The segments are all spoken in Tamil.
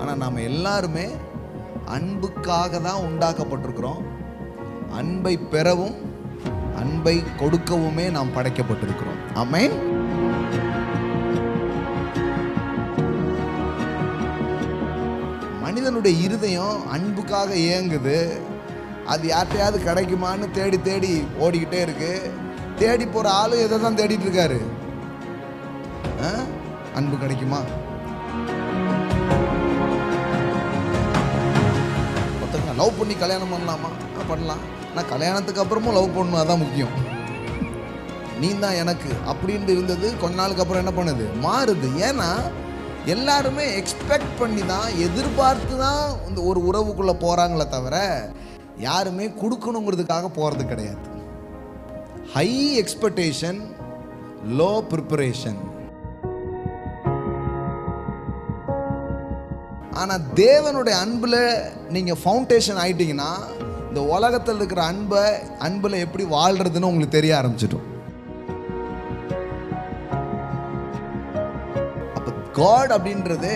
ஆனால் நாம் எல்லாருமே அன்புக்காக தான் உண்டாக்கப்பட்டிருக்கிறோம். அன்பை பெறவும் அன்பை கொடுக்கவுமே நாம் படைக்கப்பட்டிருக்கிறோம். ஆமென். மனிதனுடைய இருதயம் அன்புக்காக ஏங்குது. அது யார்ட்டையாவது கிடைக்குமான்னு தேடி தேடி ஓடிக்கிட்டே இருக்கு. தேடி போற ஆளு எதை தான் தேடிட்டு இருக்காரு? அன்பு கிடைக்குமா? ஒருத்தங்க லவ் பண்ணி கல்யாணம் பண்ணலாமா? பண்ணலாம். ஆனால் கல்யாணத்துக்கு அப்புறமும் லவ் பண்ணணும், அதான் முக்கியம். நீ தான் எனக்கு அப்படின்னு இருந்தது கொஞ்ச நாளுக்கு அப்புறம் என்ன பண்ணுது? மாறுது. ஏன்னா எல்லாருமே எக்ஸ்பெக்ட் பண்ணி தான், எதிர்பார்த்து தான் இந்த ஒரு உறவுக்குள்ளே போகிறாங்களே தவிர யாருமே கொடுக்கணுங்கிறதுக்காக போகிறது கிடையாது. High expectation, low preparation. ஆனால் தேவனுடைய அன்பில் நீங்கள் ஃபவுண்டேஷன் ஆயிட்டீங்கன்னா இந்த உலகத்தில் இருக்கிற அன்பில் எப்படி வாழ்கிறதுன்னு உங்களுக்கு தெரிய ஆரம்பிச்சிடும். அப்போ காட் அப்படின்றது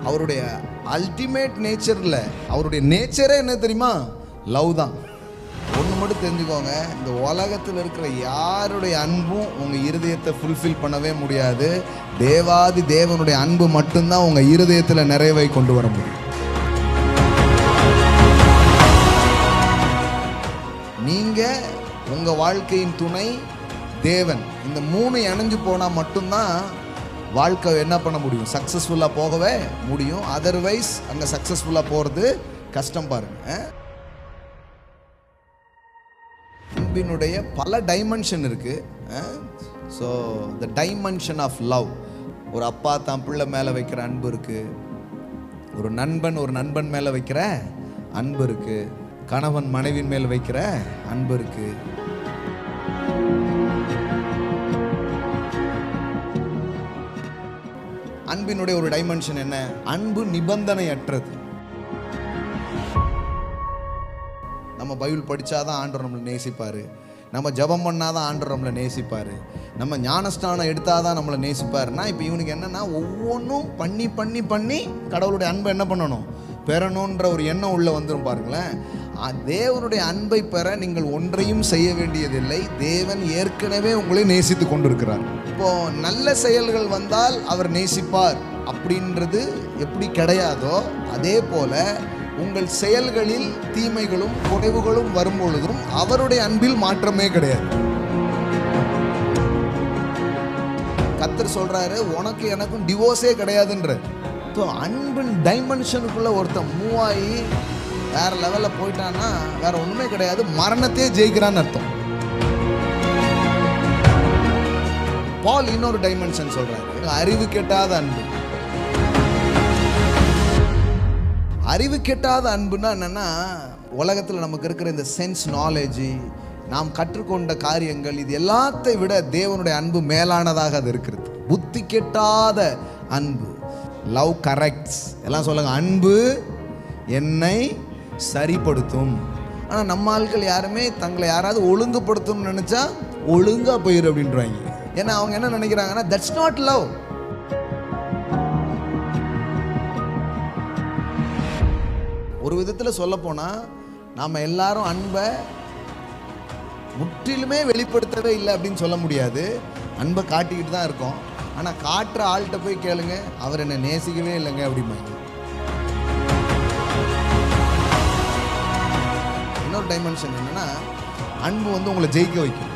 அவருடைய அல்டிமேட் நேச்சரில், அவருடைய நேச்சரே என்ன தெரியுமா? லவ் தான். ஒன்று மட்டும் தெரிஞ்சுக்கோங்க, இந்த உலகத்தில் இருக்கிற யாருடைய அன்பும் உங்கள் இருதயத்தை ஃபுல்ஃபில் பண்ணவே முடியாது. தேவாதி தேவனுடைய அன்பு மட்டும்தான் உங்கள் இருதயத்தில் நிறைவை கொண்டு வர முடியும். நீங்கள், உங்கள் வாழ்க்கையின் துணை, தேவன், இந்த மூணு இணைஞ்சு போனால் மட்டும்தான் வாழ்க்கை என்ன பண்ண முடியும்? சக்ஸஸ்ஃபுல்லாக போகவே முடியும். அதர்வைஸ் அங்கே சக்ஸஸ்ஃபுல்லாக போகிறது கஷ்டம். பாருங்க, அன்பினுடைய பல டைமென்ஷன் இருக்கு. So the dimension of love, ஒரு அப்பா தான் பிள்ளை மேலே வைக்கிற அன்பு இருக்கு, ஒரு நண்பன் மேலே வைக்கிற அன்பு இருக்கு, கணவன் மனைவின் மேல் வைக்கிற அன்பு இருக்கு. அன்பினுடைய ஒரு டைமென்ஷன் என்ன? அன்பு நிபந்தனையற்றது. நம்ம பைபிள் படித்தாதான் ஆண்டவர் நம்மளை நேசிப்பார், நம்ம ஜெபம் பண்ணாதான் ஆண்டவர் நம்மளை நேசிப்பார், நம்ம ஞானஸ்தானம் எடுத்தாதான் நம்மளை நேசிப்பாருன்னா, இப்போ இவனுக்கு என்னன்னா ஒவ்வொன்றும் பண்ணி பண்ணி பண்ணி கடவுளுடைய அன்பை என்ன பண்ணணும்? பெறணுன்ற ஒரு எண்ணம் உள்ள வந்துடும். பாருங்களேன், தேவனுடைய அன்பை பெற நீங்கள் ஒன்றையும் செய்ய வேண்டியதில்லை. தேவன் ஏற்கனவே உங்களை நேசித்து கொண்டிருக்கிறார். இப்போ நல்ல செயல்கள் வந்தால் அவர் நேசிப்பார் அப்படின்றது எப்படி கிடையாதோ, அதே போல உங்கள் செயல்களில் தீமைகளும் குறைவுகளும் வரும்பொழுதும் அவருடைய அன்பில் மாற்றமே கிடையாது. கர்த்தர் சொல்றாரு, உனக்கு எனக்கும் டிவோர்ஸே கிடையாதுன்ற. அன்பின் டைமென்ஷனுக்குள்ள ஒருத்தன் மூவ் ஆகி வேற லெவலில் போயிட்டான்னா வேற ஒண்ணுமே கிடையாது, மரணத்தையே ஜெயிக்கிறான்னு அர்த்தம். பால் இன்னொரு டைமென்ஷன் சொல்றாரு, அறிவு கெட்டாத அன்பு. அறிவு கெட்டாத அன்புன்னா என்னன்னா, உலகத்தில் நமக்கு இருக்கிற இந்த சென்ஸ் நாலேஜ், நாம் கற்றுக்கொண்ட காரியங்கள், இது எல்லாத்தை விட தேவனுடைய அன்பு மேலானதாக அது இருக்கிறது. புத்தி கெட்டாத அன்பு. Love corrects. எல்லாம் சொல்லுங்க, அன்பு என்னை சரிப்படுத்தும். ஆனால் நம்ம ஆட்கள் யாருமே தங்களை யாராவது ஒழுங்குபடுத்தணும்னு நினைச்சா ஒழுங்கா போயிரு அப்படின்றாங்க. ஏன்னா அவங்க என்ன நினைக்கிறாங்கன்னா, தட்ஸ் நாட் லவ். ஒரு விதத்தில் சொல்ல போனால் நாம் எல்லாரும் அன்பை முற்றிலுமே வெளிப்படுத்தவே இல்லை அப்படின்னு சொல்ல முடியாது. அன்பை காட்டிக்கிட்டு தான் இருக்கோம். ஆனால் காட்டுற ஆள்கிட்ட போய் கேளுங்க, அவர் என்னை நேசிக்கவே இல்லைங்க அப்படிம்பாங்க. இன்னொரு டைமென்ஷன் என்னன்னா, அன்பு வந்து உங்களை ஜெயிக்க வைக்கும்.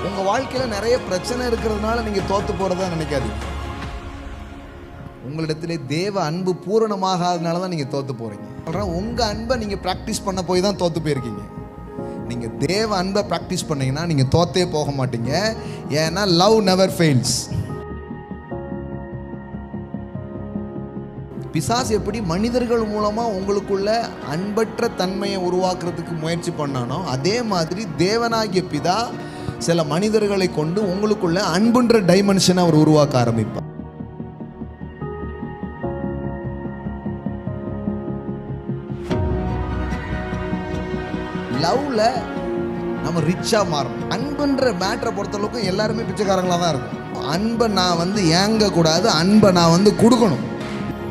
உங்கள் வாழ்க்கையில் நிறைய பிரச்சனை இருக்கிறதுனால நீங்கள் தோற்று போகிறதா நினைக்காதீங்க. உங்களிடத்திலே தேவ அன்பு பூரணமாகாதனால தான் நீங்கள் தோற்று போகிறீங்க. உங்கள் அன்பை நீங்கள் ப்ராக்டிஸ் பண்ண போய் தான் தோற்று போயிருக்கீங்க. நீங்கள் தேவ அன்பை ப்ராக்டிஸ் பண்ணீங்கன்னா நீங்கள் தோற்றே போக மாட்டீங்க. ஏன்னா லவ் நெவர் ஃபெயில்ஸ். பிசாசு எப்படி மனிதர்கள் மூலமாக உங்களுக்குள்ள அன்பற்ற தன்மையை உருவாக்குறதுக்கு முயற்சி பண்ணானோ, அதே மாதிரி தேவனாகிய பிதா சில மனிதர்களை கொண்டு உங்களுக்குள்ள அன்புன்ற டைமென்ஷனை அவர் உருவாக்க ஆரம்பிப்பார். லவ்ல நம்ம ரிச்சா மாறணும். அன்புன்ற மேட்டரை பொறுத்தளவுக்கு எல்லாருமே பிச்சைக்காரங்களா தான் இருக்கும். அன்பை நான் ஏங்கக்கூடாது, அன்பை நான் கொடுக்கணும்.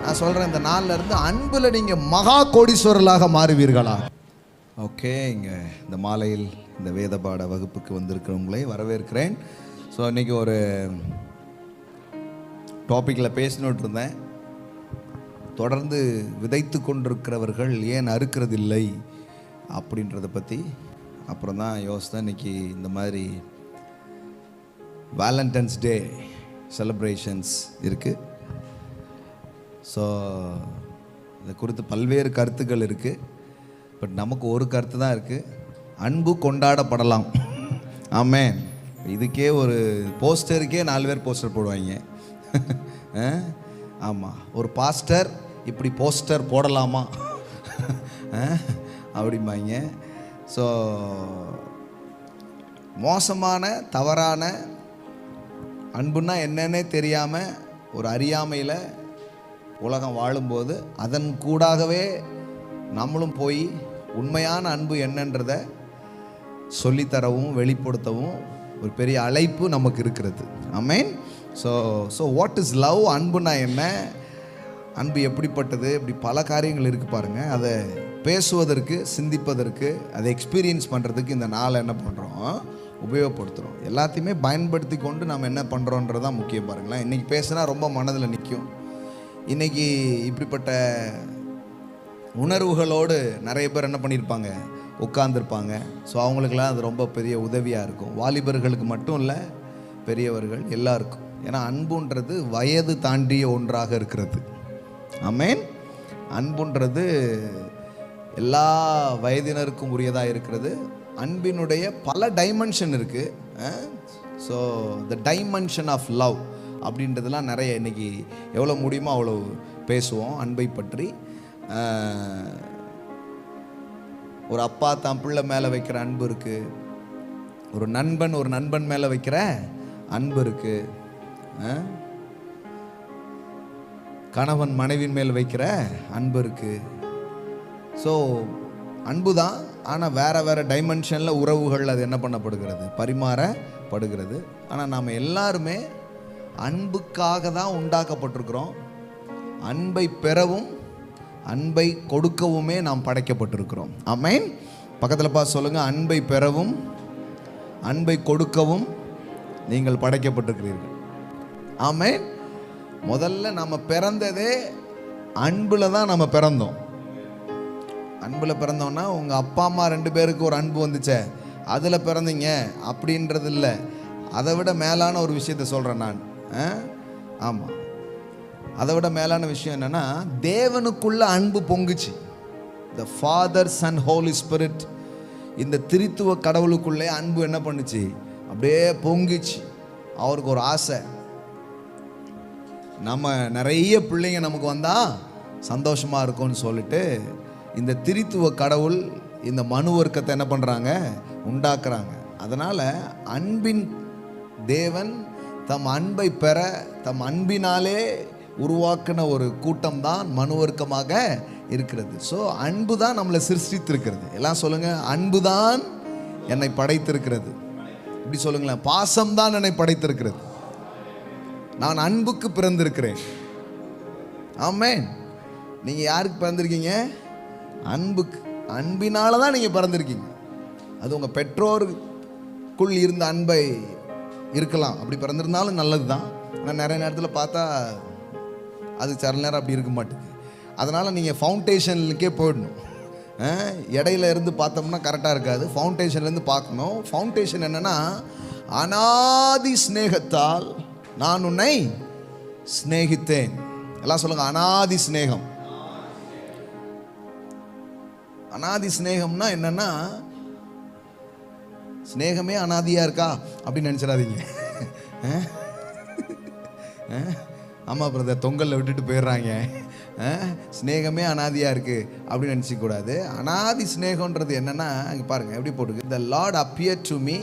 நான் சொல்கிறேன், இந்த நாளில் இருந்து அன்பில் நீங்கள் மகா கோடீஸ்வரர்களாக மாறுவீர்களா? ஓகே, இங்கே இந்த மாலையில் இந்த வேதபாட வகுப்புக்கு வந்திருக்கிறவங்களை வரவேற்கிறேன். ஸோ இன்றைக்கி ஒரு டாப்பிக்கில் பேசினோட்டு இருந்தேன். தொடர்ந்து விதைத்து கொண்டிருக்கிறவர்கள் ஏன் அறுக்கிறதில்லை அப்படின்றத பற்றி. அப்புறம் தான் யோசித்தேன், இன்றைக்கி இந்த மாதிரி வேலண்டைன்ஸ் டே செலிப்ரேஷன்ஸ் இருக்குது. ஸோ இதை குறித்து பல்வேறு கருத்துக்கள் இருக்குது. பட் நமக்கு ஒரு கருத்து தான் இருக்குது, அன்பு கொண்டாடப்படலாம். ஆமென். இதுக்கே ஒரு போஸ்டருக்கே 4 பேர் போஸ்டர் போடுவாங்க. ஆமாம், ஒரு பாஸ்டர் இப்படி போஸ்டர் போடலாமா அப்படிம்பாங்க. ஸோ மோசமான தவறான அன்புன்னா என்னன்னே தெரியாமல் ஒரு அறியாமையில் உலகம் வாழும்போது அதன் கூடாகவே நம்மளும் போய் உண்மையான அன்பு என்னன்றதை சொல்லித்தரவும் வெளிப்படுத்தவும் ஒரு பெரிய அழைப்பு நமக்கு இருக்கிறது. Amen. So what is love? அன்புனா என்ன, அன்பு எப்படிப்பட்டது, இப்படி பல காரியங்கள் இருக்குது பாருங்கள். அதை பேசுவதற்கு, சிந்திப்பதற்கு, அதை எக்ஸ்பீரியன்ஸ் பண்ணுறதுக்கு இந்த நாளை என்ன பண்ணுறோம், உபயோகப்படுத்துகிறோம். எல்லாத்தையுமே பயன்படுத்தி கொண்டு நம்ம என்ன பண்ணுறோன்றது தான் முக்கியம். பாருங்களேன், இன்றைக்கி பேசுனா ரொம்ப மனதில் நிற்கும். இன்றைக்கி இப்படிப்பட்ட உணர்வுகளோடு நிறைய பேர் என்ன பண்ணியிருப்பாங்க, உட்கார்ந்துருப்பாங்க. ஸோ அவங்களுக்கெல்லாம் அது ரொம்ப பெரிய உதவியாக இருக்கும். வாலிபர்களுக்கு மட்டும் இல்லை, பெரியவர்கள் எல்லாருக்கும். ஏன்னா அன்புன்றது வயது தாண்டிய ஒன்றாக இருக்கிறது. ஆமென். அன்புன்றது எல்லா வயதினருக்கும் உரியதாக இருக்கிறது. அன்பினுடைய பல டைமென்ஷன் இருக்குது. So the dimension of love அப்படின்றதுலாம் நிறைய இன்றைக்கி எவ்வளோ முடியுமோ அவ்வளோ பேசுவோம் அன்பை பற்றி. ஒரு அப்பா தான் பிள்ளை மேலே வைக்கிற அன்பு இருக்குது. ஒரு நண்பன் மேலே வைக்கிற அன்பு இருக்குது. கணவன் மனைவின் மேல் வைக்கிற அன்பு இருக்குது. ஸோ அன்பு தான், ஆனால் வேறு டைமென்ஷனில் உறவுகள் அது என்ன பண்ணப்படுகிறது, பரிமாறப்படுகிறது. ஆனால் நாம் எல்லாருமே அன்புக்காக தான் உண்டாக்கப்பட்டிருக்கிறோம். அன்பை பெறவும் அன்பை கொடுக்கவுமே நாம் படைக்கப்பட்டிருக்கிறோம். ஆமென். பக்கத்தில் பார்த்து சொல்லுங்கள், அன்பை பெறவும் அன்பை கொடுக்கவும் நீங்கள் படைக்கப்பட்டிருக்கிறீர்கள். ஆமென். முதல்ல நம்ம பிறந்ததே அன்பில் தான் நம்ம பிறந்தோம். அன்பில் பிறந்தோன்னா உங்கள் அப்பா அம்மா 2 பேருக்கு ஒரு அன்பு வந்துச்சே அதில் பிறந்தீங்க அப்படின்றது இல்லை. அதை விட மேலான ஒரு விஷயத்தை சொல்கிறேன் நான். ஆமாம், அதை விட மேலான விஷயம் என்னென்னா, தேவனுக்குள்ள அன்பு பொங்குச்சு. The father, Sun, Holi spirit, இந்த திரித்துவ கடவுளுக்குள்ளே அன்பு என்ன பண்ணுச்சு, அப்படியே பொங்குச்சு. அவருக்கு ஒரு ஆசை, நம்ம நிறைய பிள்ளைங்க நமக்கு வந்தால் சந்தோஷமாக இருக்கும்னு சொல்லிட்டு இந்த திரித்துவ கடவுள் இந்த மனு வர்க்கத்தை என்ன பண்ணுறாங்க, உண்டாக்குறாங்க. அதனால் அன்பின் தேவன் தம் அன்பை பெற தம் அன்பினாலே உருவாக்கின ஒரு கூட்டம் தான் மனுவர்க்கமாக இருக்கிறது. ஸோ அன்பு தான் நம்மளை சிருஷ்டித்திருக்கிறது. எல்லாம் சொல்லுங்கள், அன்பு தான் என்னை படைத்திருக்கிறது. இப்படி சொல்லுங்களேன், பாசம் தான் என்னை படைத்திருக்கிறது. நான் அன்புக்கு பிறந்திருக்கிறேன். ஆமென். நீங்கள் யாருக்கு பிறந்திருக்கீங்க? அன்புக்கு. அன்பினால தான் நீங்கள் பிறந்திருக்கீங்க. அது உங்கள் பெற்றோருக்குள் இருந்த அன்பை இருக்கலாம், அப்படி பிறந்திருந்தாலும் நல்லது தான். ஆனால் நிறைய நேரத்தில் பார்த்தா அது சில நேரம் அப்படி இருக்க மாட்டேங்குது. அதனால் நீங்கள் ஃபவுண்டேஷனுக்கே போயிடணும். இடையில இருந்து பார்த்தோம்னா கரெக்டாக இருக்காது. ஃபவுண்டேஷன்லேருந்து பார்க்கணும். ஃபவுண்டேஷன் என்னென்னா, அநாதி ஸ்நேகத்தால் நான் உன்னை ஸ்நேகித்தேன். எல்லாம் சொல்லுங்கள், அநாதி ஸ்நேகம். அநாதி ஸ்நேகம்னா என்னென்னா, ஸ்நேகமே அநாதியாக இருக்கா அப்படின்னு நினச்சிடாதீங்க. ஆமாம் பிரதர், தொங்கலில் விட்டுட்டு போயிடுறாங்க, ஸ்நேகமே அநாதியாக இருக்குது அப்படின்னு நினச்சிக்கூடாது. அநாதி ஸ்நேகன்றது என்னென்னா, இங்கே பாருங்கள் எப்படி போட்டுருக்கு. The Lord appeared to me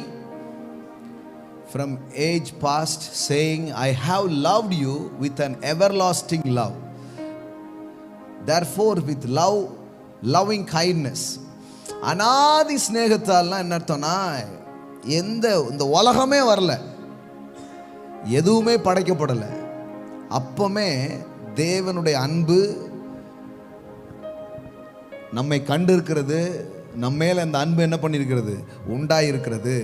from age past saying, I have loved you with an everlasting love. Therefore with loving kindness. அநாதி ஸ்நேகத்தால்னா என்ன அர்த்தம்னா, இந்த உலகமே வரல, எதுவுமே படைக்கப்படலை. அப்பமே தேவனுடைய அன்பு நம்மை கண்டு இருக்கிறது, நம்ம மேல அந்த அன்பு என்ன பண்ணியிருக்கிறது, உண்டாயிருக்கிறது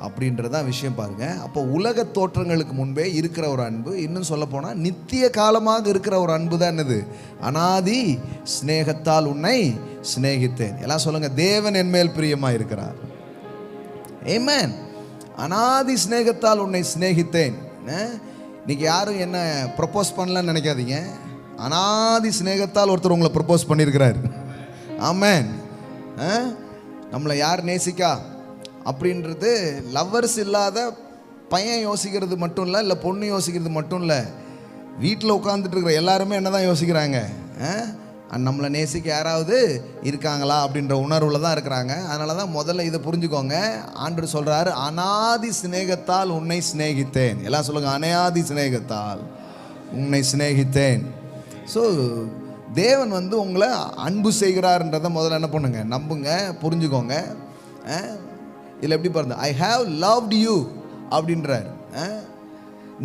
அப்படின்றதான் விஷயம் பாருங்க. அப்போ உலக தோற்றங்களுக்கு முன்பே இருக்கிற ஒரு அன்பு, இன்னும் சொல்ல போனால் நித்திய காலமாக இருக்கிற ஒரு அன்பு தான் என்னது, அனாதி சிநேகத்தால் உன்னை சிநேகித்தேன். எல்லாம் சொல்லுங்க, தேவன் என் மேல் பிரியமா இருக்கிறார். ஆமென். அனாதி சிநேகத்தால் உன்னை சிநேகித்தேன். இன்னைக்கு யாரும் என்ன ப்ரப்போஸ் பண்ணலன்னு நினைக்காதீங்க. அனாதி சிநேகத்தால் ஒருத்தர் உங்களை ப்ரப்போஸ் பண்ணியிருக்கிறார். ஆமென். நம்மளை யார் நேசிக்கா அப்படின்றது லவ்வர்ஸ் இல்லாத பையன் யோசிக்கிறது மட்டும் இல்லை பொண்ணு யோசிக்கிறது மட்டும் இல்லை, வீட்டில் உட்காந்துட்டு இருக்கிற எல்லாருமே என்ன தான் யோசிக்கிறாங்க, நம்மளை நேசிக்க யாராவது இருக்காங்களா அப்படின்ற உணர்வில் தான் இருக்கிறாங்க. அதனால தான் முதல்ல இதை புரிஞ்சுக்கோங்க. ஆண்டவர் சொல்கிறாரு, அனாதி சிநேகத்தால் உன்னை சிநேகித்தேன். எல்லாம் சொல்லுங்கள், அனாதி சிநேகத்தால் உன்னை சிநேகித்தேன். ஸோ தேவன் வந்து உங்களை அன்பு செய்கிறார்ன்றதை முதல்ல என்ன பண்ணுங்க, நம்புங்க, புரிஞ்சுக்கோங்க. இதில் எப்படி பாருங்க, ஐ ஹாவ் லவ்ட் யூ அப்படின்றார்.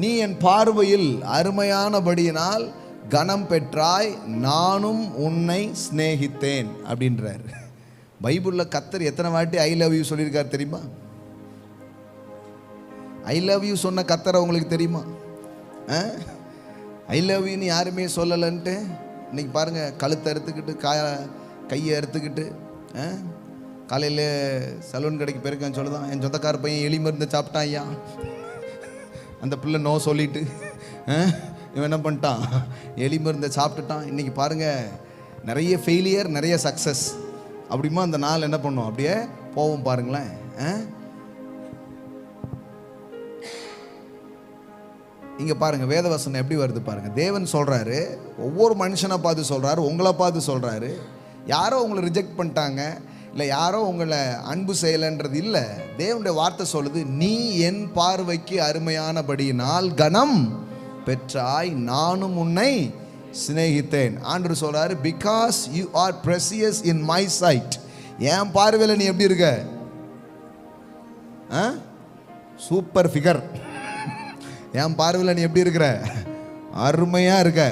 நீ என் பார்வையில் அருமையானபடியினால் கனம் பெற்றாய், நானும் உன்னை சிநேகித்தேன் அப்படின்றார். பைபிளில் கர்த்தர் எத்தனை வாட்டி ஐ லவ் யூ சொல்லியிருக்கார் தெரியுமா? ஐ லவ் யூ சொன்ன கர்த்தரை உங்களுக்கு தெரியுமா? ஐ லவ் யூன்னு யாருமே சொல்லலைன்ட்டு இன்னைக்கு பாருங்கள், கழுத்தை அறுத்துக்கிட்டு கையை அறுத்துக்கிட்டு காலையில் சலூன் கடைக்கு போயிருக்கேன் சொல்லுதான், என் சொந்தக்கார பையன் எலி மருந்து சாப்பிட்டான் ஐயா, அந்த பிள்ளை நோ சொல்லிட்டு இவன் என்ன பண்ணிட்டான், எலி மருந்தை சாப்பிட்டுட்டான். இன்றைக்கி பாருங்கள், நிறைய ஃபெயிலியர் நிறைய சக்ஸஸ். அப்படிமா அந்த நாள் என்ன பண்ணும், அப்படியே போவோம் பாருங்களேன். இங்கே பாருங்கள், வேதவசனம் எப்படி வருது பாருங்கள். தேவன் சொல்கிறாரு, ஒவ்வொரு மனுஷனை பார்த்து சொல்கிறாரு, உங்களை பார்த்து சொல்கிறாரு. யாரோ உங்களை ரிஜெக்ட் பண்ணிட்டாங்க, இல்லை யாரோ உங்களை அன்பு செய்யலைன்றது இல்லை. தேவனுடைய வார்த்தை சொல்லுது, நீ என் பார்வைக்கு அருமையானபடியினால் கனம் பெற்றாய், நானும் உன்னை சிநேகித்தேன். ஆண்டவர் சொல்கிறாரு, because you are precious in my sight. என் பார்வையில் நீ எப்படி இருக்க, சூப்பர் ஃபிகர். என் பார்வையில் நீ எப்படி இருக்கிற, அருமையாக இருக்க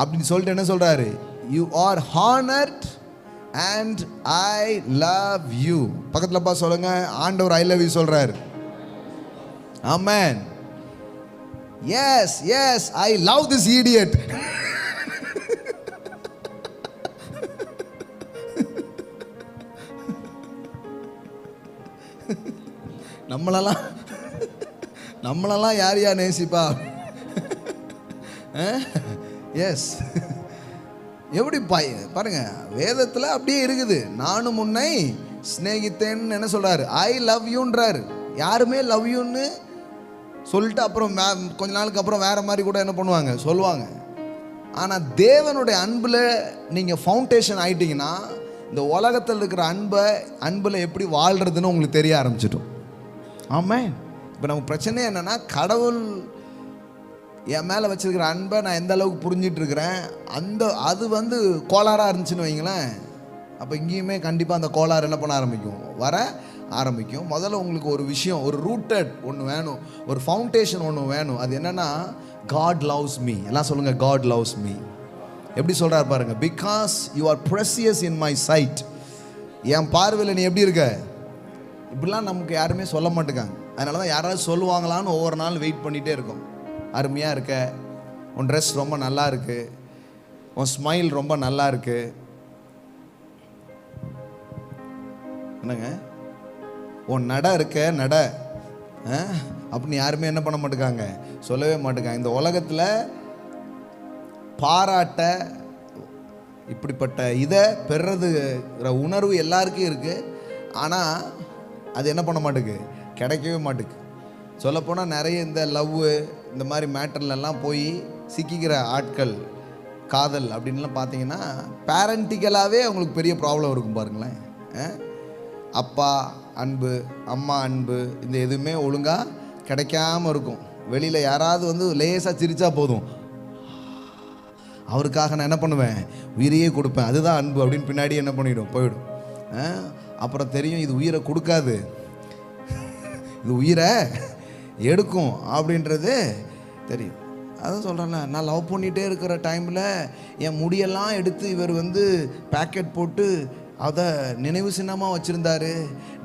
அப்படின்னு சொல்லிட்டு என்ன சொல்கிறாரு, you are honoured and I love you. பக்கத்தில் பா சொல்லுங்க, ஆண்டவர் ஐ லவ் யூ சொல்கிறார். ஆமென். Yes yes, I love this idiot. நம்மளெல்லாம் யார் யார் நேசிப்பா? எஸ், எப்படி பாருங்க, வேதத்தில் அப்படியே இருக்குது. நானும் உன்னை சிநேகித்தேன்னு என்ன சொல்றாரு, ஐ லவ் யூன்றாரு. யாருமே லவ் யூன்னு சொல்லிட்டு அப்புறம் கொஞ்ச நாளுக்கு அப்புறம் வேற மாதிரி கூட என்ன பண்ணுவாங்க, சொல்லுவாங்க. ஆனால் தேவனுடைய அன்பில் நீங்கள் ஃபவுண்டேஷன் ஆயிட்டீங்கன்னா, இந்த உலகத்தில் இருக்கிற அன்பில் எப்படி வாழ்கிறதுன்னு உங்களுக்கு தெரிய ஆரம்பிச்சிட்டோம். ஆமாம். இப்போ நமக்கு பிரச்சனை என்னென்னா, கடவுள் என் மேலே வச்சிருக்கிற அன்பை நான் எந்த அளவுக்கு புரிஞ்சிட்ருக்கிறேன், அது வந்து கோளாறாக இருந்துச்சுன்னு வைங்களேன், அப்போ இங்கேயுமே கண்டிப்பாக அந்த கோளாறு என்ன பண்ண வர ஆரம்பிக்கும். முதல்ல உங்களுக்கு ஒரு விஷயம், ஒரு ரூட்டட் ஒன்று வேணும், ஒரு ஃபவுண்டேஷன் ஒன்று வேணும். அது என்னென்னா, காட் லவ்ஸ் மீ. எல்லாம் சொல்லுங்கள், காட் லவ்ஸ் மீ. எப்படி சொல்கிறார் பாருங்கள், because you are precious in my sight. என் பார்வையில் நீ எப்படி இருக்க, இப்படிலாம் நமக்கு யாருமே சொல்ல மாட்டேங்காங்க. அதனால தான் யாராவது சொல்லுவாங்களான்னு ஒவ்வொரு நாள் வெயிட் பண்ணிகிட்டே இருக்கும். அருமையாக இருக்க, உன் ட்ரெஸ் ரொம்ப நல்லா இருக்கு, உன் ஸ்மைல் ரொம்ப நல்லா இருக்கு, என்னங்க உன் நட இருக்க நட அப்படின்னு யாருமே என்ன பண்ண மாட்டேங்காங்க, சொல்லவே மாட்டேங்காங்க. இந்த உலகத்தில் பாராட்ட இப்படிப்பட்ட இதை பெறுறதுங்கிற உணர்வு எல்லாருக்கும் இருக்குது. ஆனால் அது என்ன பண்ண மாட்டேங்குது, கிடைக்கவே மாட்டேங்குது. சொல்லப்போனால் நிறைய இந்த லவ் இந்த மாதிரி மேட்டர்லெல்லாம் போய் சிக்கிக்கிற ஆட்கள், காதல் அப்படின்லாம் பார்த்தீங்கன்னா பேரண்டிக்கலாகவே அவங்களுக்கு பெரிய ப்ராப்ளம் இருக்கும் பாருங்களேன். அப்பா அன்பு, அம்மா அன்பு, இந்த எதுவுமே ஒழுங்காக கிடைக்காம இருக்கும். வெளியில் யாராவது வந்து லேசாக சிரித்தா போதும், அவருக்காக நான் என்ன பண்ணுவேன், உயிரையே கொடுப்பேன், அதுதான் அன்பு அப்படின்னு பின்னாடி என்ன பண்ணிவிடும், போயிடும். அப்புறம் தெரியும் இது உயிரை கொடுக்காது, இது உயிரை எடுக்கும் அப்படின்றது தெரியும். அதான் சொல்கிறேன்ல, நான் லவ் பண்ணிகிட்டே இருக்கிற டைமில் என் முடியெல்லாம் எடுத்து இவர் பேக்கெட் போட்டு அதை நினைவு சின்னமாக வச்சுருந்தாரு.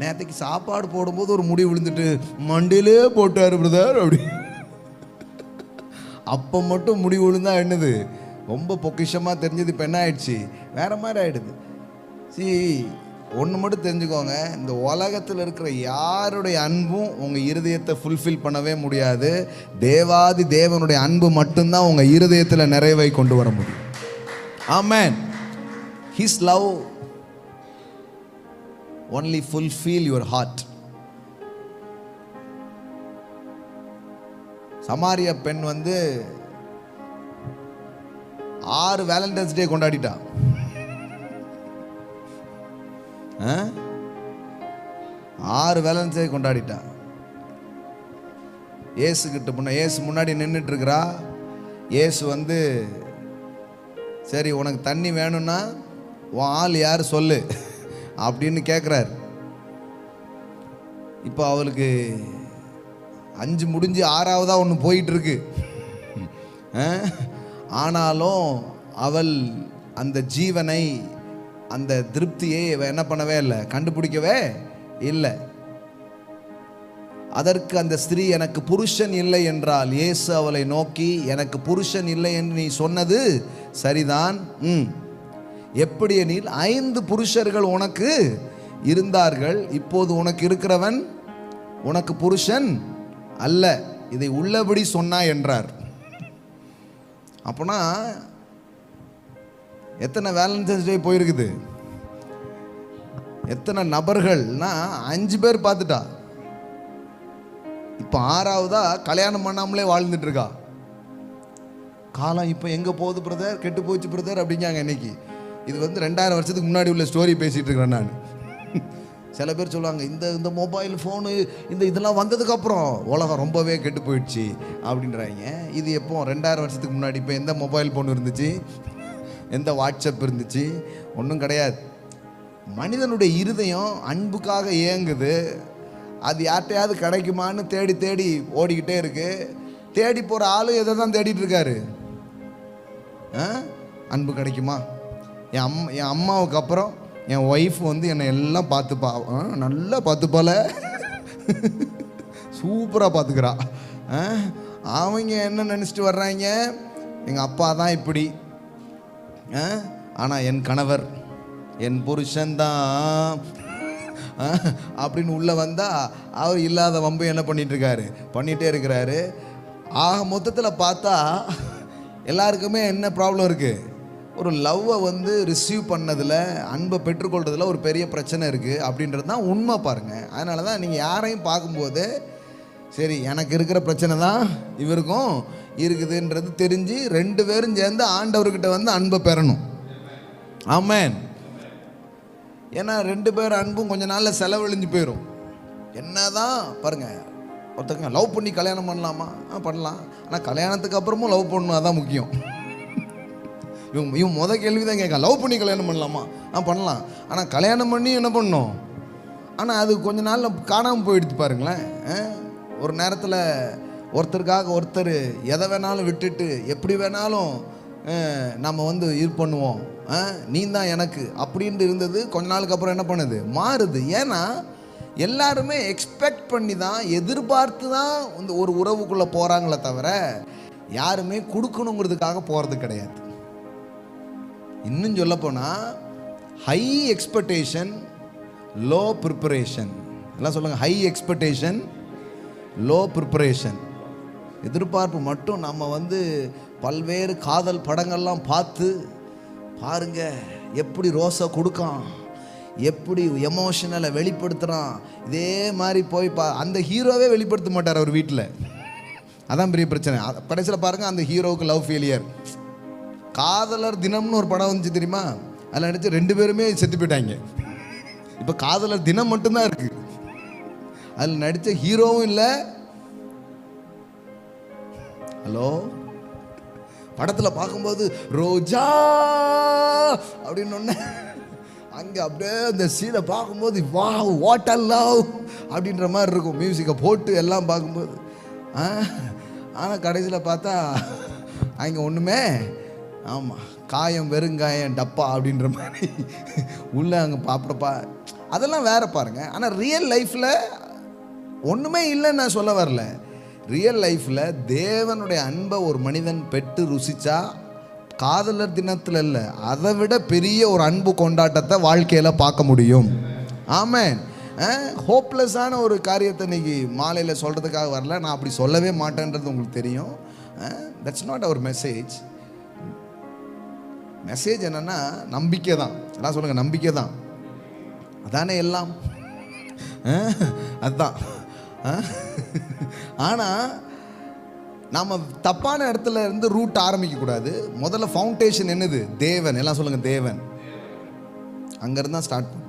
நேற்றுக்கு சாப்பாடு போடும்போது ஒரு முடி விழுந்துட்டு மண்டியிலே போட்டார் பிரதர் அப்படி. அப்போ மட்டும் முடி விழுந்தா என்னது ரொம்ப பொக்கிஷமாக தெரிஞ்சது, இப்போ என்ன ஆயிடுச்சு, வேற மாதிரி ஆயிடுது. ஒன்று மட்டும் தெரிஞ்சுக்கோங்க, இந்த உலகத்தில் இருக்கிற யாருடைய அன்பும் உங்கள் இருதயத்தை ஃபுல்ஃபில் பண்ணவே முடியாது. தேவாதி தேவனுடைய அன்பு மட்டும்தான் உங்கள் இருதயத்தில் நிறைவை கொண்டு வர முடியும். ஆமென். His love only fulfill your heart. சமாரிய பெண் 6 வேலண்டைன்ஸ் டே கொண்டாடிட்டா. 6 வேலண்டைன்ஸ் டே கொண்டாடிட்டா. ஏசு முன்னாடி நின்றுட்டு இருக்கிறா. ஏசு சரி உனக்கு தண்ணி வேணும்னா உன் ஆள் யார் சொல்லு அப்படின்னு கேட்குறாரு. இப்போ அவளுக்கு 5 முடிஞ்சு 6ஆவதா ஒன்று போயிட்டு இருக்கு. ஆனாலும் அவள் அந்த ஜீவனை, அந்த திருப்தியை என்ன பண்ணவே இல்லை, கண்டுபிடிக்கவே இல்லை. அதற்கு அந்த ஸ்திரீ, எனக்கு புருஷன் இல்லை என்றால், இயேசு அவளை நோக்கி, எனக்கு புருஷன் இல்லை என்று நீ சொன்னது சரிதான். எப்படி எனில் 5 புருஷர்கள் உனக்கு இருந்தார்கள், இப்போது உனக்கு இருக்கிறவன் உனக்கு புருஷன் அல்ல, இதை உள்ளபடி சொன்னா என்றார். அப்போனா எத்தனை வேலண்டைன்ஸ் டே போயிருக்குது, எத்தனை நபர்கள்னா 5 பேர் பார்த்துட்டா. இப்போ 6ஆவதா கல்யாணம் பண்ணாமலே வாழ்ந்துட்டு இருக்கா. காலம் இப்போ எங்கே போகுது பிரதர், கெட்டு போச்சு பிரதர் அப்படிங்காங்க இன்னைக்கு. இது 2000 வருஷத்துக்கு முன்னாடி உள்ள ஸ்டோரி பேசிகிட்டு இருக்கிறேன் நான். சில பேர் சொல்லுவாங்க, இந்த மொபைல் ஃபோனு இதெல்லாம் வந்ததுக்கப்புறம் உலகம் ரொம்பவே கெட்டு போயிடுச்சு அப்படின்றாங்க. இது எப்போ 2000 வருஷத்துக்கு முன்னாடி. இப்போ எந்த மொபைல் ஃபோன் இருந்துச்சு, எந்த வாட்ஸ்அப் இருந்துச்சு, ஒன்றும் கிடையாது. மனிதனுடைய இருதயம் அன்புக்காக ஏங்குது. அது யார்கிட்டையாவது கிடைக்குமான்னு தேடி தேடி ஓடிக்கிட்டே இருக்கு. தேடி போகிற ஆளு எதை தான் தேடிட்டு இருக்காரு, அன்பு கிடைக்குமா. என் அம்மாவுக்கு அப்புறம் என் ஒய்ஃப் என்னை எல்லாம் பார்த்துப்பா, நல்லா பார்த்துப்பால, சூப்பராக பார்த்துக்கிறா. அவங்க என்ன நினச்சிட்டு வர்றாங்க, எங்கள் அப்பா தான் இப்படி, ஆனால் என் கணவர், என் புருஷன்தான் அப்படின்னு உள்ளே வந்தால் அவர் இல்லாத வம்பு என்ன பண்ணிகிட்டே இருக்கிறாரு. ஆக மொத்தத்தில் பார்த்தா எல்லாருக்குமே என்ன ப்ராப்ளம் இருக்குது, ஒரு லவ்வை ரிசீவ் பண்ணதில், அன்பை பெற்றுக்கொள்றதில் ஒரு பெரிய பிரச்சனை இருக்குது அப்படின்றது தான் உண்மை பாருங்கள். அதனால தான் நீங்கள் யாரையும் பார்க்கும்போது சரி எனக்கு இருக்கிற பிரச்சனை தான் இவருக்கும் இருக்குதுன்றது தெரிஞ்சு 2 பேரும் சேர்ந்து ஆண்டவர்கிட்ட அன்பை பெறணும். ஆமென். ஏன்னா 2 பேர் அன்பும் கொஞ்ச நாளில் செலவழிஞ்சு போயிடும். என்னதான் பாருங்கள், ஒருத்தங்க லவ் பண்ணி கல்யாணம் பண்ணலாமா, பண்ணலாம். ஆனால் கல்யாணத்துக்கு அப்புறமும் லவ் பண்ணணும், அதான் முக்கியம். இவன் கேள்வி தான் கேட்க, லவ் பண்ணி கல்யாணம் பண்ணலாமா, பண்ணலாம். ஆனால் கல்யாணம் பண்ணி என்ன பண்ணணும், ஆனால் அது கொஞ்ச நாளில் காணாமல் போயிடுச்சு பாருங்களேன். ஒரு நேரத்தில் ஒருத்தருக்காக ஒருத்தர் எதை வேணாலும் விட்டுட்டு எப்படி வேணாலும் நம்ம இது பண்ணுவோம், நீ தான் எனக்கு அப்படின்ட்டு இருந்தது. கொஞ்ச நாளுக்கு அப்புறம் என்ன பண்ணுது, மாறுது. ஏன்னா எல்லாருமே எக்ஸ்பெக்ட் பண்ணி தான், எதிர்பார்த்து தான் ஒரு உறவுக்குள்ளே போகிறாங்களே தவிர யாருமே கொடுக்கணுங்கிறதுக்காக போகிறது கிடையாது. இன்னும் சொல்ல போனால் ஹை எக்ஸ்பெக்டேஷன் லோ ப்ரிப்பரேஷன். எல்லாம் சொல்லுங்கள், ஹை எக்ஸ்பெக்டேஷன் லோ ப்ரிப்பரேஷன். எதிர்பார்ப்பு மட்டும் நம்ம பல்வேறு காதல் படங்கள்லாம் பார்த்து பாருங்க, எப்படி ரோஸை கொடுக்கான், எப்படி எமோஷனலை வெளிப்படுத்துகிறான், இதே மாதிரி போய் அந்த ஹீரோவே வெளிப்படுத்த மாட்டார் அவர் வீட்டில். அதான் பெரிய பிரச்சனை. கடைசியில் பாருங்கள், அந்த ஹீரோவுக்கு லவ் ஃபெயிலியர். காதலர் தினம்னு ஒரு படம் வந்துச்சு தெரியுமா, அதில் நடிச்சு 2 பேருமே செத்து போயிட்டாங்க. இப்போ காதலர் தினம் மட்டும்தான் இருக்கு, அதில் நடித்த ஹீரோவும் இல்லை. ஹலோ, படத்தில் பார்க்கும்போது ரோஜா அப்படின்னு ஒன்று அங்கே அப்படியே அந்த சீனை பார்க்கும்போது வா வாட் அ லவ் அப்படின்ற மாதிரி இருக்கும். மியூசிக்கை போட்டு எல்லாம் பார்க்கும்போது ஆனால் கடைசியில் பார்த்தா அங்கே ஒன்றுமே, ஆமாம், காயம் வெறுங்காயம் டப்பா அப்படின்ற மாதிரி உள்ளே அங்கே பாப்படப்பா, அதெல்லாம் வேற பாருங்க. ஆனால் ரியல் லைஃப்பில் ஒன்றுமே இல்லைன்னு நான் சொல்ல வரல. ரியல் லைஃப்பில் தேவனுடைய அன்பை ஒரு மனிதன் பெற்று ருசிச்சா காதலர் தினத்தில் இல்லை, அதை விட பெரிய ஒரு அன்பு கொண்டாட்டத்தை வாழ்க்கையில் பார்க்க முடியும். ஆமென். ஹோப்லெஸ்ஸான ஒரு காரியத்தை இன்னைக்கு மாலையில் சொல்கிறதுக்காக வரல, நான் அப்படி சொல்லவே மாட்டேன்றது உங்களுக்கு தெரியும். That's not our message. Message என்னன்னா நம்பிக்கை தான். எல்லாம் சொல்லுங்கள், நம்பிக்கை தான். அதானே எல்லாம், அதுதான். ஆனால் நம்ம தப்பான இடத்துல இருந்து ரூட் ஆரம்பிக்கக்கூடாது. முதல்ல ஃபவுண்டேஷன் என்னது? தேவன். எல்லாம் சொல்லுங்கள், தேவன். அங்கேருந்து தான் ஸ்டார்ட் பண்ணும்.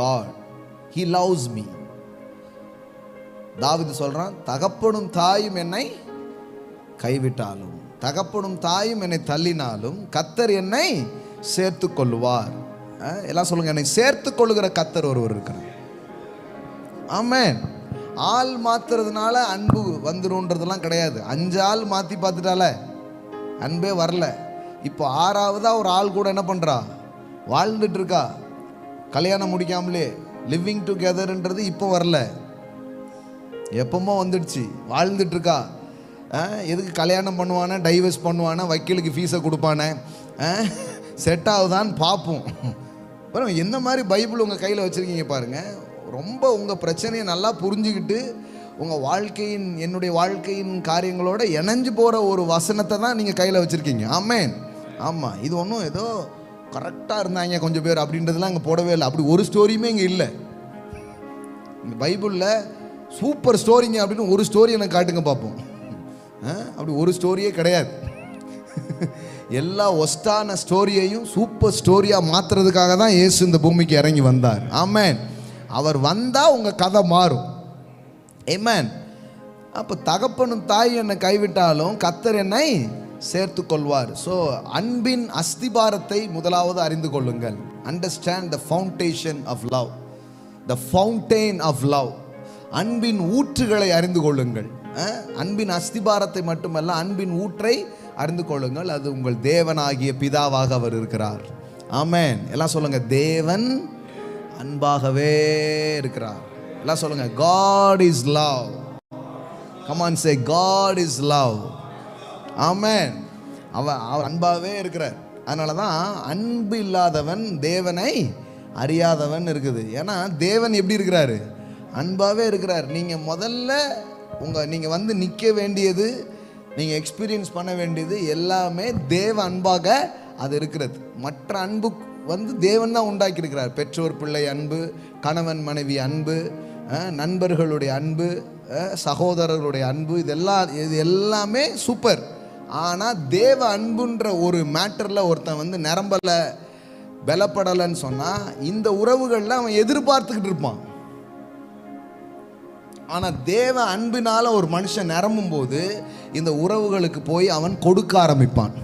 God, He loves me. தாவீது சொல்றான், தகப்பனும் தாயும் என்னை கைவிட்டாலும், தகப்பனும் தாயும் என்னை தள்ளினாலும் கர்த்தர் என்னை சேர்த்து கொள்ளுவார். எல்லாம் சொல்லுங்க, என்னை சேர்த்து கொள்ளுகிற கர்த்தர் ஒருவர் இருக்கிறார். ஆமென். ஆள் மாத்துறதுனால அன்பு வந்துரும்ன்றதெல்லாம் கிடையாது. 5 ஆள் மாற்றி பார்த்துட்டால அன்பே வரல. இப்போ 6ஆவதா ஒரு ஆள் கூட என்ன பண்ணுறா? வாழ்ந்துட்டு இருக்கா. கல்யாணம் முடிக்காமலே லிவிங் டுகெதர்ன்றது இப்போ வரல, எப்பமோ வந்துடுச்சு. வாழ்ந்துட்டு இருக்கா. எதுக்கு கல்யாணம் பண்ணுவானே, டைவர்ஸ் பண்ணுவானே, வக்கீலுக்கு ஃபீஸை கொடுப்பானே, செட் ஆகுதான்னு பார்ப்போம். அப்புறம் எந்த மாதிரி பைபிள் உங்கள் கையில் வச்சுருக்கீங்க பாருங்கள். ரொம்ப உங்கள் பிரச்சனையை நல்லா புரிஞ்சுக்கிட்டு உங்கள் வாழ்க்கையின், என்னுடைய வாழ்க்கையின் காரியங்களோட இணைஞ்சு போகிற ஒரு வசனத்தை தான் நீங்கள் கையில் வச்சுருக்கீங்க. ஆமென். ஆமாம், இது ஒன்றும் ஏதோ கரெக்டாக இருந்தாங்க கொஞ்சம் பேர் அப்படின்றதுலாம் அங்கே போடவே இல்லை. அப்படி ஒரு ஸ்டோரியுமே இங்கே இல்லை. இந்த பைபிளில் சூப்பர் ஸ்டோரிங்க அப்படின்னு ஒரு ஸ்டோரி எனக்கு காட்டுங்க பார்ப்போம். அப்படி ஒரு ஸ்டோரியே கிடையாது. எல்லா ஒஸ்டான ஸ்டோரியையும் சூப்பர் ஸ்டோரியாக மாற்றுறதுக்காக தான் இயேசு இந்த பூமிக்கு இறங்கி வந்தார். ஆமென். அவர் வந்தால் உங்கள் கதை மாறும். ஆமென். அப்போ தகப்பனும் தாய் என்னை கைவிட்டாலும் கர்த்தர் என்னை சேர்த்து கொள்வார். ஸோ அன்பின் அஸ்திபாரத்தை முதலாவது அறிந்து கொள்ளுங்கள். Understand the foundation of love, the fountain of love. அன்பின் ஊற்றுகளை அறிந்து கொள்ளுங்கள். அன்பின் அஸ்திபாரத்தை மட்டுமல்ல, அன்பின் ஊற்றை அறிந்து கொள்ளுங்கள். அது உங்கள் தேவனாகிய பிதாவாக அவர் இருக்கிறார். ஆமென். எல்லாம் சொல்லுங்க, தேவன் அன்பாகவே இருக்கிறார். எல்லாம் சொல்லுங்க, God is love. Come on, say God is love. ஆமென். அவர் அன்பாகவே இருக்கிறார். அதனால தான் அன்பு இல்லாதவன் தேவனை அறியாதவன் இருக்குது. ஏன்னா தேவன் எப்படி இருக்கிறாரு? அன்பாகவே இருக்கிறார். நீங்கள் முதல்ல நீங்கள் வந்து நிற்க வேண்டியது, நீங்கள் எக்ஸ்பீரியன்ஸ் பண்ண வேண்டியது எல்லாமே தேவ அன்பாக அது இருக்கிறது. மற்ற அன்பு வந்து தேவன் தான் உண்டாக்கியிருக்கிறார். பெற்றோர் பிள்ளை அன்பு, கணவன் மனைவி அன்பு, நண்பர்களுடைய அன்பு, சகோதரர்களுடைய அன்பு, இது எல்லாமே சூப்பர். ஆனால் தேவ அன்புன்ற ஒரு மேட்டரில் ஒருத்தன் வந்து நிரம்பலை, பலப்படலைன்னு சொன்னால் இந்த உறவுகளில் அவன் எதிர்பார்த்துக்கிட்டு இருப்பான். ஆனால் தேவ அன்பினால் ஒரு மனுஷன் நிரம்பும் போது இந்த உறவுகளுக்கு போய் அவன் கொடுக்க ஆரம்பிப்பான்.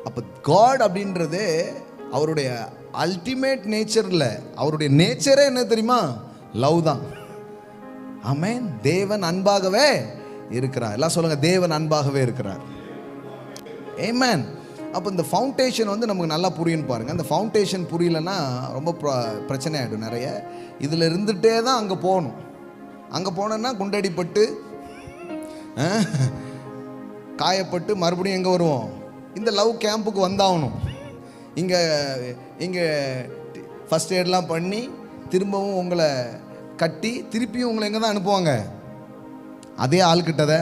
அப்போ காட் அப்படின்றது அவருடைய அல்டிமேட் நேச்சரில், அவருடைய நேச்சரே என்ன தெரியுமா? லவ் தான். ஆமென். தேவன் அன்பாகவே இருக்கிறார். எல்லாம் சொல்லுங்க, தேவன் அன்பாகவே இருக்கிறார். ஆமென். அப்போ இந்த ஃபவுண்டேஷன் வந்து நமக்கு நல்லா புரியுன்னு பாருங்கள். அந்த ஃபவுண்டேஷன் புரியலன்னா ரொம்ப பிரச்சனை ஆகிடும் நிறைய. இதில் இருந்துகிட்டே தான் அங்கே போகணும். அங்கே போனோன்னா குண்டடிப்பட்டு காயப்பட்டு மறுபடியும் எங்கே வருவோம்? இந்த லவ் கேம்புக்கு வந்தாகணும். இங்கே ஃபஸ்ட் எய்ட்லாம் பண்ணி திரும்பவும் உங்களை கட்டி திருப்பியும் உங்களை எங்கே தான் அனுப்புவாங்க? அதே ஆள்கிட்டதை,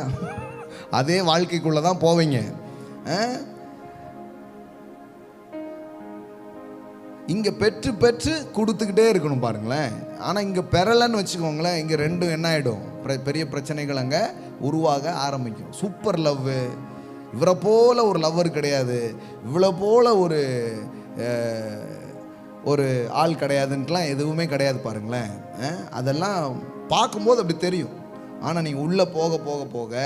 அதே வாழ்க்கைக்குள்ளே தான் போவீங்க. இங்கே பெற்று பெற்று கொடுத்துக்கிட்டே இருக்கணும் பாருங்களேன். ஆனால் இங்கே பெறலைன்னு வச்சுக்கோங்களேன், இங்கே ரெண்டும் என்ன ஆகிடும்? பெரிய பிரச்சனைகள் அங்கே உருவாக ஆரம்பிக்கும். சூப்பர் லவ், இவரை போல் ஒரு லவ்வர் கிடையாது, இவ்வளோ போல் ஒரு ஆள் கிடையாதுன்ட்டுலாம் எதுவுமே கிடையாது பாருங்களேன். அதெல்லாம் பார்க்கும்போது அப்படி தெரியும். ஆனால் நீங்கள் உள்ளே போக போக போக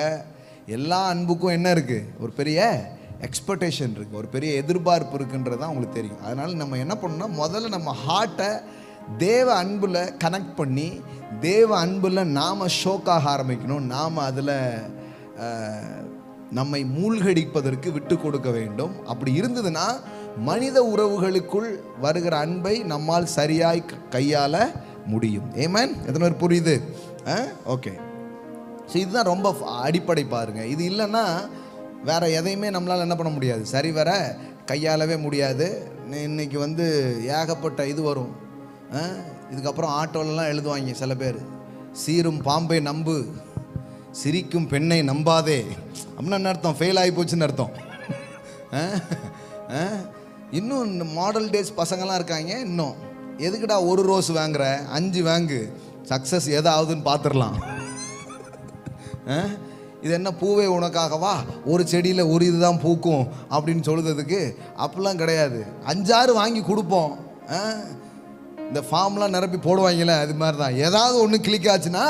எல்லா அன்புக்கும் என்ன இருக்குது? ஒரு பெரிய எக்ஸ்பெக்டேஷன் இருக்குது, ஒரு பெரிய எதிர்பார்ப்பு இருக்குன்றது தான் உங்களுக்கு தெரியும். அதனால் நம்ம என்ன பண்ணணும்னா முதல்ல நம்ம ஹார்ட்டை தேவ அன்புல கனெக்ட் பண்ணி தேவ அன்புல நாம ஷோக்காக ஆரம்பிக்கணும். நாம் அதில் நம்மை மூழ்கடிப்பதற்கு விட்டு கொடுக்க வேண்டும். அப்படி இருந்ததுன்னா மனித உறவுகளுக்குள் வருகிற அன்பை நம்மால் சரியாய் கையாள முடியும். ஏமேன்? எத்தனை பேர் புரியுது? ஓகே. ஸோ இதுதான் ரொம்ப அடிப்படை பாருங்க. இது இல்லைன்னா வேற எதையுமே நம்மளால் என்ன பண்ண முடியாது, சரி வர கையாளவே முடியாது. இன்னைக்கு ஏகப்பட்ட இது வரும். இதுக்கப்புறம் ஆட்டோலலாம் எழுதுவாங்க சில பேர், சீரும் பாம்பை நம்பு, சிரிக்கும் பெண்ணை நம்பாதே. அப்படின்னா என்ன அர்த்தம்? ஃபெயில் ஆகி போச்சுன்னு அர்த்தம். இன்னும் இந்த மாடல் டேஸ் பசங்கள்லாம் இருக்காங்க. இன்னும் எதுக்குடா ஒரு ரோஸ் வாங்குற, 5 வாங்கு, சக்ஸஸ் எதாவதுன்னு பார்த்துடலாம். இது என்ன பூவே உனக்காகவா, ஒரு செடியில் ஒரு இதுதான் பூக்கும் அப்படின்னு சொல்லுறதுக்கு அப்படிலாம் கிடையாது. 5-6 வாங்கி கொடுப்போம். இந்த ஃபார்ம்லாம் நிரப்பி போடுவாங்கல்ல, அது மாதிரி தான். ஏதாவது ஒன்று கிளிக் ஆச்சுன்னா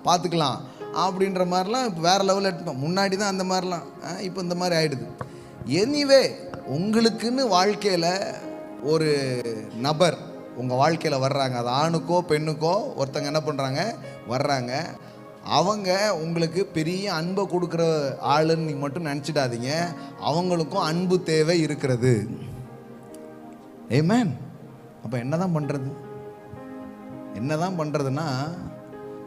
பார்த்துக்கலாம் அப்படின்ற மாதிரிலாம் இப்போ வேறு லெவலில் எடுத்துட்டோம். முன்னாடி தான் அந்த மாதிரிலாம், இப்போ இந்த மாதிரி ஆகிடுது. எனிவே உங்களுக்குன்னு வாழ்க்கையில் ஒரு நபர் உங்கள் வாழ்க்கையில் வர்றாங்க. அது ஆணுக்கோ பெண்ணுக்கோ ஒருத்தங்க என்ன பண்ணுறாங்க, வர்றாங்க. அவங்க உங்களுக்கு பெரிய அன்பை கொடுக்குற ஆளுன்னு நீங்கள் மட்டும் நினச்சிடாதீங்க. அவங்களுக்கும் அன்பு தேவை இருக்கிறது. ஆமென். அப்போ என்னதான் பண்ணுறது? என்னதான் பண்ணுறதுன்னா,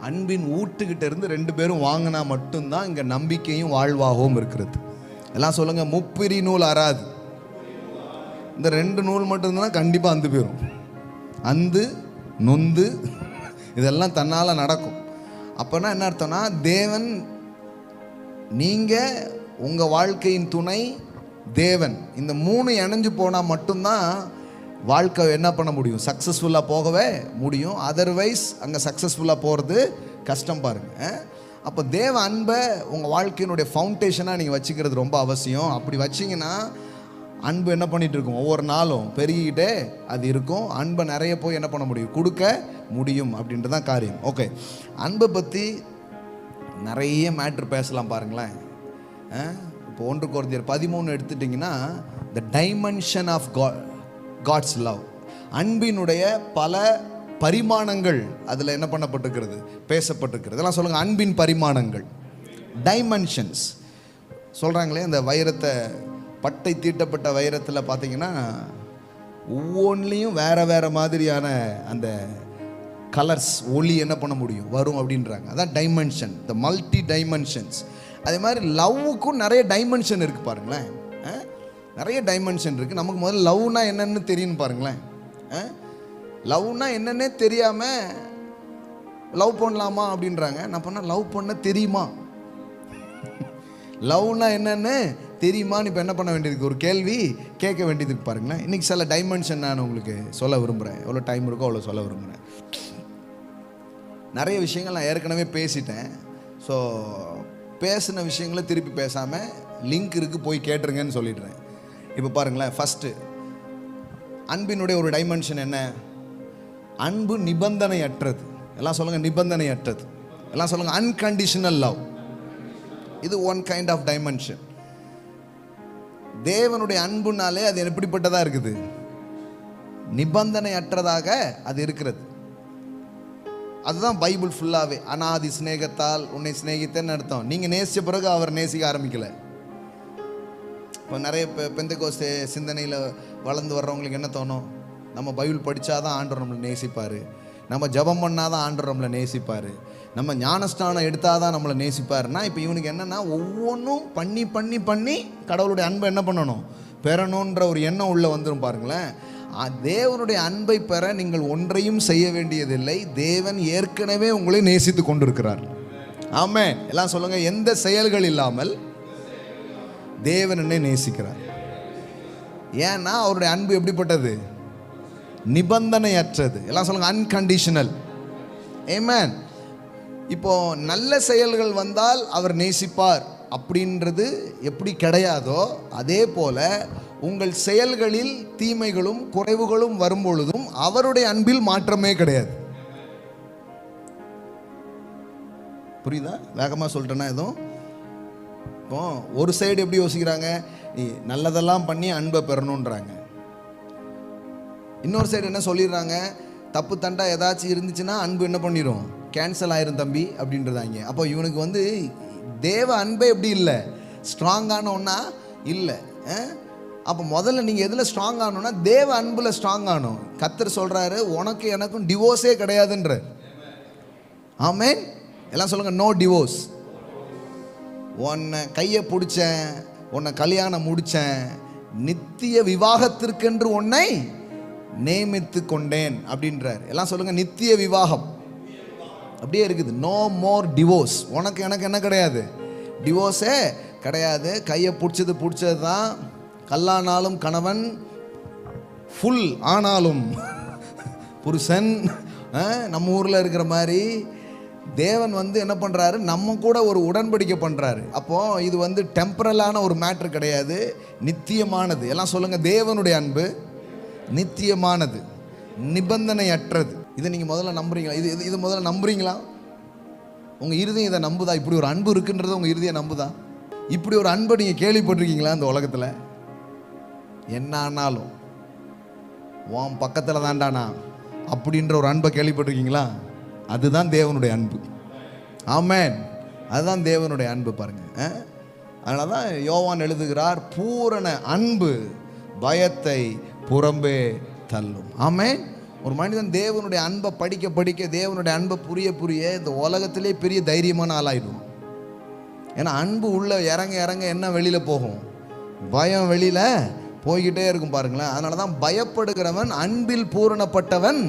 அன்பின் ஊட்டுக்கிட்ட இருந்து 2 பேரும் வாங்கினா மட்டும்தான் இங்கே நம்பிக்கையும் வாழ்வாகவும் இருக்கிறது. எல்லாம் சொல்லுங்க, முப்பிரி நூல் அறாது. இந்த 2 நூல் மட்டும்தான் கண்டிப்பாக அந்து போயிடும். அந்து நொந்து இதெல்லாம் தன்னால் நடக்கும். அப்போனா என்ன அர்த்தம்னா, தேவன், நீங்கள் உங்கள் வாழ்க்கையின் துணை தேவன், இந்த 3 இணைஞ்சு போனால் மட்டும்தான் வாழ்க்கை என்ன பண்ண முடியும், சக்ஸஸ்ஃபுல்லாக போகவே முடியும். அதர்வைஸ் அங்கே சக்ஸஸ்ஃபுல்லாக போகிறது கஷ்டம் பாருங்கள். அப்போ தேவ அன்பை உங்கள் வாழ்க்கையினுடைய ஃபவுண்டேஷனாக நீங்கள் வச்சுக்கிறது ரொம்ப அவசியம். அப்படி வச்சிங்கன்னா அன்பு என்ன பண்ணிகிட்டு இருக்கும், ஒவ்வொரு நாளும் பெருகிக்கிட்டே அது இருக்கும். அன்பை நிறைய போய் என்ன பண்ண முடியும், கொடுக்க முடியும் அப்படின்றது தான் காரியம். ஓகே, அன்பை பற்றி நிறைய மேட்ரு பேசலாம் பாருங்களேன். இப்போ 1 கொரிந்தியர் 13 எடுத்துட்டிங்கன்னா, the dimension of God's love, அன்பினுடைய பல பரிமாணங்கள் அதில் என்ன பண்ணப்பட்டிருக்கிறது, பேசப்பட்டிருக்கிறது. இதெல்லாம் சொல்லுங்கள், அன்பின் பரிமாணங்கள், டைமென்ஷன்ஸ் சொல்கிறாங்களே. அந்த வைரத்தை, பட்டை தீட்டப்பட்ட வைரத்தில் பார்த்தீங்கன்னா ஒவ்வொன்றிலையும் வேறு வேறு மாதிரியான அந்த கலர்ஸ், ஒளி என்ன பண்ண முடியும், வரும் அப்படின்றாங்க. அதான் டைமென்ஷன், த மல்டி டைமென்ஷன்ஸ். அதே மாதிரி லவ்வுக்கும் நிறைய டைமென்ஷன் இருக்குது பாருங்களேன். நிறைய டைமென்ஷன் இருக்குது. நமக்கு முதல்ல லவ்னா என்னன்னு தெரியும் பாருங்களேன். லவ்னா என்னன்னே தெரியாமல் லவ் பண்ணலாமா அப்படின்றாங்க. நான் பண்ணால் லவ் பண்ண தெரியுமா, லவ்னா என்னன்னு தெரியுமான்னு இப்போ என்ன பண்ண வேண்டியதுக்கு, ஒரு கேள்வி கேட்க வேண்டியதுக்கு பாருங்களேன். இன்றைக்கி சில டைமென்ஷன் நான் உங்களுக்கு சொல்ல விரும்புகிறேன். எவ்வளோ டைம் இருக்கோ அவ்வளோ சொல்ல விரும்புகிறேன். நிறைய விஷயங்கள் நான் ஏற்கனவே பேசிட்டேன். ஸோ பேசின விஷயங்களை திருப்பி பேசாமல் லிங்க் இருக்குது, போய் கேட்டுருங்கன்னு சொல்லிடுறேன். இப்போ பாருங்களேன், ஃபஸ்ட்டு அன்பினுடைய ஒரு டைமென்ஷன் என்ன, அன்பு நிபந்தனையற்றது. எல்லாம் சொல்லுங்கள், நிபந்தனையற்றது. எல்லாம் சொல்லுங்கள், அன்கண்டிஷனல் லவ். இது ஒன் கைண்ட் ஆஃப் டைமென்ஷன். தேவனுடைய அன்புனாலே அது எப்படிப்பட்டதாக இருக்குது, நிபந்தனையற்றதாக அது இருக்கிறது. அதுதான் பைபிள் ஃபுல்லாகவே. அனாதி சிநேகத்தால் உன்னை சிநேகித்தேன்னு அர்த்தம். நீங்கள் நேசித்த பிறகு அவர் நேசிக்க ஆரம்பிக்கலை. இப்போ நிறைய பெந்தெகோஸ்தே சிந்தனையில் வளர்ந்து வர்றவங்களுக்கு என்ன தோணும், நம்ம பைபிள் படித்தாதான் ஆண்டவர் நம்மளை நேசிப்பார், நம்ம ஜெபம் பண்ணாதான் ஆண்டவர் நம்மளை நேசிப்பார், நம்ம ஞானஸ்தானம் எடுத்தால் தான் நம்மளை நேசிப்பாருன்னா, இப்போ இவனுக்கு என்னென்னா ஒவ்வொன்றும் பண்ணி பண்ணி பண்ணி கடவுளுடைய அன்பை என்ன பண்ணணும், பெறணுன்ற ஒரு எண்ணம் உள்ளே வந்துடும் பாருங்களேன். தேவனுடைய அன்பை பெற நீங்கள் ஒன்றையும் செய்ய வேண்டியதில்லை. தேவன் ஏற்கனவே உங்களை நேசித்து கொண்டிருக்கிறார். ஆமென். எல்லாம் சொல்லுங்கள், எந்த செயல்கள் இல்லாமல் தேவன் என்னை நேசிக்கிறார். ஏன்னா அவருடைய அன்பு எப்படிப்பட்டது, நிபந்தனையற்றது. எல்லாம் சொல்லுங்க, அன்கண்டிஷனல். ஆமென். இப்போ நல்ல செயல்கள் வந்தால் அவர் நேசிப்பார் அப்படின்றது எப்படி கிடையாதோ, அதே போல உங்கள் செயல்களில் தீமைகளும் குறைவுகளும் வரும்பொழுதும் அவருடைய அன்பில் மாற்றமே கிடையாது. புரியுதா? வேகமாக சொல்லிட்டேன்னா எதுவும். இப்போ ஒரு சைடு எப்படி யோசிக்கிறாங்க, நீ நல்லதெல்லாம் பண்ணி அன்பை பெறணுன்றாங்க. இன்னொரு சைடு என்ன சொல்லிடுறாங்க, தப்பு தண்டா ஏதாச்சும் இருந்துச்சுன்னா அன்பு என்ன பண்ணிடும், கேன்சல் ஆயிரும் தம்பி அப்படின்றதாங்க. அப்போ இவனுக்கு வந்து தேவ அன்பே எப்படி இல்லை, ஸ்ட்ராங்கான ஒன்றா இல்லை. அப்போ முதல்ல நீங்கள் எதில் ஸ்ட்ராங் ஆகணும்னா தேவ அன்பில் ஸ்ட்ராங் ஆகணும். கர்த்தர் சொல்கிறாரு, உனக்கு எனக்கும் டிவோர்ஸே கிடையாதுன்ற. ஆமென். எல்லாம் சொல்லுங்கள், நோ டிவோர்ஸ். உன்னை கையை பிடிச்சேன், உன்னை கல்யாணம் முடித்தேன், நித்திய விவாகத்திற்கென்று உன்னை நியமித்து கொண்டேன் அப்படின்றார். எல்லாம் சொல்லுங்கள், நித்திய விவாகம் அப்படியே இருக்குது. No more divorce. உனக்கு எனக்கு என்ன கிடையாது, டிவோர்ஸே கிடையாது. கையை பிடிச்சது தான். கல்லானாலும் கணவன், ஃபுல் ஆனாலும் புருஷன். நம்ம ஊரில் இருக்கிற மாதிரி தேவன் வந்து என்ன பண்ணுறாரு, நம்ம கூட ஒரு உடன்படிக்கை பண்ணுறாரு. அப்போது இது வந்து டெம்பரலான ஒரு மேட்ரு கிடையாது, நித்தியமானது. எல்லாம் சொல்லுங்கள், தேவனுடைய அன்பு நித்தியமானது, நிபந்தனையற்றது. இதை நீங்கள் முதல்ல நம்புறீங்களா? இது முதல்ல நம்புறீங்களா? உங்கள் இருதயம் இதை நம்புதா? இப்படி ஒரு அன்பு இருக்குன்றது உங்கள் இருதயம் நம்புதா? இப்படி ஒரு அன்பை நீங்கள் கேள்விப்பட்டிருக்கீங்களா இந்த உலகத்தில்? என்ன ஆனாலும் உன் பக்கத்தில் தாண்டானா அப்படின்ற ஒரு அன்பை கேள்விப்பட்டிருக்கீங்களா? அதுதான் தேவனுடைய அன்பு. ஆமென். அதுதான் தேவனுடைய அன்பு. பாருங்க, அதனால தான் யோவான் எழுதுகிறார், பூரண அன்பு பயத்தை புறம்பே தள்ளும். ஆமென். ஒரு மனிதன் தேவனுடைய அன்பை படிக்க படிக்க, தேவனுடைய அன்பை புரிய புரிய இந்த உலகத்திலே பெரிய தைரியமான ஆளாயிடும். ஏன்னா அன்பு உள்ள இறங்க இறங்க என்ன வெளியில் போகும், பயம் வெளியில் போய்கிட்டே இருக்கும். பாருங்களேன், அதனால தான் பயப்படுகிறவன் அன்பில் பூரணப்பட்டவன்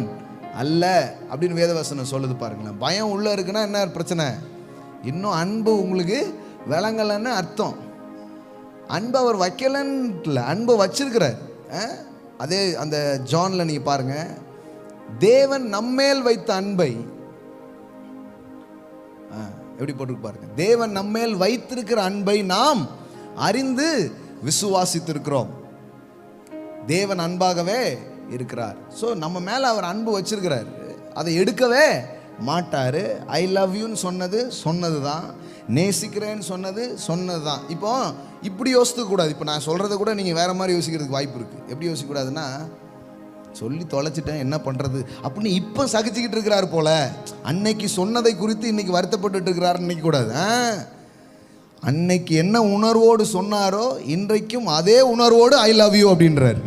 அல்ல அப்படின்னு வேதவசனம் சொல்லுது. பாருங்களேன், பயம் உள்ளே இருக்குன்னா என்ன பிரச்சனை, இன்னும் அன்பு உங்களுக்கு விளங்கலைன்னு அர்த்தம். அன்பு அவர் வைக்கலன்னு இல்லை, அன்பை வச்சிருக்கிறார். அதே அந்த ஜான்ல நீங்கள் பாருங்கள், தேவன் நம்மேல் வைத்த அன்பை எப்படி போட்டு பாருங்க, தேவன் நம்மேல் வைத்திருக்கிற அன்பை நாம் அறிந்து விசுவாசித்திருக்கிறோம். தேவன் அன்பாகவே இருக்கிறார். ஸோ நம்ம மேலே அவர் அன்பு வச்சிருக்கிறார், அதை எடுக்கவே மாட்டார். ஐ லவ் யூன்னு சொன்னது தான், நேசிக்கிறேன்னு சொன்னது தான். இப்போ இப்படி யோசிக்க கூடாது. இப்போ நான் சொல்கிறத கூட நீங்கள் வேறு மாதிரி யோசிக்கிறதுக்கு வாய்ப்பு இருக்குது. எப்படி யோசிக்கக்கூடாதுன்னா, சொல்லி தொலைச்சிட்டேன் என்ன பண்ணுறது அப்படின்னு இப்போ சகிச்சுக்கிட்டு இருக்கிறார் போல, அன்னைக்கு சொன்னதை குறித்து இன்னைக்கு வருத்தப்பட்டு இருக்கிறாருன்னு நினைக்கக்கூடாது. அன்னைக்கு என்ன உணர்வோடு சொன்னாரோ இன்றைக்கும் அதே உணர்வோடு ஐ லவ் யூ அப்படின்றார்.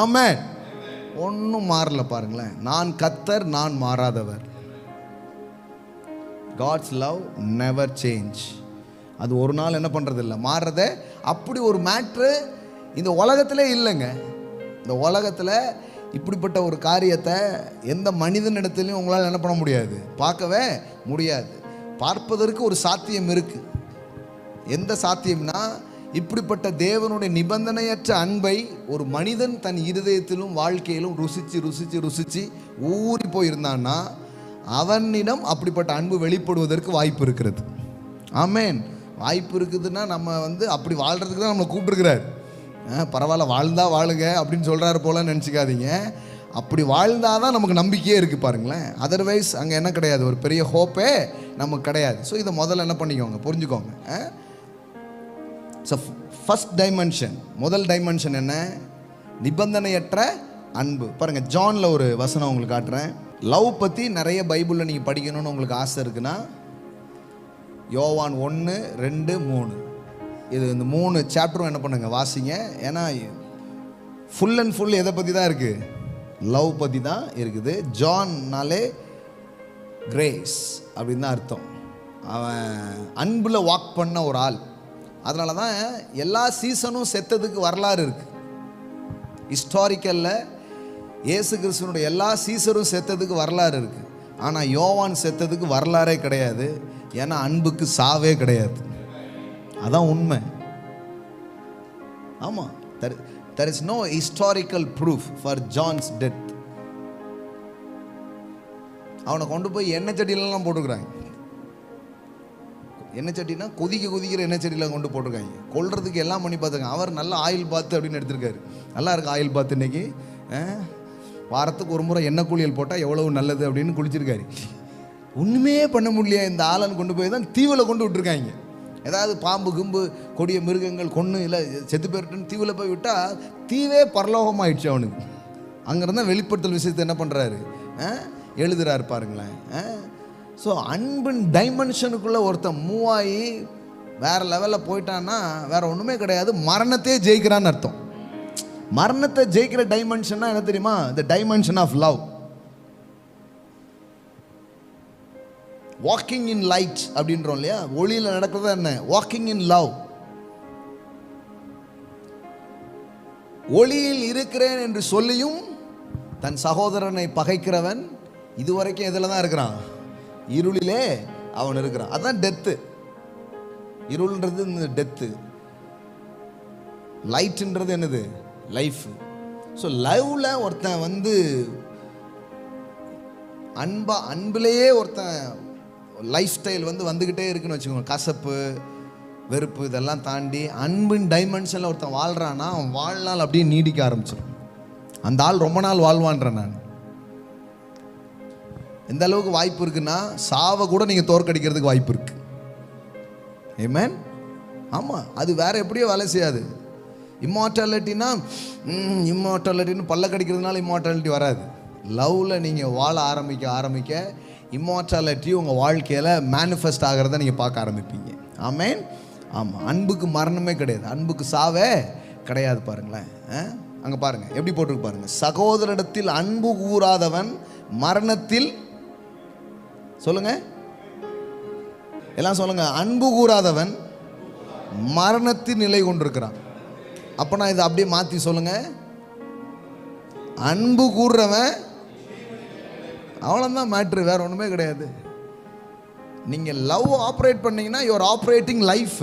ஆமென். ஒன்றும் மாறல. பாருங்களேன், நான் கர்த்தர், நான் மாறாதவர். God's love never change. அது ஒரு நாள் என்ன பண்ணுறது இல்லை, மாறுறதே. அப்படி ஒரு மேட்ரு இந்த உலகத்திலே இல்லைங்க. இந்த உலகத்தில் இப்படிப்பட்ட ஒரு காரியத்தை எந்த மனிதனிடத்துலையும் உங்களால் என்ன பண்ண முடியாது, பார்க்கவே முடியாது. பார்ப்பதற்கு ஒரு சாத்தியம் இருக்குது. எந்த சாத்தியம்னா, இப்படிப்பட்ட தேவனுடைய நிபந்தனையற்ற அன்பை ஒரு மனிதன் தன் இருதயத்திலும் வாழ்க்கையிலும் ருசித்து ருசித்து ருசித்து ஊறி போயிருந்தான்னா அவனிடம் அப்படிப்பட்ட அன்பு வெளிப்படுவதற்கு வாய்ப்பு இருக்கிறது. ஆமென். வாய்ப்பு இருக்குதுன்னா நம்ம வந்து அப்படி வாழ்கிறதுக்கு தான் நம்மளை கூப்பிட்டுருக்கிறார். பரவாயில்ல, வாழ்ந்தா வாழுங்க அப்படின்னு சொல்கிறாரு போல நினச்சிக்காதீங்க. அப்படி வாழ்ந்தால் தான் நமக்கு நம்பிக்கையே இருக்குது. பாருங்களேன், அதர்வைஸ் அங்கே என்ன கிடையாது, ஒரு பெரிய ஹோப்பே நமக்கு கிடையாது. ஸோ இதை முதல்ல என்ன பண்ணிக்கோங்க, புரிஞ்சுக்கோங்க. ஸோ ஃபர்ஸ்ட் டைமென்ஷன், முதல் டைமென்ஷன் என்ன, நிபந்தனையற்ற அன்பு. பாருங்கள், ஜானில் ஒரு வசனம் உங்களுக்கு காட்டுறேன். லவ் பற்றி நிறைய பைபிளில் நீங்கள் படிக்கணும்னு உங்களுக்கு ஆசை இருக்குன்னா, யோவான் 1, 2, 3 இது இந்த 3 சாப்டரும் என்ன பண்ணுங்க, வாசிங்க. ஏன்னா ஃபுல் அண்ட் ஃபுல் எதை பற்றி தான் இருக்குது, லவ் பற்றி தான் இருக்குது. ஜான்னாலே கிரேஸ் அப்படின்னு தான் அர்த்தம். அவன் அன்பில் வாக் பண்ண ஒரு ஆள். அதனால தான் எல்லா சீசனும் செத்ததுக்கு வரலாறு இருக்குது. ஹிஸ்டாரிக்கலில் இயேசு கிறிஸ்துவனுடைய எல்லா சீசரும் செத்ததுக்கு வரலாறு இருக்குது. ஆனால் யோவான் செத்ததுக்கு வரலாறே கிடையாது. ஏன்னா அன்புக்கு சாவே கிடையாது. அதான் உண்மை. ஆமாம், there is no historical proof for John's death. அவனை கொண்டு போய் எண்ணெய் சட்டியிலலாம் போட்டுக்கிறாங்க. எண்ணெய் சட்டினா கொதிக்கிற எண்ணெய் சட்டியில் கொண்டு போட்டிருக்காங்க. கொல்றதுக்கு எல்லாம் பண்ணி பார்த்துங்க. அவர் நல்ல ஆயில் பாத்து அப்படின்னு எடுத்திருக்காரு. நல்லா இருக்கு ஆயில் பாத்து. இன்னைக்கு வாரத்துக்கு ஒரு முறை எண்ணெய் குளியல் போட்டால் எவ்வளவு நல்லது அப்படின்னு குளிச்சிருக்காரு. ஒன்றுமே பண்ண முடியல. இந்த ஆளன் கொண்டு போய் தான் தீவில் கொண்டு விட்டுருக்காங்க. ஏதாவது பாம்பு கிம்பு கொடிய மிருகங்கள் கொன்று இல்லை செத்து போயிட்டுன்னு தீவில் போய் விட்டால் தீவே பரலோகமாயிடுச்சு அவனுக்கு. அங்கேருந்தா வெளிப்படுத்தல் விஷயத்தை என்ன பண்ணுறாரு, எழுதுறாரு பாருங்களேன். ஸோ அன்பின் டைமென்ஷனுக்குள்ளே ஒருத்தன் மூவ் ஆகி வேறு லெவலில் போயிட்டான்னா வேறு ஒன்றுமே கிடையாது, மரணத்தையே ஜெயிக்கிறான்னு அர்த்தம். மரணத்தை ஜெயிக்கிற டைமென்ஷன்னா என்ன தெரியுமா? The dimension of love. Walking in light அப்படின்றோம் இல்லையா, ஒளியில் நடக்கிறது என்ன? Walking in love. ஒளியில் இருக்கிறேன் என்று சொல்லியும் தன் சகோதரனை பகைக்கிறவன் இதுவரைக்கும் எதில் தான் இருக்கிறான்? இருளிலே அவன் இருக்கிறான். அதான் டெத்து. இருள்ன்றது டெத்து, லைட்ன்றது என்னது? லைஃப். ஸோ லவ்ல ஒருத்தன் வந்து அன்பிலேயே ஒருத்தன் லைஃப் ஸ்டைல் வந்துக்கிட்டே இருக்குன்னு வச்சுக்கோங்க. கசப்பு வெறுப்பு இதெல்லாம் தாண்டி அன்பின் டைமென்ஷனில் ஒருத்தன் வாழ்கிறான்னா அவன் வாழ்நாள் அப்படியே நீடிக்க ஆரம்பிச்சிடும். அந்த ஆள் ரொம்ப நாள் வாழ்வான்றேன் நான். எந்த அளவுக்கு வாய்ப்பு இருக்குன்னா சாவை கூட நீங்கள் தோற்கடிக்கிறதுக்கு வாய்ப்பு இருக்கு. ஆமென். ஆமாம், அது வேற எப்படியோ வேலை செய்யாது. இம்மார்டாலிட்டின்னு பல்ல கடிக்கிறதுனால இம்மார்டாலிட்டி வராது. லவ்வில் நீங்கள் வாழ ஆரம்பிக்க இம்மார்டாலிட்டி உங்கள் வாழ்க்கையில் மேனிஃபெஸ்ட் ஆகிறத நீங்கள் பார்க்க ஆரம்பிப்பீங்க. ஆமென். ஆமாம், அன்புக்கு மரணமே கிடையாது, அன்புக்கு சாவே கிடையாது. பாருங்களேன், அங்கே பாருங்கள் எப்படி போட்டிருக்கு பாருங்கள். சகோதரிடத்தில் அன்பு கூறாதவன் மரணத்தில், சொல்லுங்க எல்லாம் சொல்லுங்க, அன்பு கூறாதவன் மரணத்தில் நிலை கொண்டிருக்கிறான். அப்போ நான் இதை அப்படியே மாற்றி சொல்லுங்க, அன்பு கூறுறவன் அவ்வளோதான் மேட்ரு, வேற ஒன்றுமே கிடையாது. நீங்கள் லவ் ஆப்ரேட் பண்ணீங்கன்னா யுவர் ஆப்ரேட்டிங் லைஃப்.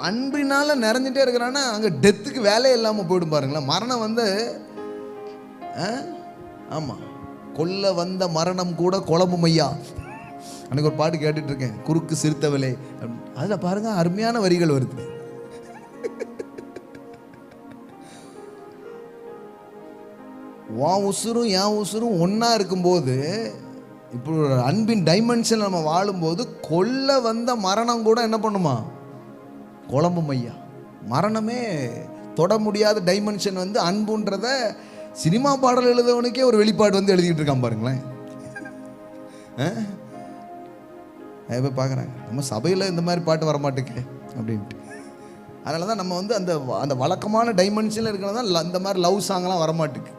அன்பினால நிறைஞ்சிட்டே இருக்கிறான்னா அங்கே டெத்துக்கு வேலையே இல்லாமல் போயிடும். பாருங்களேன், மரணம் ஆமாம், கொல்ல வந்த மரணம் கூட குழம்பும் ஐயா. அன்னைக்கு ஒரு பாட்டு கேட்டுட்டு இருக்கேன், குறுக்கு சிறுத்தவளே. அதில் பாருங்க அருமையான வரிகள் வருது. உன் உசுரும் என் உசுரும் ஒன்றா இருக்கும்போது, இப்போ அன்பின் டைமென்ஷன் நம்ம வாழும்போது கொல்ல வந்த மரணம் கூட என்ன பண்ணுமா? குழம்பும் ஐயா. மரணமே தொட முடியாத டைமென்ஷன் அன்புன்றத சினிமா பாடல் எழுதவனுக்கே ஒரு வெளிப்பாடு எழுதிக்கிட்டு இருக்கான் பாருங்களேன். போய் பார்க்குறாங்க, நம்ம சபையில் இந்த மாதிரி பாட்டு வரமாட்டேங்க அப்படின்ட்டு. அதனால தான் நம்ம அந்த அந்த வழக்கமான டைமென்ஷனில் இருக்கிறதா இந்த மாதிரி லவ் சாங்லாம் வரமாட்டுக்கு.